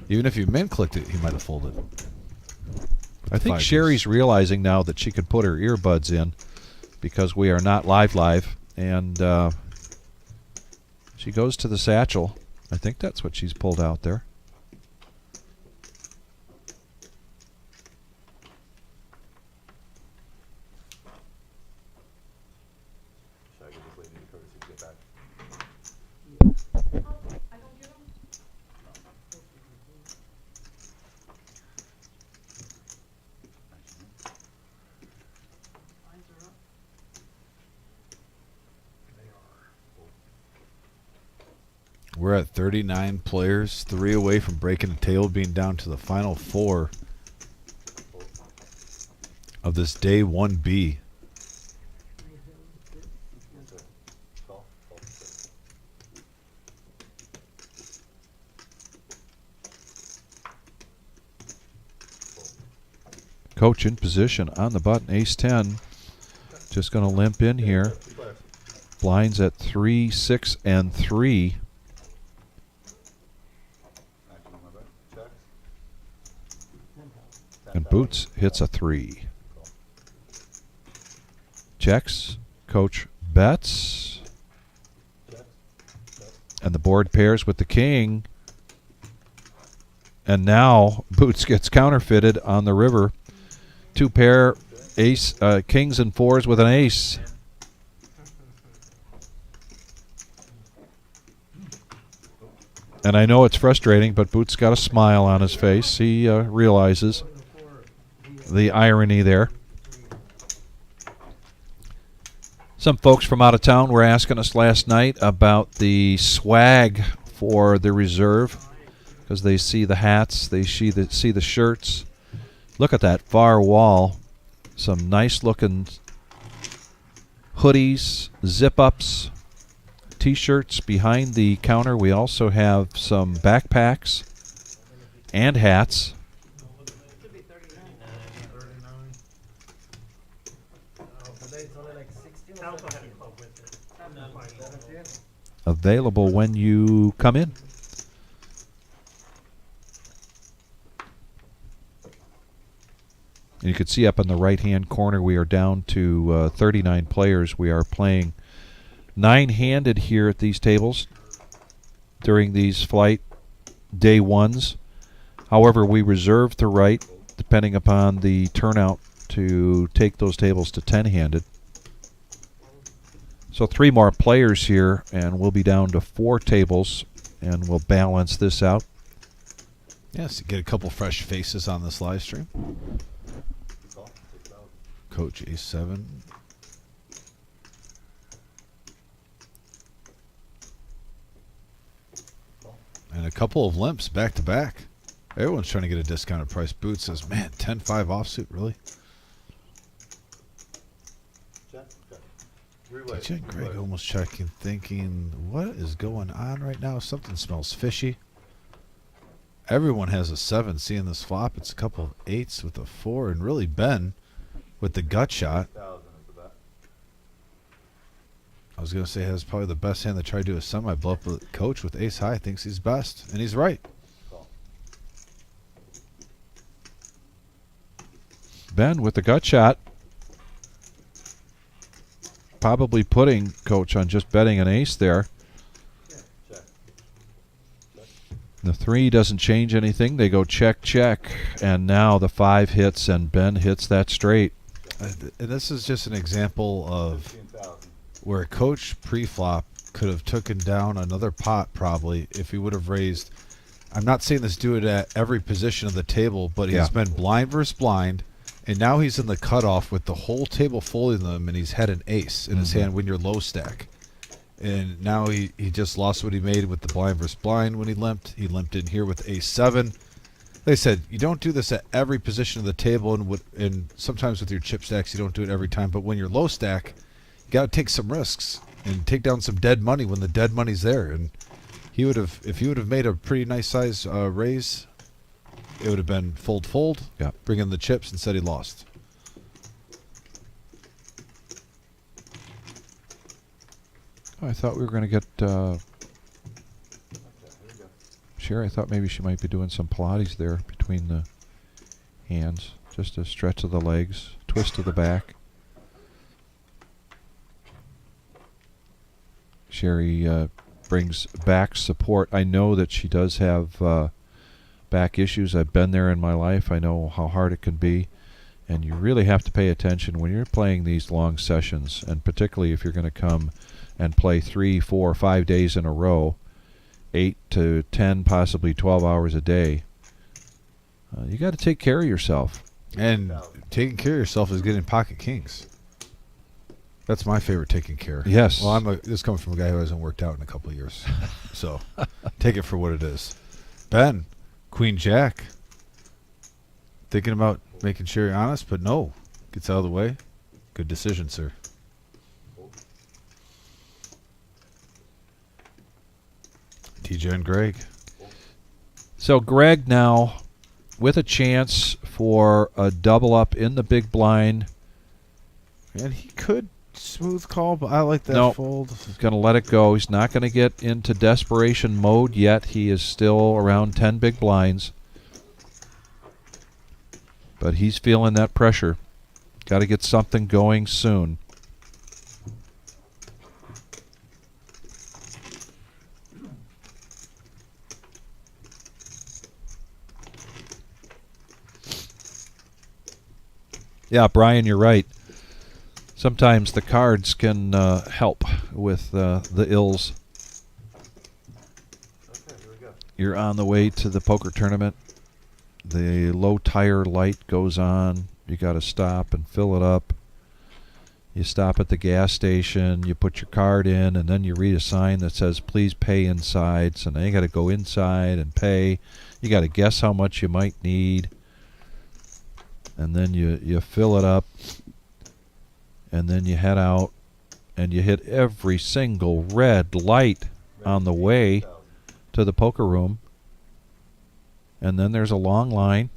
Even if you min clicked it, he might have folded. I think 5 Sherry's realizing now that she could put her earbuds in because we are not live, and she goes to the satchel. I think that's what she's pulled out there. Should I give this lady a courtesy to get back? We're at 39 players, 3 away from breaking the table, being down to the final 4 of this day 1B. Call? Call. Coach in position on the button, ace 10. Just going to limp in here. Two players. Blinds at 3, 6, and 3. Action on my back. Checks. And Boots hits a 3. Checks. Coach bets. Checks. Checks. And the board pairs with the king. And now Boots gets counterfeited on the river. 2 pair ace, kings and 4s with an ace. And I know it's frustrating, but Boots got a smile on his face. He realizes the irony there. Some folks from out of town were asking us last night about the swag for the reserve because they see the hats, they see the shirts. Look at that far wall. Some nice looking hoodies, zip-ups, T-shirts behind the counter. We also have some backpacks and hats. it's only like 16 or Alpha had a 17. club with it. 17? Available when you come in. And you can see up in the right-hand corner we are down to 39 players. We are playing 9-handed here at these tables during these flight day ones. However, we reserve the right, depending upon the turnout, to take those tables to 10-handed. So 3 more players here, and we'll be down to 4 tables, and we'll balance this out. Yes, get a couple fresh faces on this live stream. Coach A7. And a couple of limps back to back. Everyone's trying to get a discounted price. Boots says, man, 10-5 offsuit, really? DJ and Greg almost checking, thinking, what is going on right now? Something smells fishy. Everyone has a 7 seeing this flop. It's a couple of 8s with a 4, and really Ben with the gut shot. I was going to say has probably the best hand that tried to do a semi-bluff, but Coach with ace high thinks he's best, and he's right. Ben with the gut shot. Probably putting Coach on just betting an ace there. The 3 doesn't change anything. They go check, check, and now the 5 hits, and Ben hits that straight. And this is just an example of where Coach pre-flop could have taken down another pot probably if he would have raised. I'm not saying this do it at every position of the table, but he's been blind versus blind, and now he's in the cutoff with the whole table folding them, and he's had an ace in his hand when you're low stack. And now he just lost what he made with the blind versus blind when he limped. He limped in here with ace 7. They said you don't do this at every position of the table, and sometimes with your chip stacks you don't do it every time. But when you're low stack, you got to take some risks and take down some dead money when the dead money's there. And he would have, if he would have made a pretty nice size raise, it would have been fold, bring in the chips. Instead he lost. I thought we were going to get Sherry. I thought maybe she might be doing some Pilates there between the hands. Just a stretch of the legs, twist of the back. Sherry brings back support. I know that she does have back issues. I've been there in my life. I know how hard it can be. And you really have to pay attention when you're playing these long sessions, and particularly if you're going to come and play 3, 4, 5 days in a row, 8 to 10, possibly 12 hours a day. You got to take care of yourself. And taking care of yourself is getting pocket kings. That's my favorite, taking care. Yes. Well, this comes from a guy who hasn't worked out in a couple of years. So take it for what it is. Ben, Queen Jack. Thinking about making sure you're honest, but no. Gets out of the way. Good decision, sir. TJ and Greg. So Greg now with a chance for a double up in the big blind. And he could smooth call, but I like that fold. He's going to let it go. He's not going to get into desperation mode yet. He is still around 10 big blinds. But he's feeling that pressure. Got to get something going soon. Yeah, Brian, you're right. Sometimes the cards can help with the ills. Okay, here we go. You're on the way to the poker tournament. The low tire light goes on. You got to stop and fill it up. You stop at the gas station. You put your card in, and then you read a sign that says, please pay inside. So now you got to go inside and pay. You got to guess how much you might need. And then you fill it up. And then you head out, and you hit every single red light on the way to the poker room. And then there's a long line.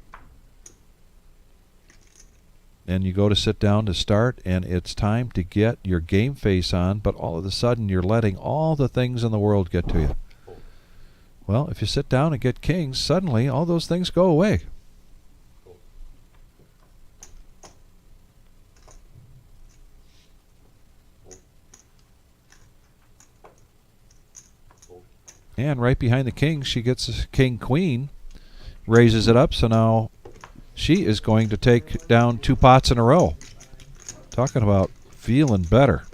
and you go to sit down to start, and it's time to get your game face on, but all of a sudden you're letting all the things in the world get to you. Well, if you sit down and get kings, suddenly all those things go away. And right behind the king, she gets a king-queen, raises it up, so now she is going to take down 2 pots in a row. Talking about feeling better.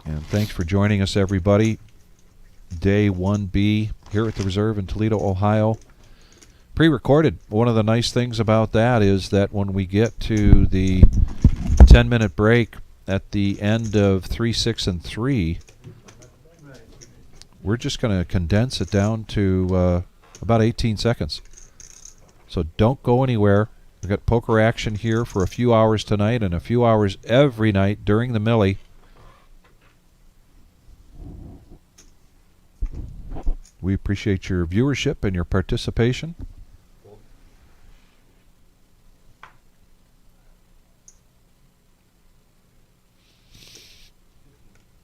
And thanks for joining us, everybody. Day 1B here at the Reserve in Toledo, Ohio. Pre-recorded. One of the nice things about that is that when we get to the 10-minute break at the end of 3, 6, and 3, we're just going to condense it down to about 18 seconds. So don't go anywhere. We've got poker action here for a few hours tonight and a few hours every night during the Millie. We appreciate your viewership and your participation.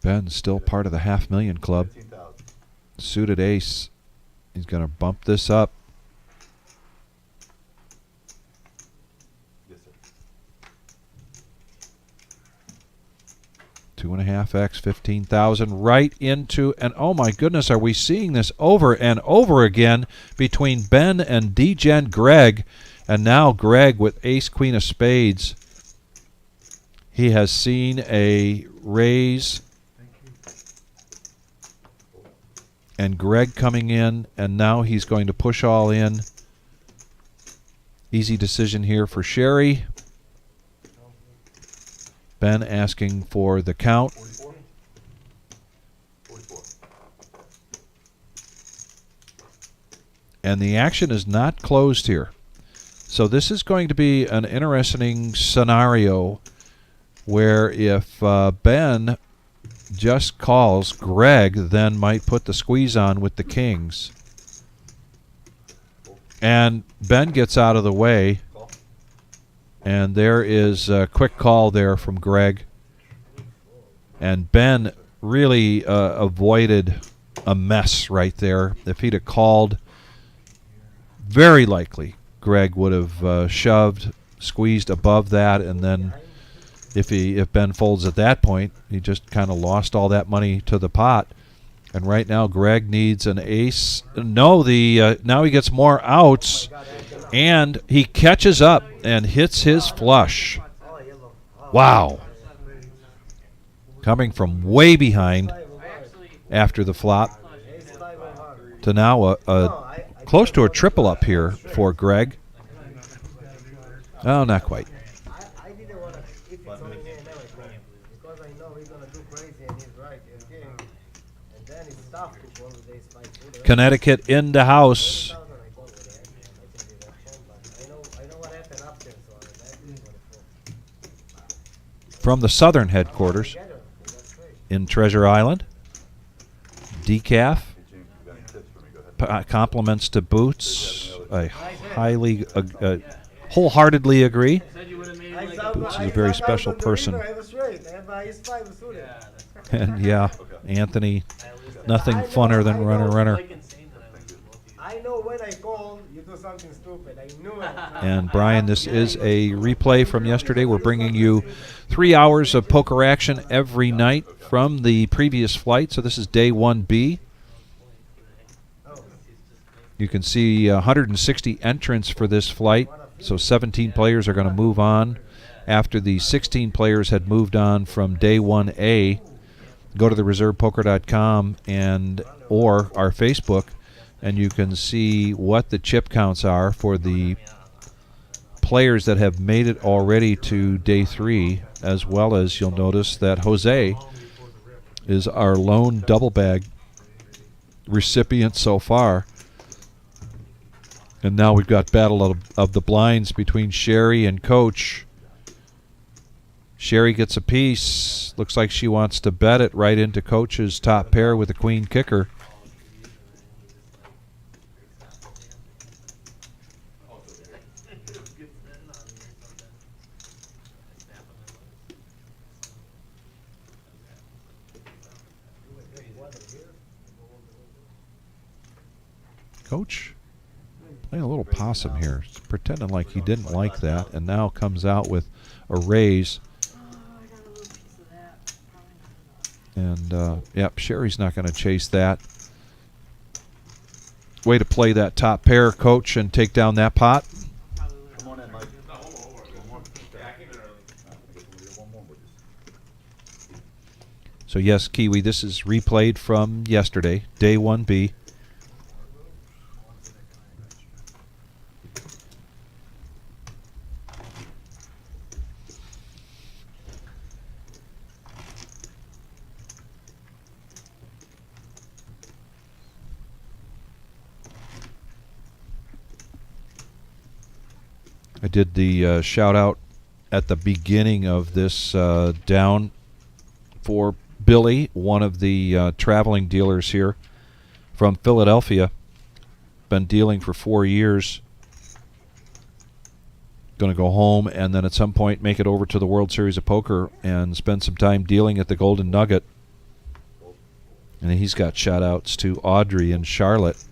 Ben's still part of the $500,000 club. 15,000. Suited ace. He's going to bump this up. Yes, sir. 2.5x, 15,000 right into, and oh my goodness, are we seeing this over and over again between Ben and D-Gen Greg, and now Greg with ace queen of spades. He has seen a raise, and Greg coming in, and now he's going to push all in. Easy decision here for Sherry. Ben asking for the count. 44. 44. And the action is not closed here. So this is going to be an interesting scenario where if Ben just calls, Greg then might put the squeeze on with the kings. And Ben gets out of the way. Call. And there is a quick call there from Greg. And Ben really avoided a mess right there. If he'd have called, very likely Greg would have shoved, squeezed above that, and then if Ben folds at that point, he just kind of lost all that money to the pot. And right now Greg needs an ace. No, now he gets more outs, and he catches up and hits his flush. Wow. Coming from way behind after the flop to now a close to a triple up here for Greg. Oh, not quite. I didn't want to, if it's only me and everything, because I know he's going to do crazy and he's right, and then it's tough to call the ace 5. Connecticut in the house. I know what happened after, so that is what it was. From the southern headquarters in Treasure Island. Decaf. Hey, James, you got any tips for me? Go ahead. Compliments to Boots. I highly, wholeheartedly agree. Boots is a very special person. I was right. I have ace 5 suited. And yeah, Anthony, nothing funner than runner. I know when I call, you do something stupid. I knew it. And Brian, this is a replay from yesterday. We're bringing you 3 hours of poker action every night from the previous flight. So this is day 1B. You can see 160 entrants for this flight. So 17 players are going to move on after the 16 players had moved on from day 1A. Go to thereservepoker.com and or our Facebook, and you can see what the chip counts are for the players that have made it already to day 3, as well as you'll notice that Jose is our lone double bag recipient so far. And now we've got battle of the blinds between Sherry and Coach. Sherry gets a piece. Looks like she wants to bet it right into Coach's top pair with the queen kicker. Coach playing a little possum here, pretending like he didn't like that, and now comes out with a raise. And, yep, Sherry's not going to chase that. Way to play that top pair, Coach, and take down that pot. Come on in, Mike. So, yes, Kiwi, this is replayed from yesterday, day 1B. I did the shout out at the beginning of this down for Billy, one of the traveling dealers here from Philadelphia. Been dealing for 4 years. Going to go home and then at some point make it over to the World Series of Poker and spend some time dealing at the Golden Nugget. And he's got shout outs to Audrey and Charlotte.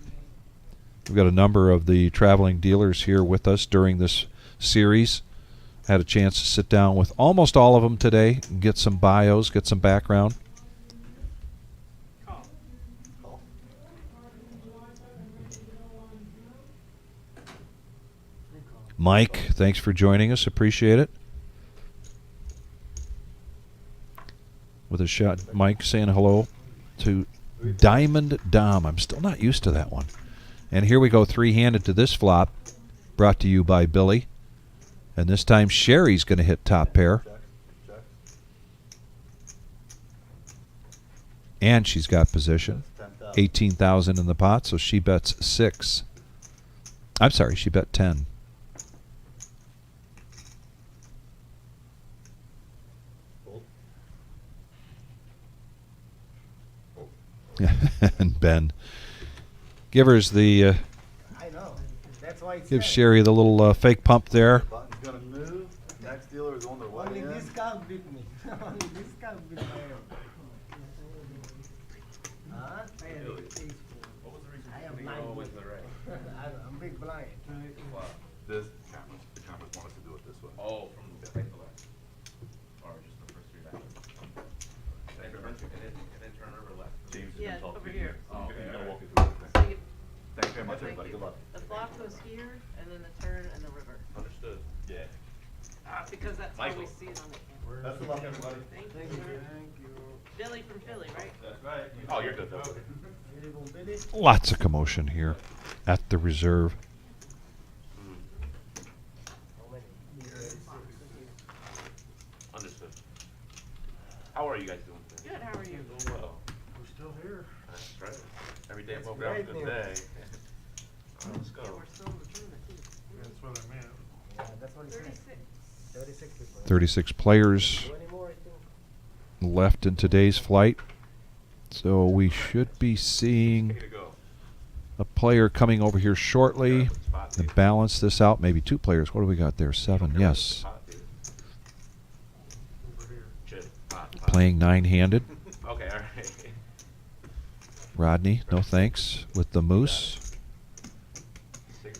We've got a number of the traveling dealers here with us during this series. Had a chance to sit down with almost all of them today and get some bios, get some background. Mike, thanks for joining us. Appreciate it. With a shot, Mike saying hello to Diamond Dom. I'm still not used to that one. And here we go, three-handed to this flop, brought to you by Billy. And this time Sherry's going to hit top pair. And she's got position. 18,000 in the pot, so she bets 6. I'm sorry, she bet 10. And Ben gives I know. That's why it's Sherry the little fake pump there. Button's gonna move. Next dealer is on their way only in. this can't beat me. Only this can't beat my Huh? I have 9 points. I'm big blind. The cameras want us to do it this way. Oh, from the right to left. Or just the first 3 back. And then turn over left. James is Yeah, gonna talk over to you. here. Oh, He's okay. gonna walk you through everything. So you, Thanks very much, thank everybody. you. Good luck. The flop goes here, and then the turn and the river. Understood. Yeah. Because that's how we Michael. see it on the camera. Best of luck, everybody. Thank you, sir. Billy from Philly, right? That's right. Oh, you're good, though. Billy Boom Billy. Lots of commotion here at the reserve. How many? Understood. How are you guys doing today? Good, how are you? Doing well. We're still here. That's right. Every day That's above ground is a great good news. day. Let's Yeah, go. we're still in the tournament, too. That's what I meant. Yeah, that's what he said. 36. 36 people. 36 players 20 more, I think. left in today's flight. So we should be seeing Ready to go. a player coming over here shortly Spot, to dude. balance this out. Maybe 2 players. What do we got there? 7. Yes. Spot, dude. Over here. Chip. Pot, pot. Playing 9-handed. Okay, all right. Rodney, no thanks, with the moose.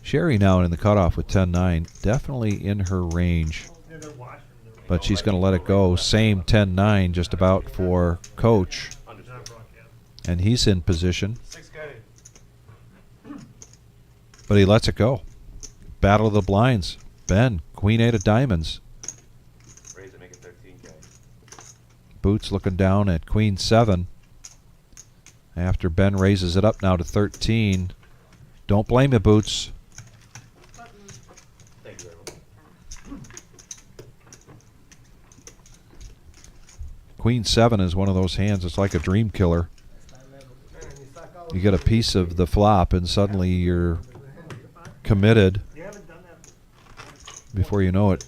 Sherry now in the cutoff with 10-9. Definitely in her range. Yeah, they're watching. But she's going to let it go. Same 10-9 just about for Coach. Understood. And he's in position. 6K. But he lets it go. Battle of the blinds. Ben, Queen 8 of diamonds. Raise it, make it 13K. Boots looking down at Queen 7. After Ben raises it up now to 13. Don't blame you, Boots. Thank you very much. Queen 7 is one of those hands. It's like a dream killer. You get a piece of the flop and suddenly you're committed. You haven't done that. Before you know it,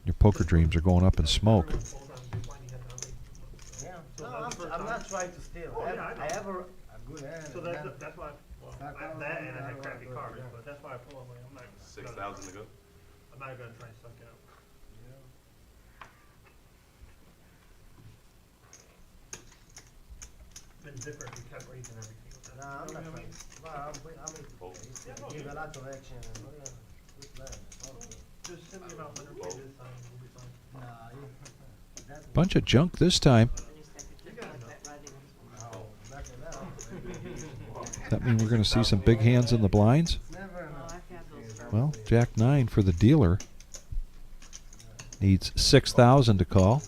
Your poker dreams are going up in smoke. Yeah. No, I'm not trying to steal. Oh, yeah, I know. I have a good hand. So and then- that's why, well, I have that and I had crappy cards, but that's why I pull them, like, I'm not. 6,000 to go. I'm not gonna try and suck out. Been different if you kept raising every single time. Nah, I'm You know not what I trying. mean? Well, give a lot of action. And, good plan. Just send me about 100 this time, we'll be fine. Nah, that's Bunch of junk this time. And you said you took like that writing. no, not now. Does that mean we're going to see some big hands in the blinds? Never Oh, know. I've had those. Well, Jack 9 for the dealer. Needs 6,000 to call,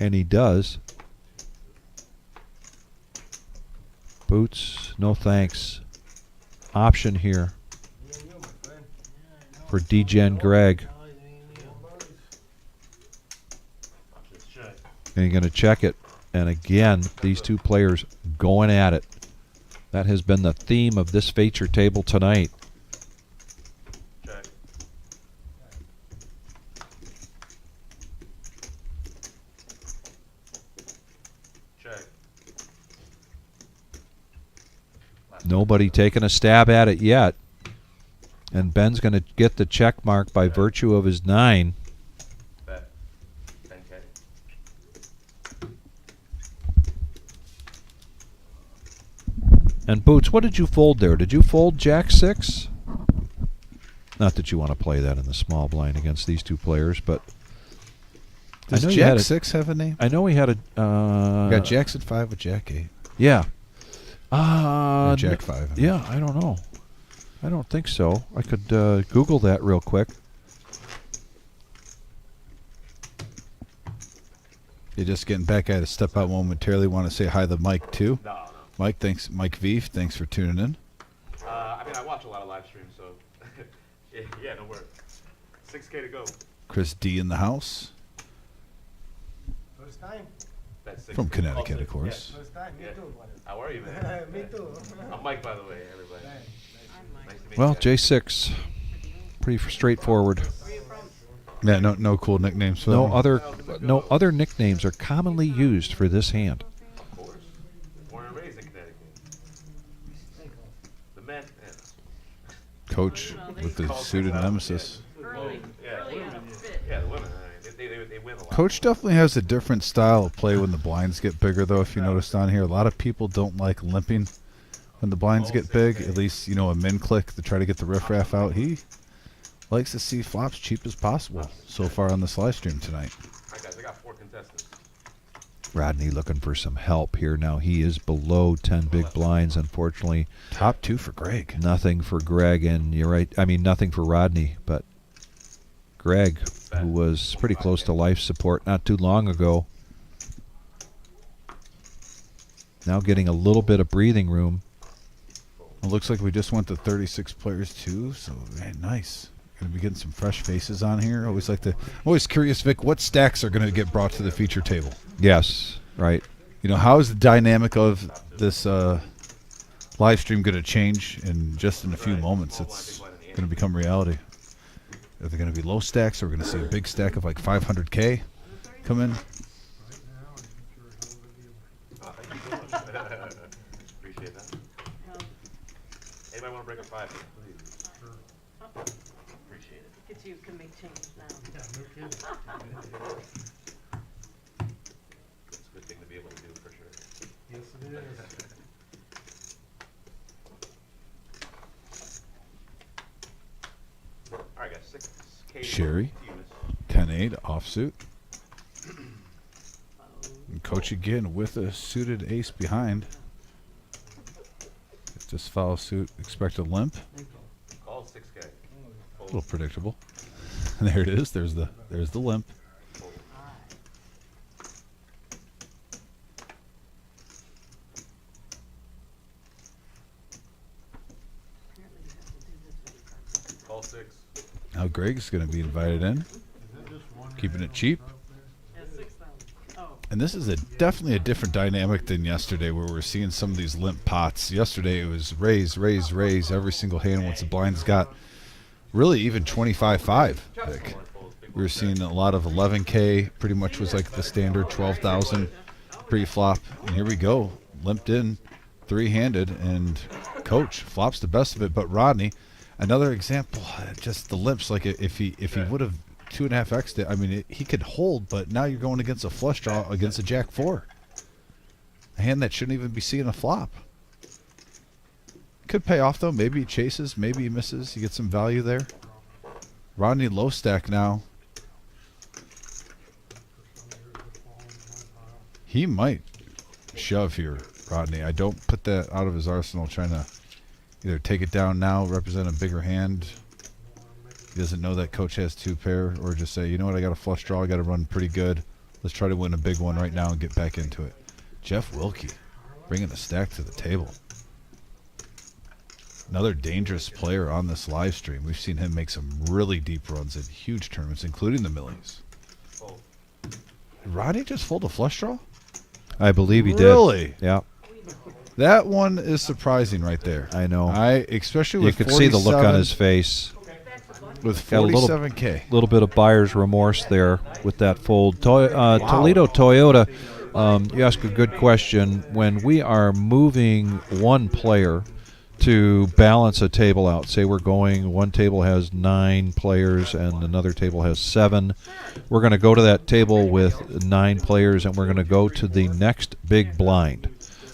and he does. Boots, no thanks. Option here Me and you, my friend. for DGen Greg. And you're going to check it. And again, these two players going at it. That has been the theme of this feature table tonight. Check. Check. Nobody taking a stab at it yet. And Ben's going to get the check mark by virtue of his 9. Bet. 10K. And Boots, what did you fold there? Did you fold Jack 6? Not that you want to play that in the small blind against these two players, but Does I know you had Jack a- 6 have a name? I know he had a. Got Jackson 5 with Jack 8. Yeah. Or Jack 5. I mean. Yeah, I don't know. I don't think so. I could Google that real quick. You're just getting back. I had to step out momentarily. Want to say hi to Mike, too. No. Mike, thanks. Mike V, thanks for tuning in. I mean, I watch a lot of live streams, so yeah, no worries. 6K to go. Chris D in the house. First time. That's 6K. From Connecticut, Also, of course. First time. Me Yeah. too. How are you, man? Me too. I'm Mike, by the way, everybody. I'm like, Nice to meet Well, you. J6. Pretty straightforward. where you from? Yeah, no cool nicknames. For No them. other nicknames are commonly used for this hand. Of course. Born and raised in Connecticut. The man. Coach with the suited nemesis. Early, early out of fit. Yeah, the women. I mean, they win a lot. Coach definitely has a different style of play when the blinds get bigger, though. If you noticed on here, a lot of people don't like limping when the blinds get big. At least, a min click to try to get the riffraff out. He likes to see flops cheap as possible so far on this live stream tonight. All right, guys, I got 4 contestants. Rodney looking for some help here. Now he is below 10 big blinds, unfortunately. Top 2 for Greg. Nothing for Greg, and you're right. I mean, nothing for Rodney, but Greg, who was pretty close to life support not too long ago, now getting a little bit of breathing room. It looks like we just went to 36 players too, so man, nice. Gonna be getting some fresh faces on here. I'm always curious, Vic, what stacks are gonna get brought to the feature table? Yes, right. How is the dynamic of this live stream gonna change in just in a few moments? It's gonna become reality. Are there gonna be low stacks, or we're gonna see a big stack of like 500K come in? Appreciate that. Anybody want to break a 5? Please. Appreciate it. Look at you can make change now. Yeah, no kidding. It's a good thing to be able to do for sure. Yes, it is. All right, guys, 6K. Sherry. to use. 10-8 offsuit. And Coach again with a suited ace behind. If this foul suit, expect a limp. Call 6K. A little predictable. And there it is. There's the limp. Apparently you have to do this with your cards. Call 6. Now Greg's going to be invited in. Keeping it cheap. Yeah, 6,000. Oh, And this is definitely a different dynamic than yesterday, where we're seeing some of these limp pots. Yesterday it was raise, raise, raise every single hand once the blinds got really even 25-5. Vic. We were seeing a lot of 11K. Pretty much was like the standard 12,000 pre-flop. And here we go. Limped in, three-handed, and coach flops the best of it. But Rodney, another example, just the limps. Like if he would have 2.5x'd it, I mean, he could hold, but now you're going against a flush draw against a jack 4. A hand that shouldn't even be seeing a flop. Could pay off though. Maybe he chases, maybe he misses. You get some value there. Rodney low stack now. He might shove here, Rodney. I don't put that out of his arsenal, trying to either take it down now, represent a bigger hand. He doesn't know that coach has 2 pair, or just say, you know what, I got a flush draw, I got to run pretty good. Let's try to win a big one right now and get back into it. Jeff Wilkie bringing the stack to the table. Another dangerous player on this live stream. We've seen him make some really deep runs in huge tournaments, including the Millies. Did Rodney just fold a flush draw? I believe he did. Really? Yeah. That one is surprising right there. I know. Especially You with could see the look on his face. With Got a 47K. little bit of buyer's remorse there with that fold. Toledo Toyota, you ask a good question. When we are moving one player to balance a table out, say we're going, one table has 9 players and another table has 7. We're going to go to that table with 9 players and we're going to go to the next big blind.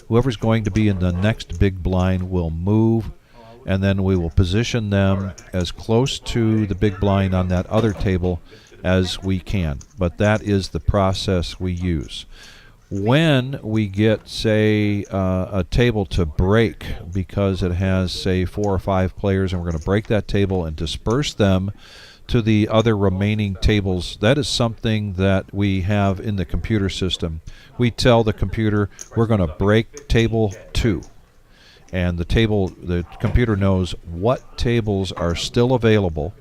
Whoever's going to be in the next big blind will move, and then we will position them as close to the big blind on that other table as we can. But that is the process we use. When we get, say, a table to break because it has, say, 4 or 5 players, and we're going to break that table and disperse them to the other remaining tables, that is something that we have in the computer system. We tell the computer we're going to break table 2. And the computer knows what tables are still available,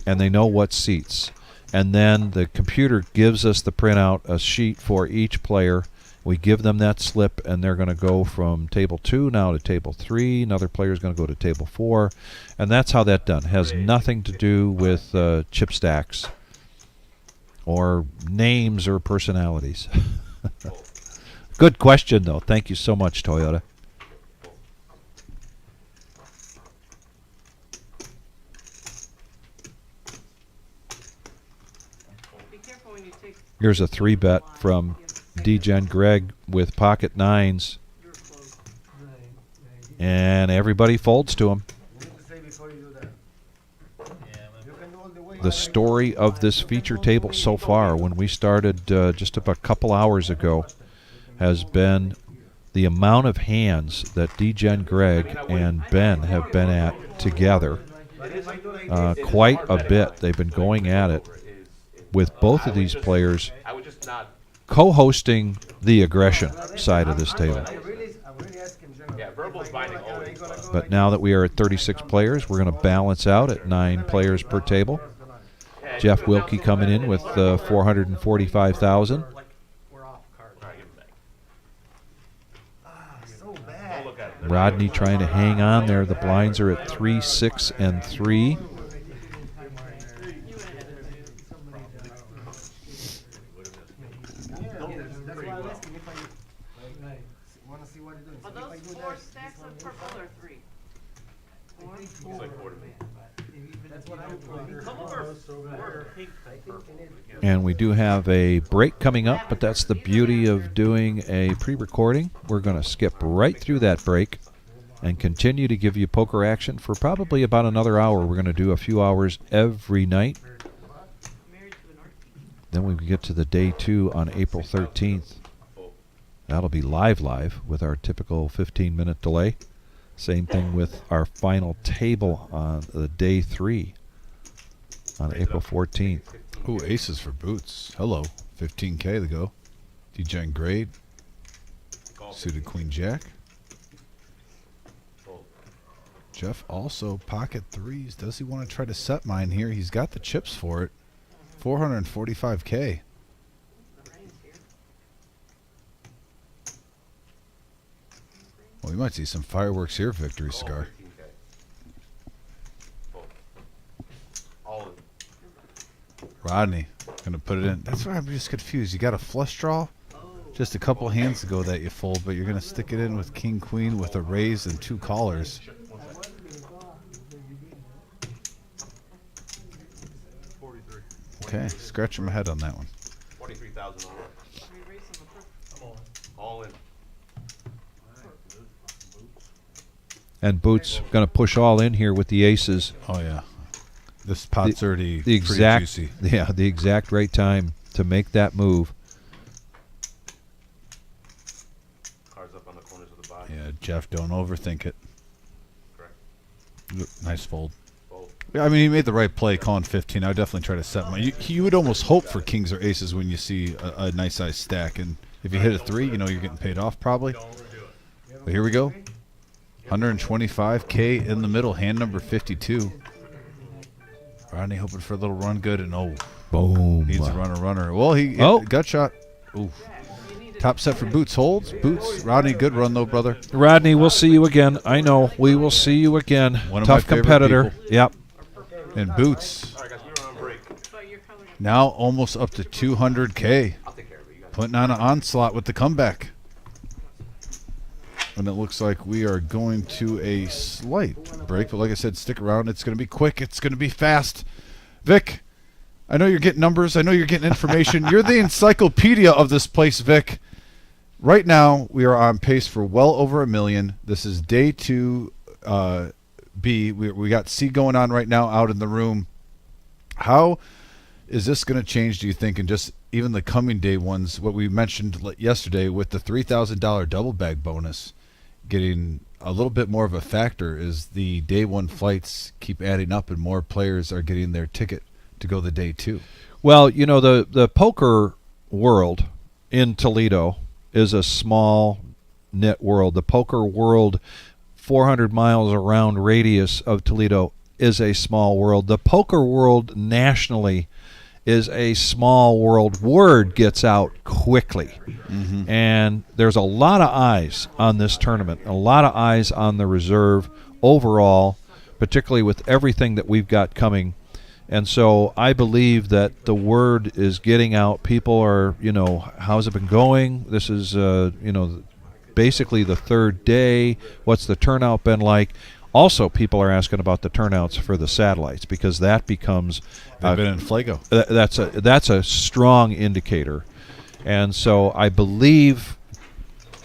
and they know what seats. And then the computer gives us the printout, a sheet for each player. We give them that slip, and they're going to go from table 2 now to table 3. Another player is going to go to table 4. And that's how that's done. It has nothing to do with chip stacks or names or personalities. Good question, though. Thank you so much, Toyota. Be careful when you take Here's a 3-bet from D-Gen Greg with pocket 9s, your clothes. and everybody folds to him. You need to say before you do that. You can do all the way. The story of this feature table so far, when we started just about a couple hours ago, has been the amount of hands that D-Gen Greg and Ben have been at together. Quite a bit. They've been going at it with both of these players I would just not. co-hosting the aggression side of this table. I'm really asking general. Yeah, verbal's binding always. But now that we are at 36 players, we're going to balance out at 9 players per table. Jeff Wilkie coming in with 445,000. We're off card. All right, give him back. So bad. Look at it. Rodney trying to hang on there. The blinds are at 3, 6, and 3. That's why I'm asking if I want to see what you're doing. Are So if I those do 4 that, stacks this one of here, purple or 3? 4? It's like 4 to me. that's what I would do. Some of them are pink. And we do have a break coming up, but that's the beauty of doing a pre-recording. We're going to skip right through that break and continue to give you poker action for probably about another hour. We're going to do a few hours every night. Married to an art teacher. Then we get to the day 2 on April 13th. That'll be live with our typical 15-minute delay. Same thing with our final table on the day 3 on April 14th. Ooh, aces for boots. Hello. 15K to go. D-Gen grade. Suited Queen Jack. Jeff also pocket 3s. Does he want to try to set mine here? He's got the chips for it. 445K. The rain's here. Well, we might see some fireworks here, Victory Call Cigar. 15K. All in. Rodney gonna put it in. That's why I'm just confused. You got a flush draw, just a couple hands ago that you fold, but you're gonna stick it in with king queen with a raise and 2 callers. Okay, scratching my head on that one. 43,000 over. All in. And Boots going to push all in here with the aces. Oh yeah, this pot's already The exact, pretty juicy. yeah, the exact right time to make that move. Cards up on the corners of the body. Yeah, Jeff, don't overthink it. Correct. Nice fold. Fold. Yeah, I mean, he made the right play calling 15. I would definitely try to set my. You would almost hope for kings or aces when you see a nice size stack, and if you hit a 3, you know you're getting paid off probably. But here we go. 125K in the middle, hand number 52. Rodney hoping for a little run good, and Boom. needs a runner. Well, he gut shot. Ooh. Top set for Boots holds. Boots, Rodney, good run though, brother. Rodney, we'll see you again. I know. We will see you again. One of my Tough favorite competitor. people. Yep. And Boots All right, guys, we're on break. But your color. now almost up to 200K, I'll take care of it. You guys. putting on an onslaught with the comeback. And it looks like we are going to a slight break, but like I said, stick around. It's going to be quick. It's going to be fast. Vic, I know you're getting numbers. I know you're getting information. You're the encyclopedia of this place, Vic. Right now, we are on pace for well over 1 million. This is day 2 B. We got C going on right now out in the room. How is this going to change, do you think, in just even the coming day ones, what we mentioned yesterday with the $3,000 double bag bonus getting a little bit more of a factor as the day 1 flights keep adding up and more players are getting their ticket to go the day 2? Well, you know, the poker world in Toledo is a small knit world. The poker world, 400 miles around radius of Toledo, is a small world. The poker world nationally is a small world. Word gets out quickly. Mm-hmm. And there's a lot of eyes on this tournament, a lot of eyes on the reserve overall, particularly with everything that we've got coming. And so I believe that the word is getting out. People are, you know, how's it been going? This is, you know, basically the 3rd day. What's the turnout been like? Also, people are asking about the turnouts for the satellites because that becomes They've been in Flago. that's a strong indicator. And so I believe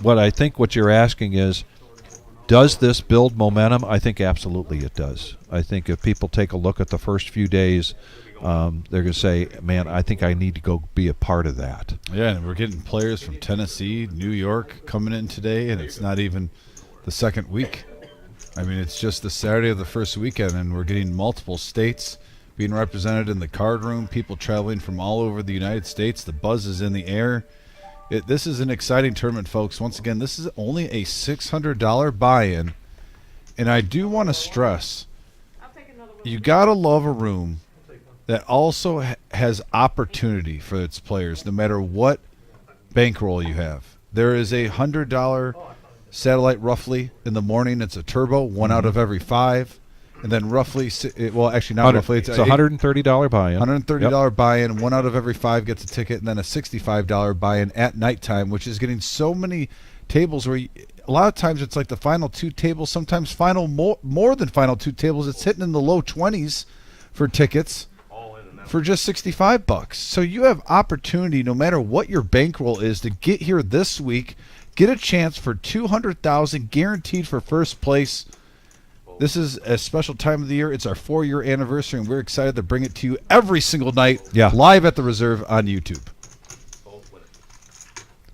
what you're asking is, does this build momentum? I think absolutely it does. I think if people take a look at the first few days, they're going to say, man, I think I need to go be a part of that. Yeah, and we're getting players from Tennessee, New York coming in today, and it's not even the 2nd week. I mean, it's just the Saturday of the first weekend, and we're getting multiple states being represented in the card room, people traveling from all over the United States. The buzz is in the air. This is an exciting tournament, folks. Once again, this is only a $600 buy-in, and I do want to stress, I'll take another one. you got to love a room that also has opportunity for its players, no matter what bankroll you have. There is a $100 satellite roughly in the morning. It's a turbo, 1 out of every 5. And then roughly, well, actually not roughly. It's a $130 buy-in. $130 buy-in. 1 out of every 5 gets a ticket, and then a $65 buy-in at nighttime, which is getting so many tables where a lot of times it's like the final 2 tables, sometimes more than final 2 tables. It's hitting in the low 20s for tickets for just $65. So you have opportunity, no matter what your bankroll is, to get here this week, get a chance for $200,000 guaranteed for first place. This is a special time of the year. It's our 4-year anniversary, and we're excited to bring it to you every single night, live at the Reserve on YouTube.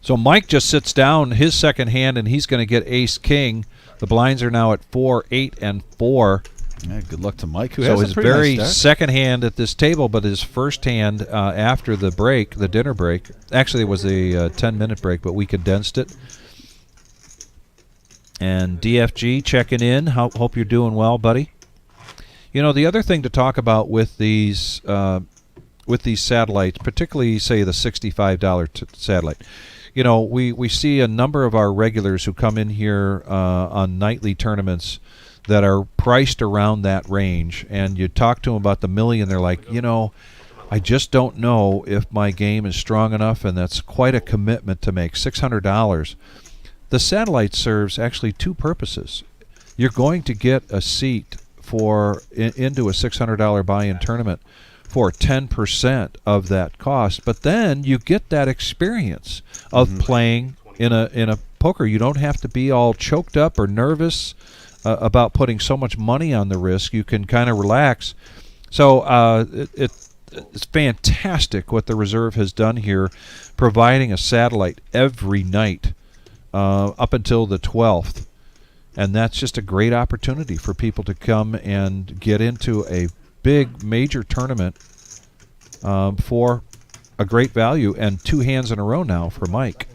So Mike just sits down his second hand, and he's going to get ace-king. The blinds are now at 4, 8, and 4. Yeah, good luck to Mike, who So has his a pretty very nice stack. second hand at this table, but his first hand after the break, the dinner break. Actually, it was a 10-minute break, but we condensed it. And DFG checking in. Hope you're doing well, buddy. You know, the other thing to talk about with these satellites, particularly, say, the $65 satellite, you know, we see a number of our regulars who come in here on nightly tournaments that are priced around that range, and you talk to them about the million, they're like, you know, I just don't know if my game is strong enough, and that's quite a commitment to make. $600. The satellite serves actually two purposes. You're going to get a seat into a $600 buy-in tournament for 10% of that cost, but then you get that experience of playing in a poker. You don't have to be all choked up or nervous about putting so much money on the risk. You can kind of relax. So it's fantastic what the reserve has done here, providing a satellite every night up until the 12th. And that's just a great opportunity for people to come and get into a big major tournament for a great value, and 2 hands in a row now for Mike.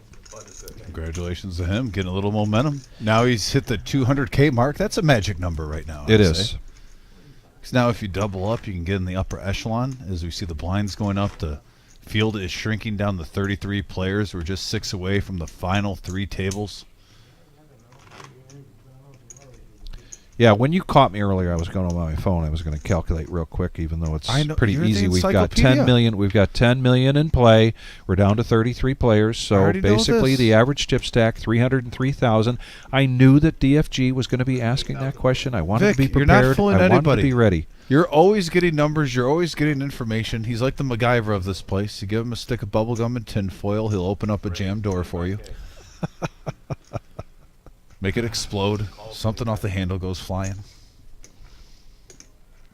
Congratulations to him, getting a little momentum. Now he's hit the 200K mark. That's a magic number right now. It is. Because now if you double up, you can get in the upper echelon. As we see the blinds going up, the field is shrinking down to 33 players. We're just 6 away from the final 3 tables. Yeah, when you caught me earlier, I was going on my phone. I was going to calculate real quick, even though it's I know, pretty you're the easy. We've got encyclopedia. 10 million. We've got 10 million in play. We're down to 33 players. I So already know basically, this. the average chip stack 303,000. I knew that DFG was going to be asking that question. I wanted Vic, to be you're prepared. not fooling I wanted anybody. to be ready. You're always getting numbers. You're always getting information. He's like the MacGyver of this place. You give him a stick of bubble gum and tin foil, he'll open up a jam door for you. Make it explode. Something off the handle goes flying.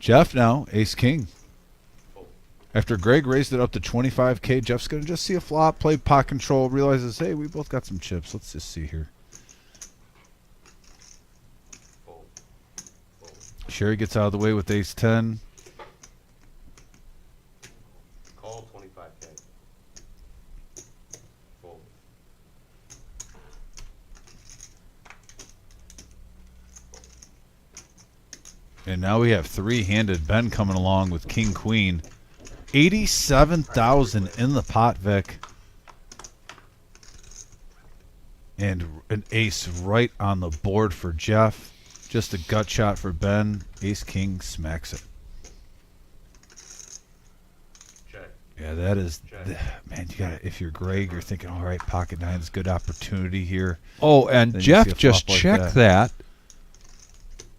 Jeff now, ace-king. After Greg raised it up to 25K, Jeff's going to just see a flop, play pot control, realizes, hey, we both got some chips. Let's just see here. Sherry gets out of the way with ace-10. Call 25K. Fold. And now we have 3-handed Ben coming along with king queen. 87,000 in the pot, Vic. And an ace right on the board for Jeff. Just a gut shot for Ben. Ace king smacks it. Check. Yeah, that is Check. man. You got if you're Greg, you're thinking, all right, pocket nine's good opportunity here. Oh, and Then you Jeff see a flop just like checked that.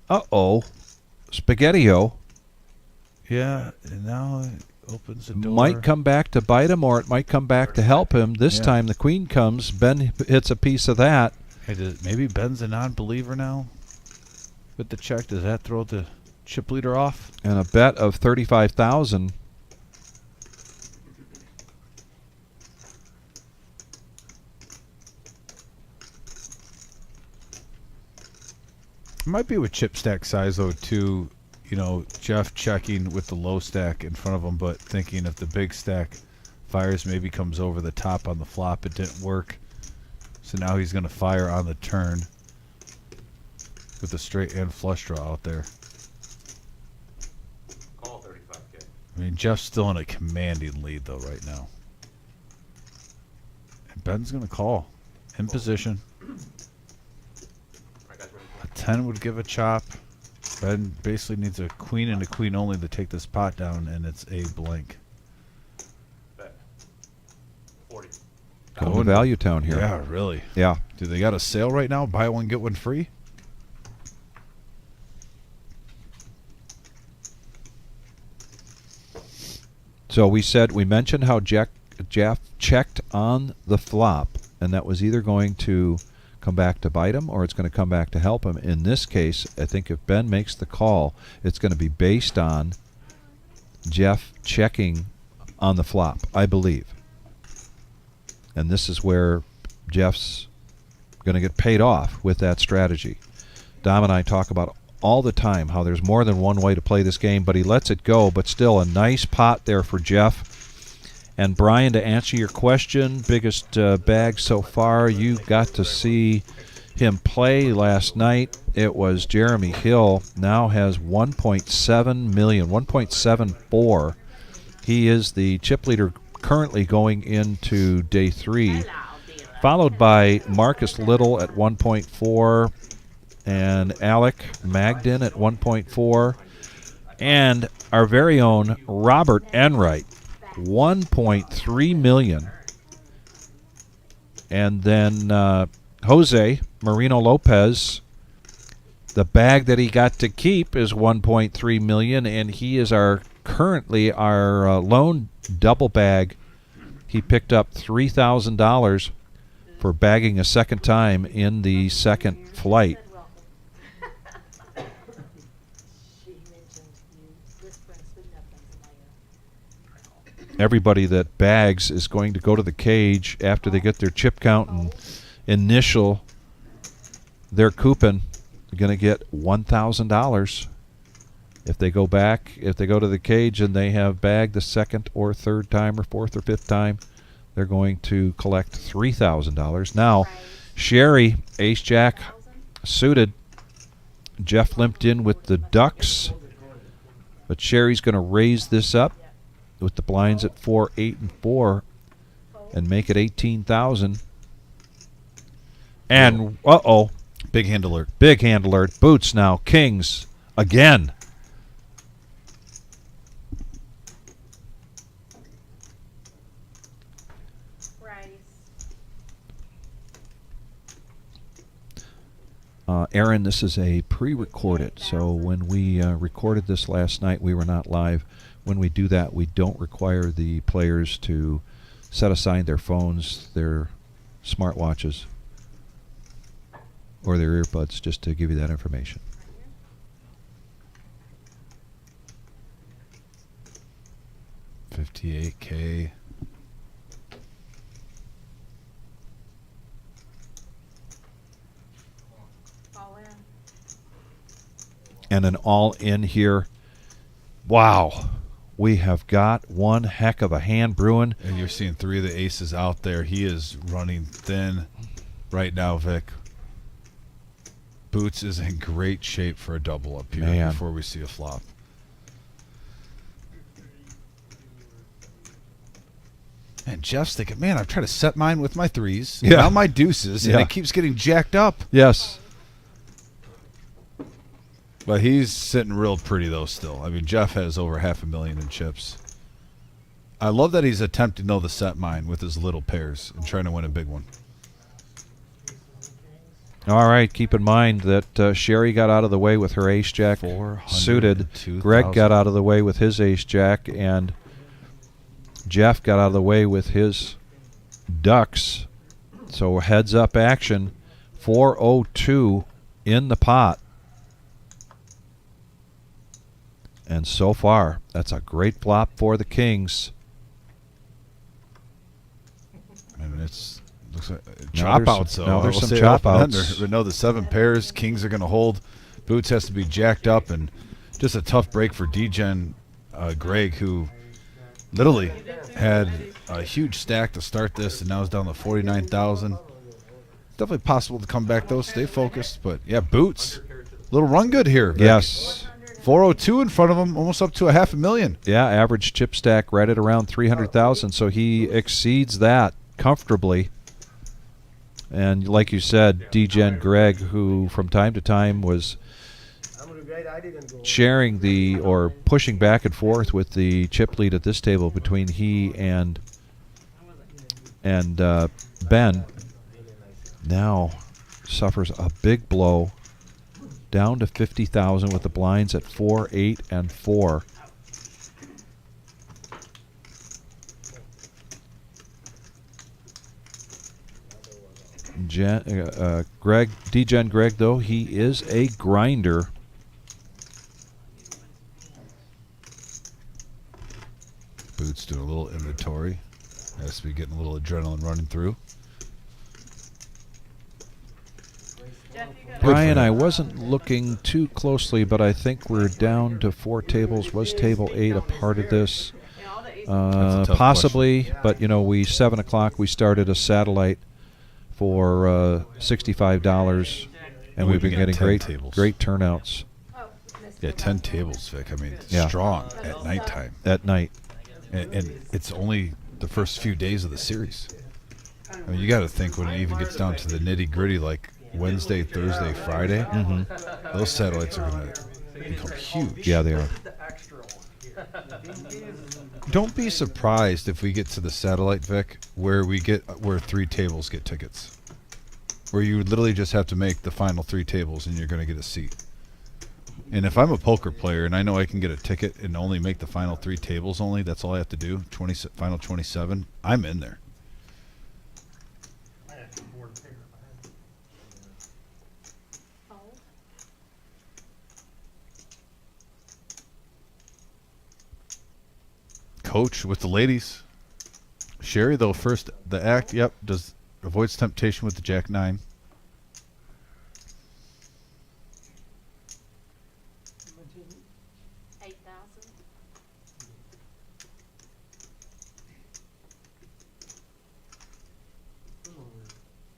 Uh-oh. Spaghetti-O. Yeah, and now it opens the door. Might come back to bite him, or it might come back to help him. This Yeah. time the queen comes. Ben hits a piece of that. Hey, maybe Ben's a non-believer now. With the check, does that throw the chip leader off? And a bet of 35,000. It might be with chip stack size though too. You know, Jeff checking with the low stack in front of him, but thinking if the big stack fires, maybe comes over the top on the flop. It didn't work, so now he's going to fire on the turn with the straight and flush draw out there. Call 35K. I mean, Jeff's still in a commanding lead though right now. And Ben's going to call in position. Alright, guys, ready? A 10 would give a chop. Ben basically needs a queen and a queen only to take this pot down, and it's a blank. Bet. 40. Going to Value Town here. Yeah, really. Yeah. Do they got a sale right now? Buy one, get one free? So we mentioned how Jeff checked on the flop, and that was either going to come back to bite him or it's going to come back to help him. In this case, I think if Ben makes the call, it's going to be based on Jeff checking on the flop, I believe. And this is where Jeff's going to get paid off with that strategy. Dom and I talk about all the time how there's more than one way to play this game, but he lets it go. But still a nice pot there for Jeff. And Brian, to answer your question, biggest bag so far, you got to see him play last night. It was Jeremy Hill, now has 1.7 million, 1.74. He is the chip leader currently going into day 3, followed by Marcus Little at 1.4 and Alec Magden at 1.4, and our very own Robert Enright 1.3 million. And then Jose Marino Lopez, the bag that he got to keep is 1.3 million, and he is currently our lone double bag. He picked up $3,000 for bagging a second time in the second flight. Everybody that bags is going to go to the cage after they get their chip count and initial their coupon. They're going to get $1,000 if they go back. If they go to the cage and they have bagged the second or third time or fourth or fifth time, they're going to collect $3,000. Now, Sherry, ace jack suited. Jeff limped in with the ducks, but Sherry's going to raise this up with the blinds at 4, 8, and 4 and make it 18,000. And Big hand alert. big hand alert. Boots now. Kings again. Aaron, this is a pre-recorded, so when we recorded this last night, we were not live. When we do that, we don't require the players to set aside their phones, their smartwatches, or their earbuds, just to give you that information. $58K. And an all-in here. Wow. We have got one heck of a hand brewing. And you're seeing 3 of the aces out there. He is running thin right now, Vic. Boots is in great shape for a double up here before we see a flop. And Jeff's thinking, man, I've tried to set mine with my 3s, now my deuces, and it keeps getting jacked up. Yes. But he's sitting real pretty, though, still. I mean, Jeff has over $500,000 in chips. I love that he's attempting, though, to set mine with his little pairs and trying to win a big one. All right, keep in mind that Sherry got out of the way with her ace-jack suited. Greg got out of the way with his ace-jack, and Jeff got out of the way with his ducks. So heads-up action, 402 in the pot. And so far, that's a great flop for the Kings. And it's looks like Now chop outs, though. Now there's I will some say chop open-ender. outs. We know the 7 pairs. Kings are going to hold. Boots has to be jacked up, and just a tough break for D-Gen Greg, who literally had a huge stack to start this, and now is down to 49,000. Definitely possible to come back, though. Stay focused. But, yeah, Boots. Little run good here, Vic. Yes. 402 in front of him, almost up to $500,000. Yeah, average chip stack right at around 300,000, so he exceeds that comfortably. And like you said, D-Gen Greg, who from time to time was sharing the or pushing back and forth with the chip lead at this table between he and Ben, now suffers a big blow, down to 50,000 with the blinds at 4, 8, and 4. D-Gen Greg, though, he is a grinder. Boots doing a little inventory. Has to be getting a little adrenaline running through. Brian, I wasn't looking too closely, but I think we're down to 4 tables. Was table 8 a part of this? Possibly, question. But you know, 7 o'clock we started a satellite for $65, and we've been getting great turnouts. Yeah, 10 tables, Vic. I mean, Yeah. strong at nighttime. At night. And it's only the first few days of the series. I mean, you got to think when it even gets down to the nitty-gritty, like Wednesday, Thursday, Friday, those satellites are going to become huge. Yeah, they are. Don't be surprised if we get to the satellite, Vic, where 3 tables get tickets. Where you literally just have to make the final 3 tables and you're going to get a seat. And if I'm a poker player and I know I can get a ticket and only make the final 3 tables only, that's all I have to do, final 27, I'm in there. I had more to figure if I had to. Fold. Coach with the ladies. Sherry, though, first the act, yep, avoids temptation with the Jack 9. How much is it? 8,000.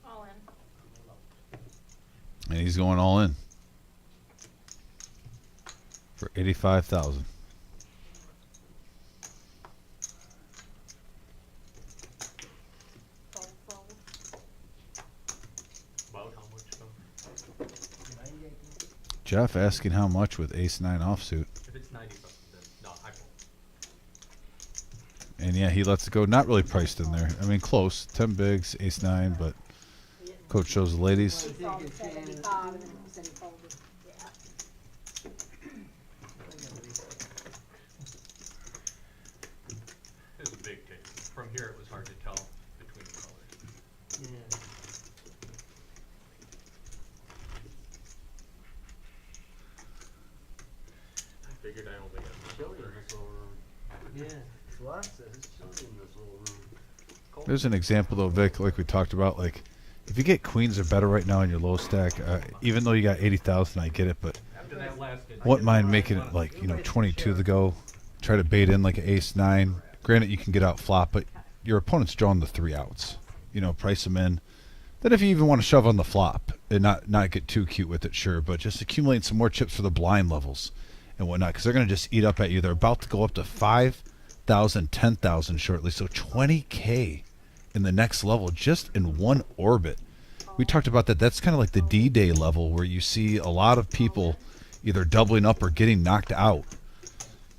All in. And he's going all in. For 85,000. Fold, fold. About how much though? Jeff asking how much with ace 9 offsuit. If it's 90 something, then no, I won't. And yeah, he lets it go. Not really priced in there. I mean, close. 10 bigs, ace 9, but coach shows the ladies. He sold 75 and then he said he folded. Yeah. It was a big ticket. From here, it was hard to tell between the colors. Yeah. I figured I only got 30. Yeah. What? There's an example, though, Vic, like we talked about. Like, if you get queens or better right now in your low stack, even though you got 80,000, I get it, but After that last inning, wouldn't mind making it like, 22 to go. Try to bait in like an ace 9. Granted, you can get out flop, but your opponent's drawing the 3 outs. Price them in. Then if you even want to shove on the flop and not get too cute with it, sure, but just accumulate some more chips for the blind levels and whatnot, because they're going to just eat up at you. They're about to go up to 5,000, 10,000 shortly, so 20K in the next level just in one orbit. We talked about that. That's kind of like the D-Day level where you see a lot of people either doubling up or getting knocked out.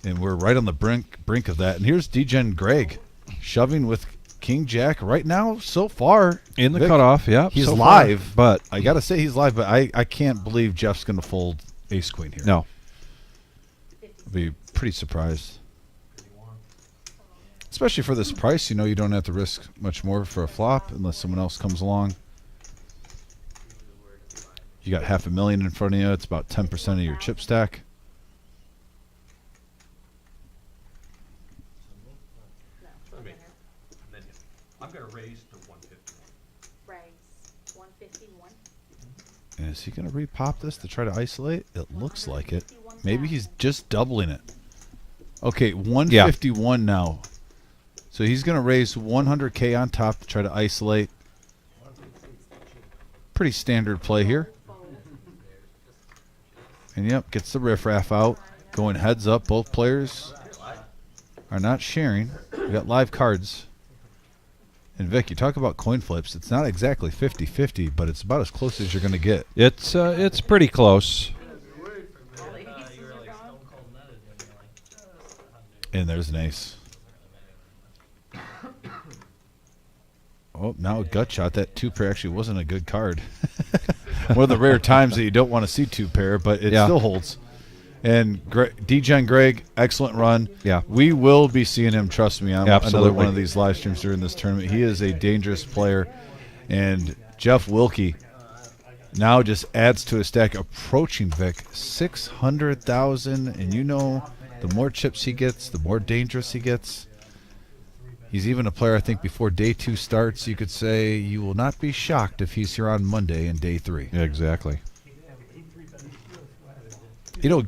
And we're right on the brink of that. And here's D-Gen Greg shoving with King Jack right now so far. In the Vic, cutoff, yeah. He's so live, far, but I got to say he's live, but I can't believe Jeff's going to fold ace queen here. no. I'd be pretty surprised. Especially for this price, you don't have to risk much more for a flop unless someone else comes along. You got $500,000 in front of you. It's about 10% of your chip stack. No, I mean, winner. and then I'm going to raise to 150. Raise 151. And is he going to repop this to try to isolate? It looks like it. Maybe he's just doubling it. Okay, 151 now. So he's going to raise 100K on top to try to isolate. Pretty standard play here. And yep, gets the riffraff out. Going heads up. Both players are not sharing. We got live cards. And Vic, you talk about coin flips. It's not exactly 50-50, but it's about as close as you're going to get. It's pretty close. All the aces are gone. And there's an ace. Oh, now a gut shot. That 2-pair actually wasn't a good card. One of the rare times that you don't want to see 2-pair, but it still holds. And D-Gen Greg, excellent run. Yeah. We will be seeing him, trust me, on another Absolutely. one of these live streams during this tournament. He is a dangerous player. And Jeff Wilkie now just adds to his stack, approaching Vic 600,000. And the more chips he gets, the more dangerous he gets. He's even a player, I think, before day 2 starts, you could say you will not be shocked if he's here on Monday in day 3. Yeah, exactly.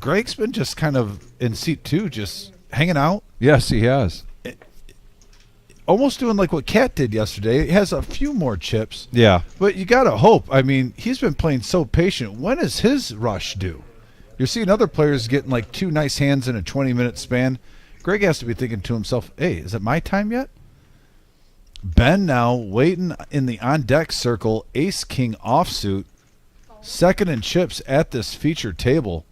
Greg's been just kind of in seat 2, just hanging out, Yes, he has. almost doing like what Cat did yesterday. He has a few more chips, Yeah. but you got to hope. I mean, he's been playing so patient. When is his rush due? You're seeing other players getting like 2 nice hands in a 20-minute span. Greg has to be thinking to himself, hey, is it my time yet? Ben now waiting in the on-deck circle, ace-king offsuit, second in chips at this featured table.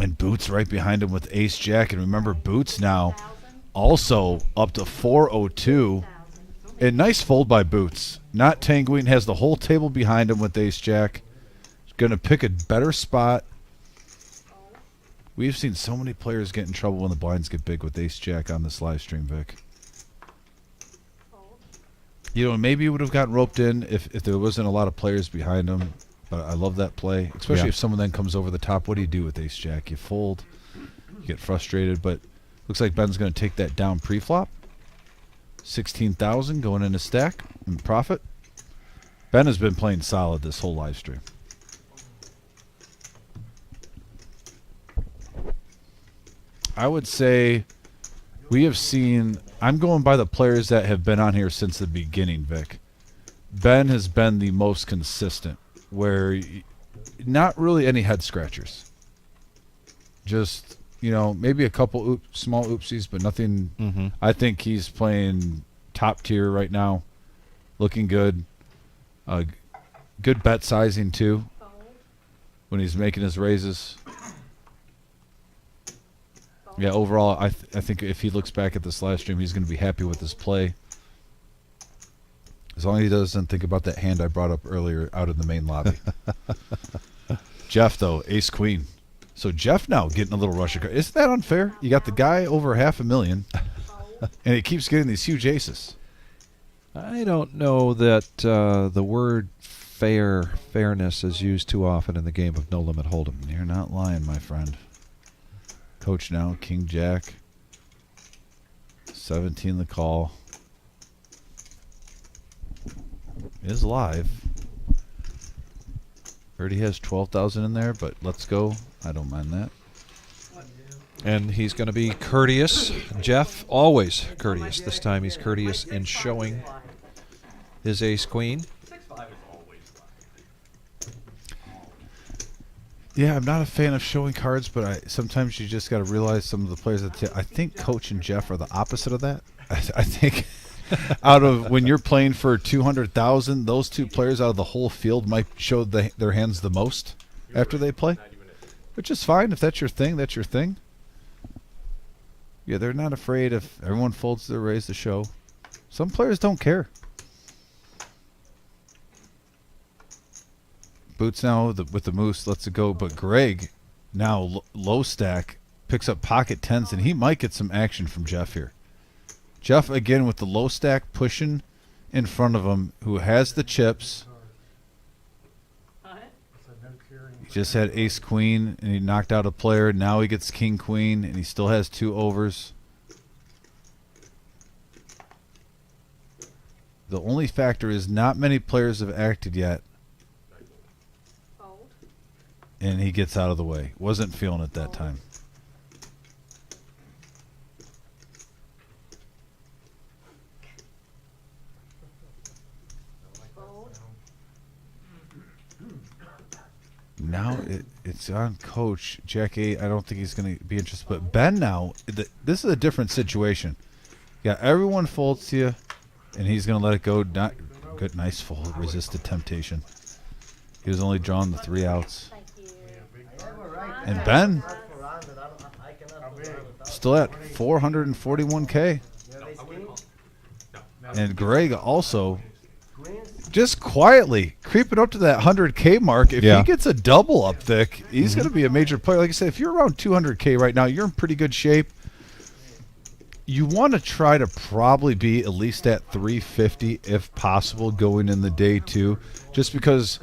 And Boots right behind him with ace jack. And remember, Boots now also up to 402. And nice fold by Boots. Not tangoing, has the whole table behind him with ace jack. Going to pick a better spot. We've seen so many players get in trouble when the blinds get big with ace jack on this live stream, Vic. You know, maybe he would have gotten roped in if there wasn't a lot of players behind him. But I love that play, especially if someone then comes over the top. What do you do with ace jack? You fold, you get frustrated. But looks like Ben's going to take that down pre-flop. 16,000 going in a stack and profit. Ben has been playing solid this whole live stream. I would say we have seen, I'm going by the players that have been on here since the beginning, Vic. Ben has been the most consistent, where not really any head scratchers. Just, you know, maybe a couple small oopsies, but nothing. Mm-hmm. I think he's playing top tier right now, looking good. Good bet sizing, too, when he's making his raises. Yeah, overall, I think if he looks back at this live stream, he's going to be happy with his play. As long as he doesn't think about that hand I brought up earlier out in the main lobby. Jeff, though, ace-queen. So Jeff now getting a little rush. Isn't that unfair? You got the guy over $500,000, and he keeps getting these huge aces. I don't know that the word fairness is used too often in the game of No Limit Hold'em. You're not lying, my friend. Coach now, King Jack. 17 the call. Is live. Already has 12,000 in there, but let's go. I don't mind that. And he's going to be courteous. Jeff, always courteous. This time he's courteous in showing his ace-queen. 6-5 is always Yeah, I'm not a fan of showing cards, but sometimes you just got to realize some of the players that I think Coach and Jeff are the opposite of that. I think out of when you're playing for 200,000, those two players out of the whole field might show their hands the most after they play, which is fine. If that's your thing, that's your thing. Yeah, they're not afraid if everyone folds their raise the show. Some players don't care. Boots now with the moose lets it go, but Greg now low stack picks up pocket tens, and he might get some action from Jeff here. Jeff again with the low stack pushing in front of him, who has the chips. He just had ace queen and he knocked out a player. Now he gets king queen and he still has 2 overs. The only factor is not many players have acted yet. And he gets out of the way. Wasn't feeling it that time. Now it's on Coach. Jack 8, I don't think he's going to be interested. But Ben now, this is a different situation. Yeah, everyone folds to you, and he's going to let it go. Not good, nice fold. Resisted temptation. He was only drawing the 3 outs. And Ben still at 441K. And Greg also just quietly creeping up to that 100K mark. If he gets a double up thick, he's going to be a major player. Like I said, if you're around 200K right now, you're in pretty good shape. You want to try to probably be at least at 350 if possible going in the day two, just because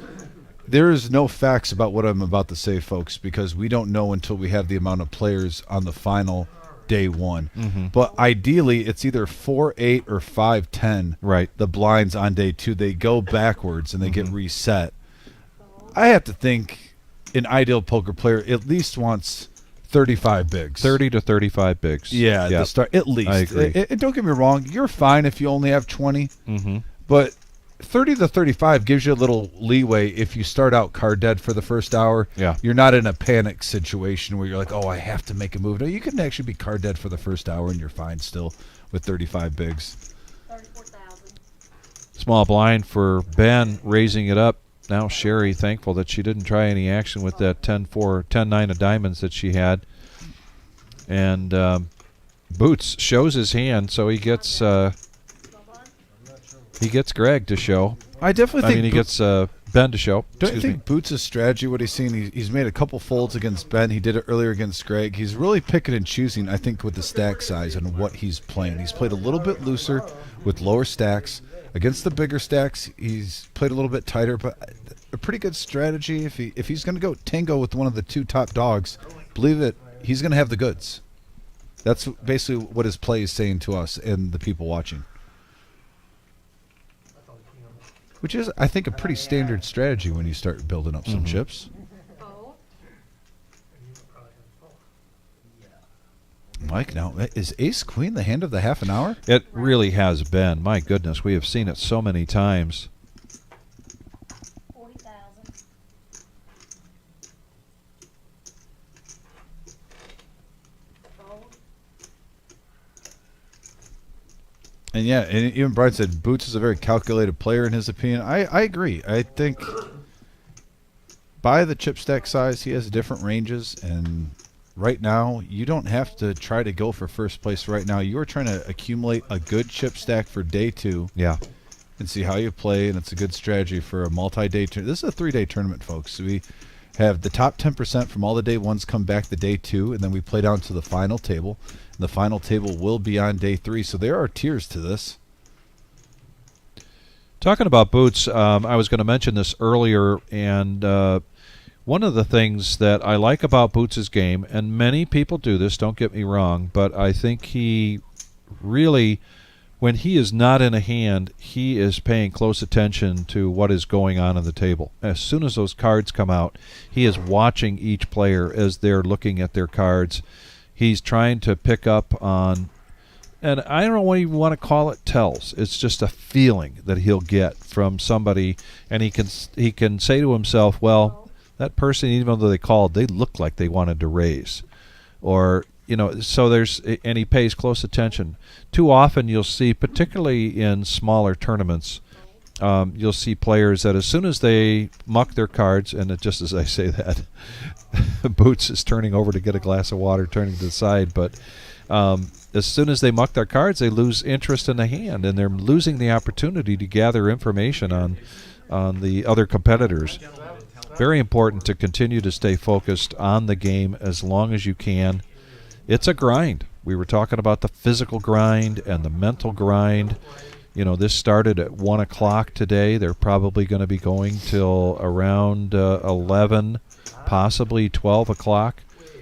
there is no facts about what I'm about to say, folks, because we don't know until we have the amount of players on the final day one. But ideally, it's either 4-8 or 5-10. Right. The blinds on day two, they go backwards and they get reset. I have to think an ideal poker player at least wants 35 bigs. 30 to 35 bigs. Yeah, Yep. to start at least. I agree. And don't get me wrong, you're fine if you only have 20. But 30 to 35 gives you a little leeway if you start out card dead for the first hour. Yeah. You're not in a panic situation where you're like, oh, I have to make a move. No, you can actually be card dead for the first hour and you're fine still with 35 bigs. 34,000. Small blind for Ben, raising it up. now Sherry thankful that she didn't try any action with that 10-4, 10-9 of diamonds that she had. And Boots shows his hand, so he gets Greg to show. I definitely think he gets Ben to show. Don't you Excuse think me. Boots' strategy, what he's seen, he's made a couple folds against Ben. He did it earlier against Greg. He's really picking and choosing, I think, with the stack size and what he's playing. He's played a little bit looser with lower stacks. Against the bigger stacks, he's played a little bit tighter, but a pretty good strategy. If he's going to go tango with one of the two top dogs, believe it, he's going to have the goods. That's basically what his play is saying to us and the people watching. Which is, I think, a pretty standard strategy when you start building up some chips. Mike, now, is Ace Queen the hand of the half an hour? It really has been. My goodness, we have seen it so many times. 40,000. Fold. And yeah, and even Brian said Boots is a very calculated player in his opinion. I agree. I think by the chip stack size, he has different ranges, and right now you don't have to try to go for first place right now. You are trying to accumulate a good chip stack for day 2. Yeah. And see how you play, and it's a good strategy for a multi-day tournament. This is a 3-day tournament, folks. So we have the top 10% from all the day 1s come back to day 2, and then we play down to the final table. And the final table will be on day 3, so there are tiers to this. Talking about Boots, I was going to mention this earlier, and one of the things that I like about Boots' game, and many people do this, don't get me wrong, but I think he really, when he is not in a hand, he is paying close attention to what is going on the table. As soon as those cards come out, he is watching each player as they're looking at their cards. He's trying to pick up on, and I don't know what you want to call it, tells. It's just a feeling that he'll get from somebody, and he can say to himself, well, that person, even though they called, they look like they wanted to raise. Or, so and he pays close attention. Too often you'll see, particularly in smaller tournaments, you'll see players that as soon as they muck their cards, and just as I say that, Boots is turning over to get a glass of water, turning to the side, but as soon as they muck their cards, they lose interest in the hand, and they're losing the opportunity to gather information on the other competitors. Very important to continue to stay focused on the game as long as you can. It's a grind. We were talking about the physical grind and the mental grind. This started at 1 o'clock today. They're probably going to be going till around 11, possibly 12 o'clock.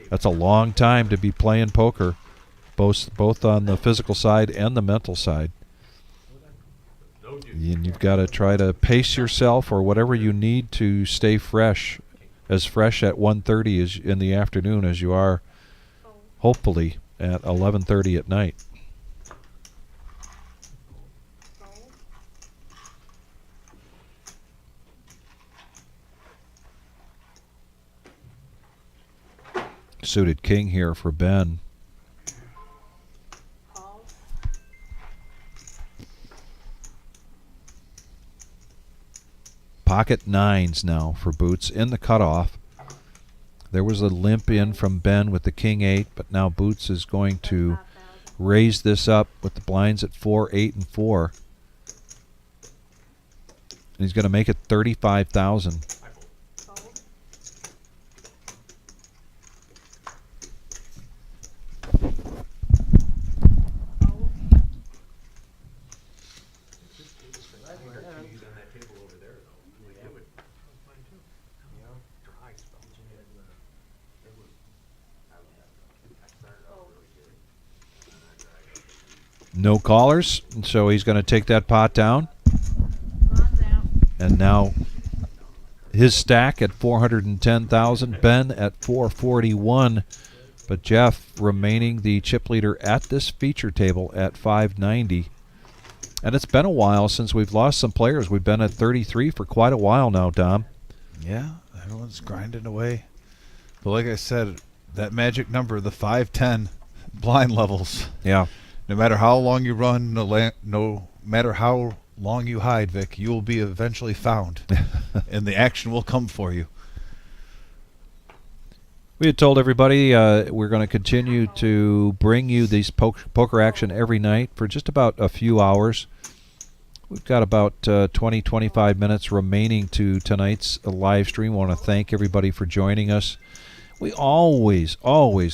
That's a long time to be playing poker, both on the physical side and the mental side. And you've got to try to pace yourself or whatever you need to stay fresh, as fresh at 1:30 as in the afternoon as you are, hopefully, at 11:30 at night. Suited king here for Ben. Pocket 9s now for Boots in the cutoff. There was a limp in from Ben with the king 8, but now Boots is going to raise this up with the blinds at 4, 8, and 4. And he's going to make it 35,000. No callers, and so he's going to take that pot down. And now his stack at 410,000, Ben at 441, but Jeff remaining the chip leader at this feature table at 590. And it's been a while since we've lost some players. We've been at 33 for quite a while now, Dom. Yeah, everyone's grinding away. But like I said, that magic number, the 510 blind levels. Yeah. No matter how long you run, no matter how long you hide, Vic, you will be eventually found. and the action will come for you. We had told everybody we're going to continue to bring you these poker action every night for just about a few hours. We've got about 20, 25 minutes remaining to tonight's live stream. I want to thank everybody for joining us. We always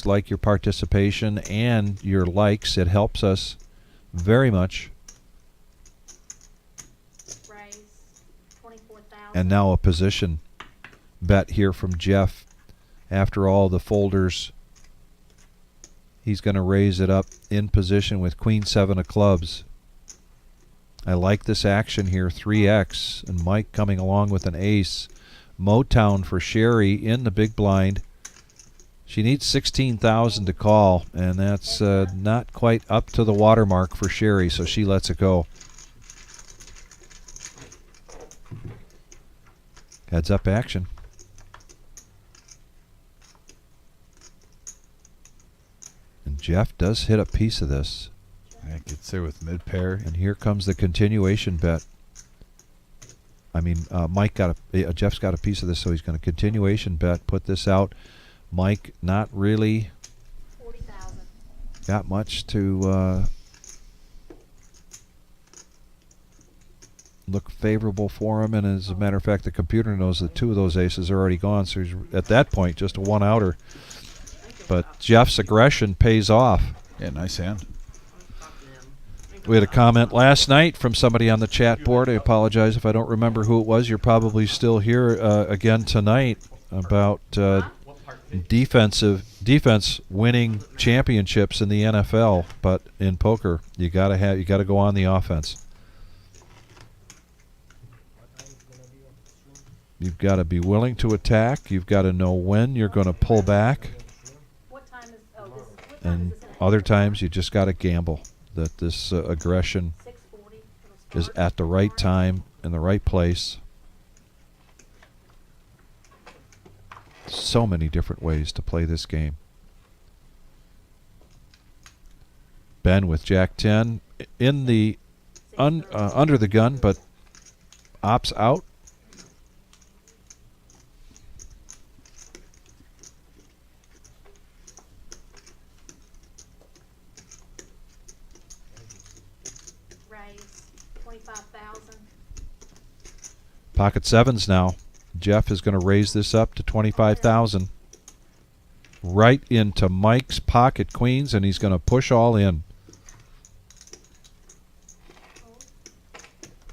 like your participation and your likes. It helps us very much. Raise 24,000. And now a position bet here from Jeff. After all the folders, he's going to raise it up in position with Queen 7 of clubs. I like this action here, 3x, and Mike coming along with an ace. Motown for Sherry in the big blind. She needs 16,000 to call, and that's not quite up to the watermark for Sherry, so she lets it go. Heads up action. And Jeff does hit a piece of this. Yeah, gets there with mid pair. And here comes the continuation bet. I mean, Jeff's got a piece of this, so he's going to continuation bet, put this out. Mike not really 40,000. got much to look favorable for him, and as a matter of fact, the computer knows that 2 of those aces are already gone, so he's at that point just a one-outer. But Jeff's aggression pays off. Yeah, nice hand. We had a comment last night from somebody on the chat board. I apologize if I don't remember who it was. You're probably still here again tonight about defense winning championships in the NFL, but in poker you got to go on the offense. You've got to be willing to attack. You've got to know when you're going to pull back. What time is, And other times you just got to gamble that this aggression 6:40 is at the right time in the right place. So many different ways to play this game. Ben with Jack 10 in the under the gun, but opts out. Raise 25,000. Pocket sevens now. Jeff is going to raise this up to 25,000. Right into Mike's pocket queens, and he's going to push all in.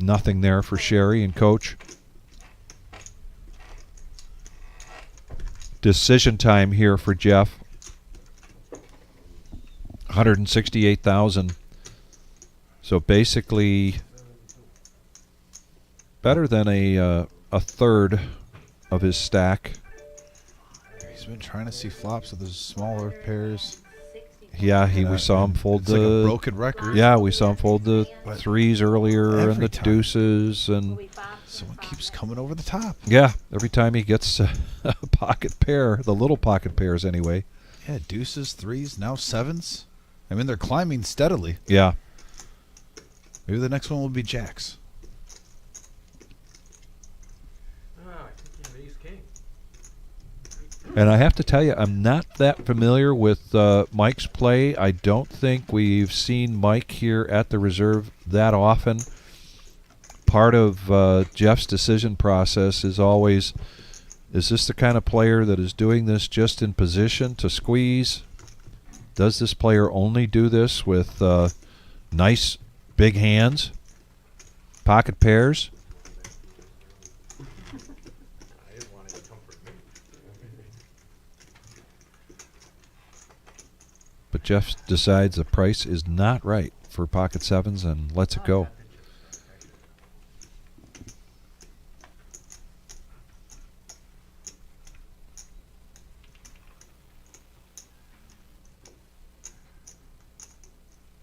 Nothing there for Sherry and Coach. Decision time here for Jeff. 168,000. So basically better than a third of his stack. He's been trying to see flops with those smaller pairs. Yeah, we saw him fold It's the like a broken record. Yeah, we saw him fold the But threes earlier and every the time. deuces, and Someone keeps coming over the top. yeah, every time he gets a pocket pair, the little pocket pairs anyway. Yeah, deuces, threes, now sevens. I mean, they're climbing steadily. Yeah. Maybe the next one will be jacks. I think you have ace king. And I have to tell you, I'm not that familiar with Mike's play. I don't think we've seen Mike here at the reserve that often. Part of Jeff's decision process is always, is this the kind of player that is doing this just in position to squeeze? Does this player only do this with nice big hands, pocket pairs? I didn't want to comfort me. But Jeff decides the price is not right for pocket sevens and lets it go.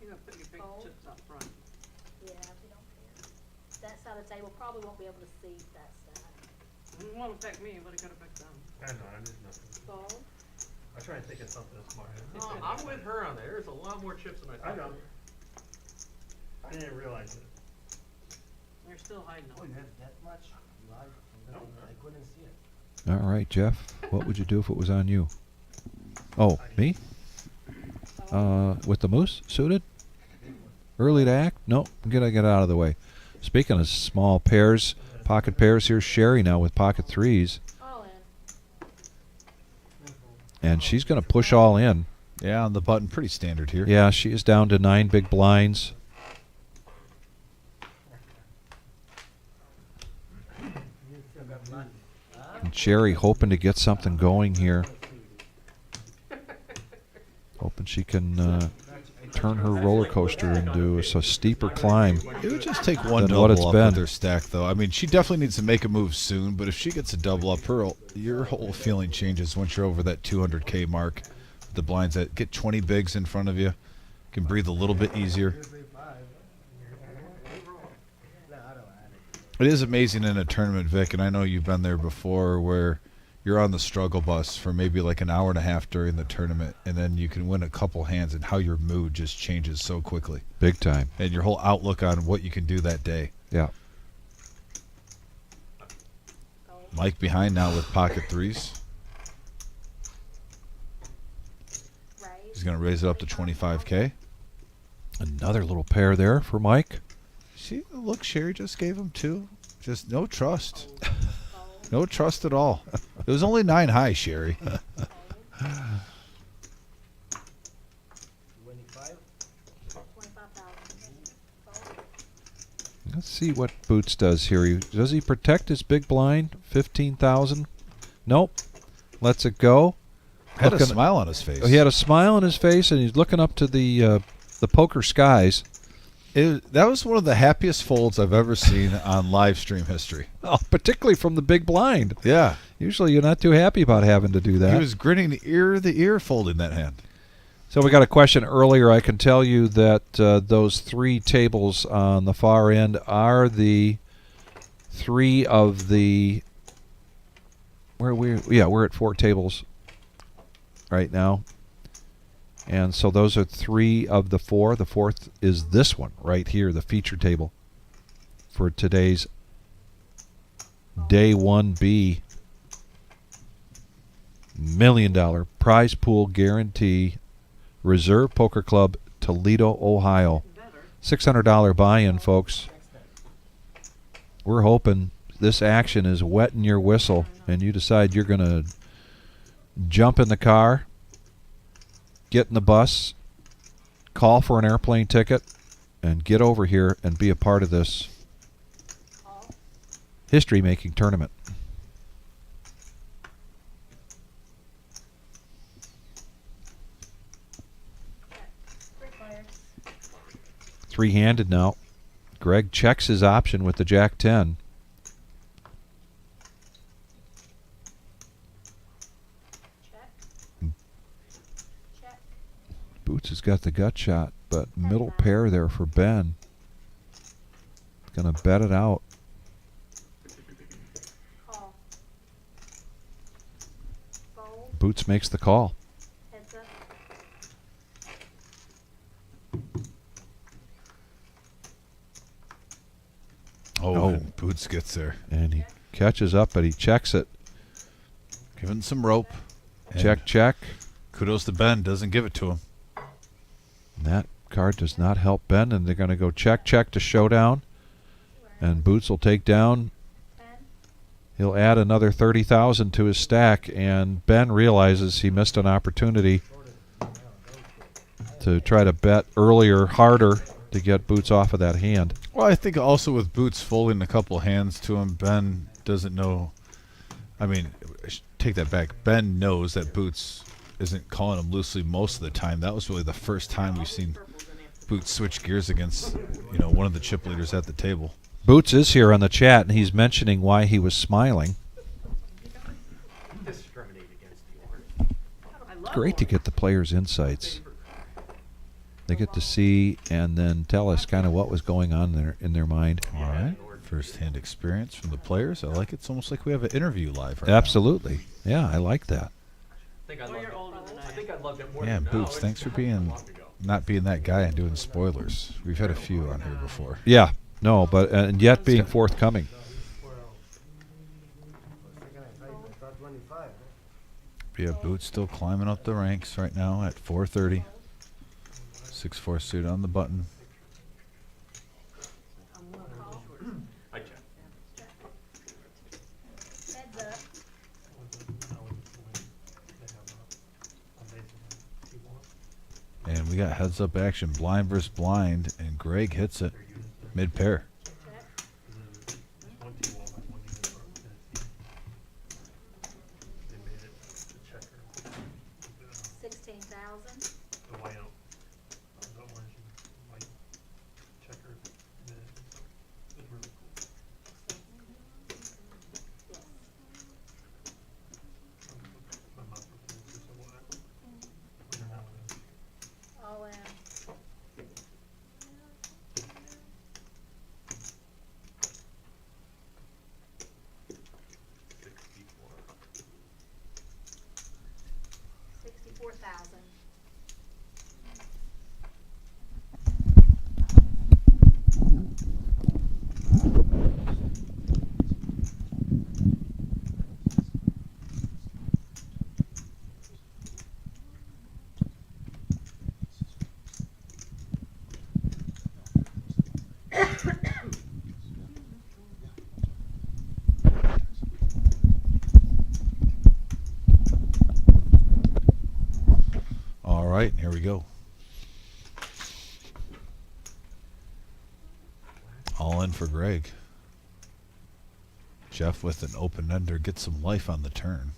You're gonna put your big chips up front. Yeah, we don't care. That side of the table probably won't be able to see that side. It won't affect me, but it could affect them. I know, I just nothing. Fold. I try to think of something smart. I'm with her on that. There's a lot more chips than I thought. I know. I didn't realize it. There's still hiding Oh, them. you have that much? You hide? I couldn't see it. All right, Jeff. What would you do if it was on you? Oh, me? With the moose suited? Early to act? No, I'm gonna get out of the way. Speaking of small pairs, pocket pairs, here's Sherry now with pocket threes, All in. and she's gonna push all in. Yeah, on the button, pretty standard here. Yeah, she is down to 9 big blinds. And Sherry hoping to get something going here. Hoping she can turn her roller coaster into a steeper climb. It would just take one Than what it's double up been. with her stack, though. I mean, she definitely needs to make a move soon, but if she gets a double up, your whole feeling changes once you're over that 200K mark. The blinds that get 20 bigs in front of you, can breathe a little bit easier. It is amazing in a tournament, Vic, and I know you've been there before, where you're on the struggle bus for maybe like an hour and a half during the tournament, and then you can win a couple hands, and how your mood just changes so quickly. Big time. And your whole outlook on what you can do that day. Yeah. Mike behind now with pocket threes. He's going to raise it up to 25K. Another little pair there for Mike. See, look, Sherry just gave him 2. Just no trust. No trust at all. It was only 9 high, Sherry. 25? 25,000. Let's see what Boots does here. Does he protect his big blind? 15,000? Nope. Lets it go. Had a Looking- smile on his face. He had a smile on his face, and he's looking up to the poker skies. That was one of the happiest folds I've ever seen on live stream history. Oh, particularly from the big blind. Yeah. Usually you're not too happy about having to do that. He was grinning ear to ear folding that hand. So we got a question earlier. I can tell you that those 3 tables on the far end are the 3 of the... we're at 4 tables right now. And so those are 3 of the 4. The 4th is this one right here, the feature table for today's Day 1B $1 million prize pool guarantee. Reserve Poker Club, Toledo, Ohio. $600 buy-in, folks. We're hoping this action is wetting your whistle and you decide you're going to jump in the car, get in the bus, call for an airplane ticket, and get over here and be a part of this history-making tournament. Three-handed now. Greg checks his option with the Jack-10. Check. Boots has got the gut shot, but middle pair there for Ben. Gonna bet it out. Call. Fold. Boots makes the call. Heads up. Oh. And Boots gets there. And he catches up, but he checks it. Giving some rope. And Check, check. Kudos to Ben. Doesn't give it to him. And that card does not help Ben, and they're going to go check, check to showdown. And Boots will take down. Ben. He'll add another 30,000 to his stack, and Ben realizes he missed an opportunity to try to bet earlier, harder, to get Boots off of that hand. Well, I think also with Boots folding a couple hands to him, Ben doesn't know. I mean, take that back. Ben knows that Boots isn't calling him loosely most of the time. That was really the first time we've seen Boots switch gears against, one of the chip leaders at the table. Boots is here on the chat, and he's mentioning why he was smiling. Discriminate against the orange. Great to get the players' insights. They get to see and then tell us kind of what was going on in their mind. All right. First-hand experience from the players. I like it. It's almost like we have an interview live right now. Absolutely. Yeah, I like that. I think I loved it more Yeah, than now. Boots, It's thanks for not that being long ago. not being that guy and doing spoilers. We've had a few on here before. Yeah, No, but and yet being forthcoming. Second I start 25. Yeah, Boots still climbing up the ranks right now at 430. 6-4 suit on the button. I check. Heads up. And we got heads up action, blind versus blind, and Greg hits it mid pair. Check. 16,000. Yes. All in. $64,000. All right, here we go. All in for Greg. Jeff with an open ender gets some life on the turn.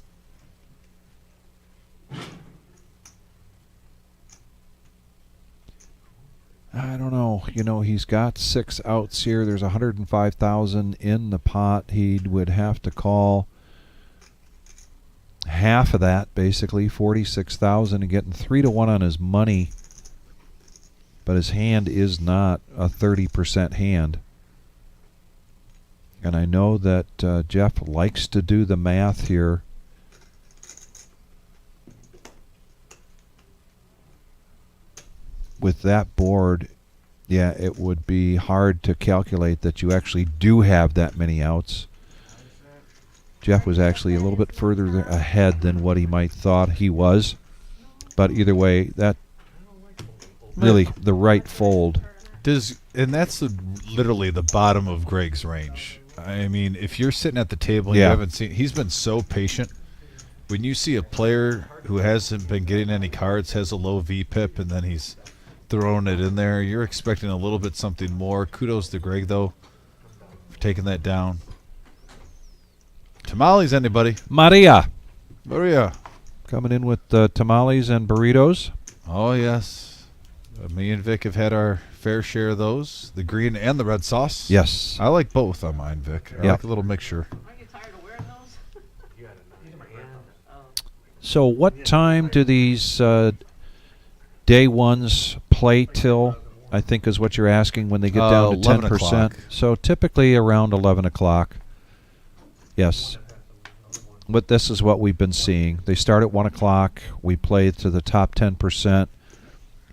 I don't know. You know, he's got 6 outs here. There's 105,000 in the pot. He would have to call half of that, basically 46,000, and getting 3-1 on his money. But his hand is not a 30% hand. And I know that Jeff likes to do the math here. With that board, yeah, it would be hard to calculate that you actually do have that many outs. Jeff was actually a little bit further ahead than what he might thought he was. But either way, that really the right fold. And that's literally the bottom of Greg's range. I mean, if you're sitting at the table and you Yeah. haven't seen, he's been so patient. When you see a player who hasn't been getting any cards, has a low VPIP, and then he's throwing it in there, you're expecting a little bit something more. Kudos to Greg, though, for taking that down. Tamales, anybody? Maria Maria. coming in with tamales and burritos. Oh, yes. Me and Vic have had our fair share of those. The green and the red sauce. Yes. I like both on mine, Vic. I Yep. like a little mixture. Aren't you tired of wearing those? So what time do these day ones play till, I think is what you're asking, when they get down to 11 10%? o'clock. So typically around 11 o'clock. Yes. But this is what we've been seeing. They start at 1 o'clock. We play to the top 10%.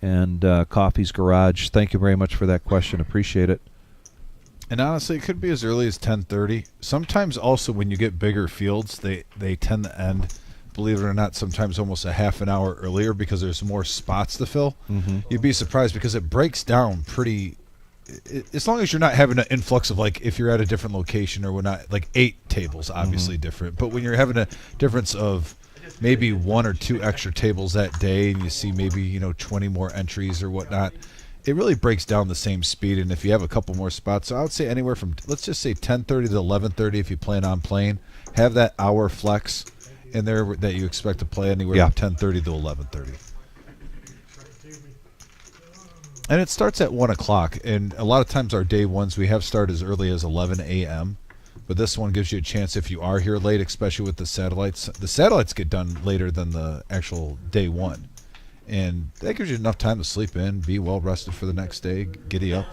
And Coffee's Garage, thank you very much for that question. Appreciate it. And honestly, it could be as early as 10:30. Sometimes also when you get bigger fields, they tend to end, believe it or not, sometimes almost a half an hour earlier because there's more spots to fill. Mm-hmm. You'd be surprised because it breaks down pretty. As long as you're not having an influx of, like, if you're at a different location or whatnot, like 8 tables, obviously different. But when you're having a difference of maybe 1 or 2 extra tables that day, and you see maybe 20 more entries or whatnot, it really breaks down the same speed. And if you have a couple more spots, so I would say anywhere from, let's just say 10:30 to 11:30 if you plan on playing, have that hour flex in there that you expect to play anywhere from 10:30 to 11:30. And it starts at 1 o'clock, and a lot of times our day ones we have start as early as 11 a.m. But this one gives you a chance if you are here late, especially with the satellites. The satellites get done later than the actual day one. And that gives you enough time to sleep in, be well rested for the next day, giddy up.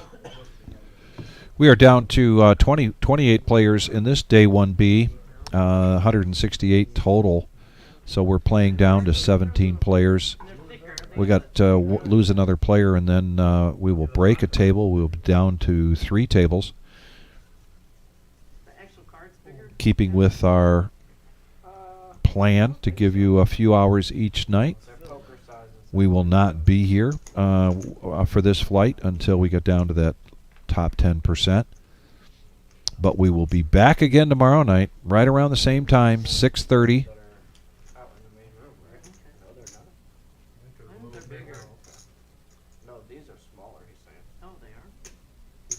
We are down to 28 players in this day 1B, 168 total. So we're playing down to 17 players. We got lose another player, and then we will break a table. We'll be down to 3 tables, keeping with our plan to give you a few hours each night. We will not be here for this flight until we get down to that top 10%. But we will be back again tomorrow night, right around the same time, 6:30. No, these are smaller, he's saying. Oh, they are?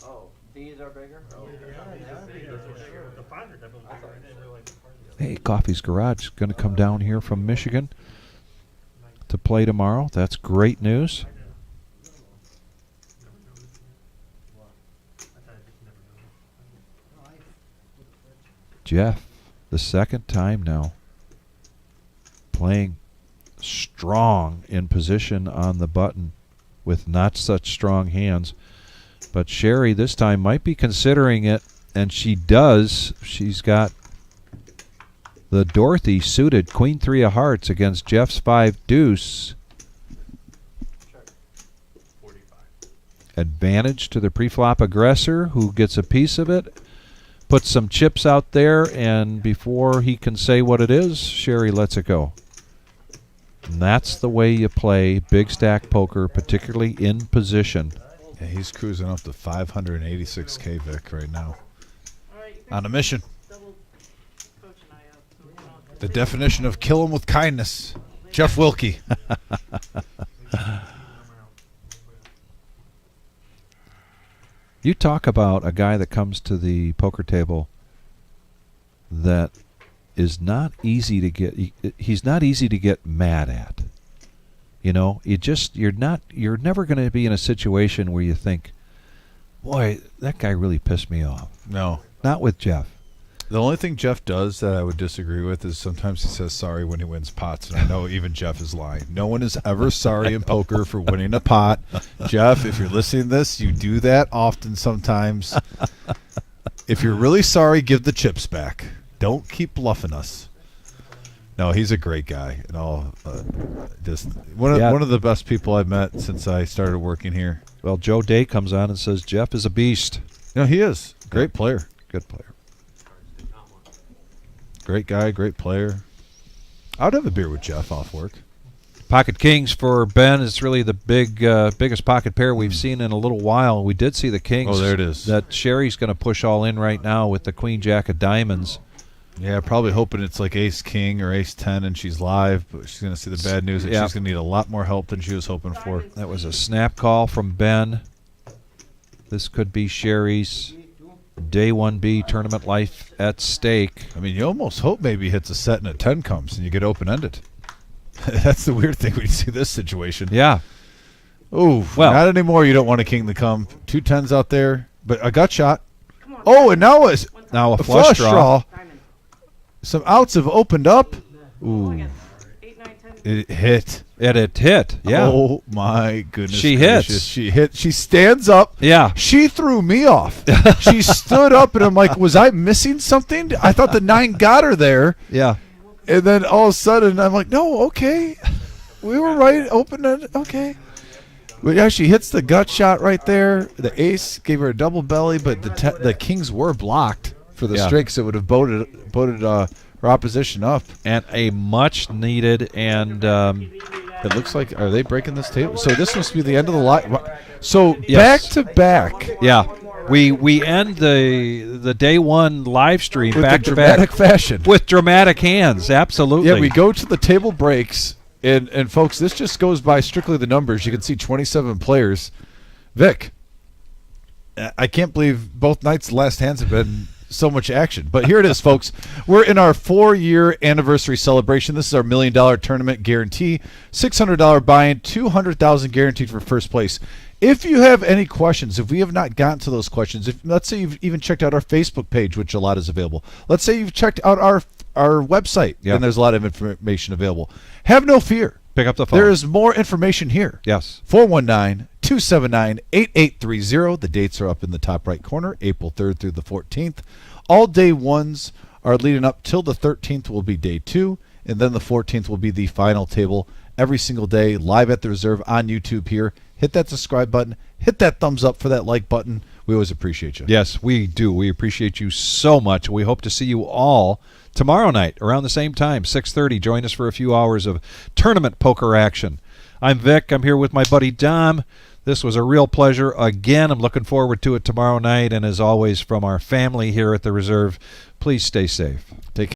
Oh, these are bigger? Oh, The 500 definitely bigger. I didn't realize the part of the Hey, Coffee's Garage is going to come down here from Michigan to play tomorrow. That's great news. Jeff, the second time now, playing strong in position on the button with not such strong hands. But Sherry this time might be considering it, and she does. She's got the Dorothy suited Queen 3 of Hearts against Jeff's 5 deuce. 45. Advantage to the preflop aggressor, who gets a piece of it. Puts some chips out there, and before he can say what it is, Sherry lets it go. And that's the way you play big stack poker, particularly in position. Yeah, he's cruising up to 586K, Vic, right now. All right, you On a mission. double Coach and I up. So we don't- The definition of kill him with kindness. Jeff Wilkie. You talk about a guy that comes to the poker table that is not easy to get. He's not easy to get mad at. You know, you're never going to be in a situation where you think, boy, that guy really pissed me off. No. Not with Jeff. The only thing Jeff does that I would disagree with is sometimes he says sorry when he wins pots, and I know even Jeff is lying. No one is ever sorry in poker for winning a pot. Jeff, if you're listening to this, you do that often sometimes. If you're really sorry, give the chips back. Don't keep bluffing us. No, he's a great guy, and all just one of the best people I've met since I started working here. Well, Joe Day comes on and says Jeff is a beast. No, he is great player, Good player. great guy, great player. I would have a beer with Jeff off work. Pocket kings for Ben is really the biggest pocket pair we've seen in a little while. We did see the kings. Oh, there it is. That Sherry's going to push all in right now with the queen jack of diamonds. Yeah, probably hoping it's like ace king or ace 10 and she's live, but she's going to see the bad news that Yeah. she's going to need a lot more help than she was hoping for. That was a snap call from Ben. This could be Sherry's day 1B tournament life at stake. I mean, you almost hope maybe he hits a set and a 10 comes and you get open-ended. That's the weird thing when you see this situation. Yeah. Oh, Well- not anymore. You don't want a king to come. 2 10s out there, but a gut shot. Oh, and now it's Now a a flush draw. Diamond. Some outs have opened up. Ooh. 8, 9, 10. It hit. It hit. Yeah. Oh, my goodness She gracious. hits. She hit. She stands up. Yeah. She threw me off. She stood up, and I'm like, was I missing something? I thought the 9 got her there. Yeah. And then all of a sudden, I'm like, no, okay. We were right, open, okay. But yeah, she hits the gut shot right there. The ace gave her a double belly, but the kings were blocked for the Yeah. straight, so it would have boated her opposition up. And a much needed and It looks like, are they breaking this table? So this must be the end of the line. So Yes. back to back yeah. We end the day 1 live stream with back the to dramatic back fashion. with dramatic hands. Absolutely. Yeah, we go to the table breaks, and folks, this just goes by strictly the numbers. You can see 27 players. Vic, I can't believe both nights' last hands have been so much action. But here it is, folks. We're in our 4-year anniversary celebration. This is our $1 million tournament guarantee. $600 buy-in, $200,000 guaranteed for first place. If you have any questions, if we have not gotten to those questions, if let's say you've even checked out our Facebook page, which a lot is available. Let's say you've checked out our website, Yeah. and there's a lot of information available. Have no fear. Pick up the phone. There is more information here. Yes. 419-279-8830. The dates are up in the top right corner, April 3rd through the 14th. All day ones are leading up till the 13th will be day 2, and then the 14th will be the final table every single day, live at the Reserve on YouTube here. Hit that subscribe button. Hit that thumbs up for that like button. We always appreciate you. Yes, we do. We appreciate you so much. We hope to see you all tomorrow night around the same time, 6:30. Join us for a few hours of tournament poker action. I'm Vic. I'm here with my buddy Dom. This was a real pleasure. Again, I'm looking forward to it tomorrow night. And as always, from our family here at the Reserve, please stay safe. Take care.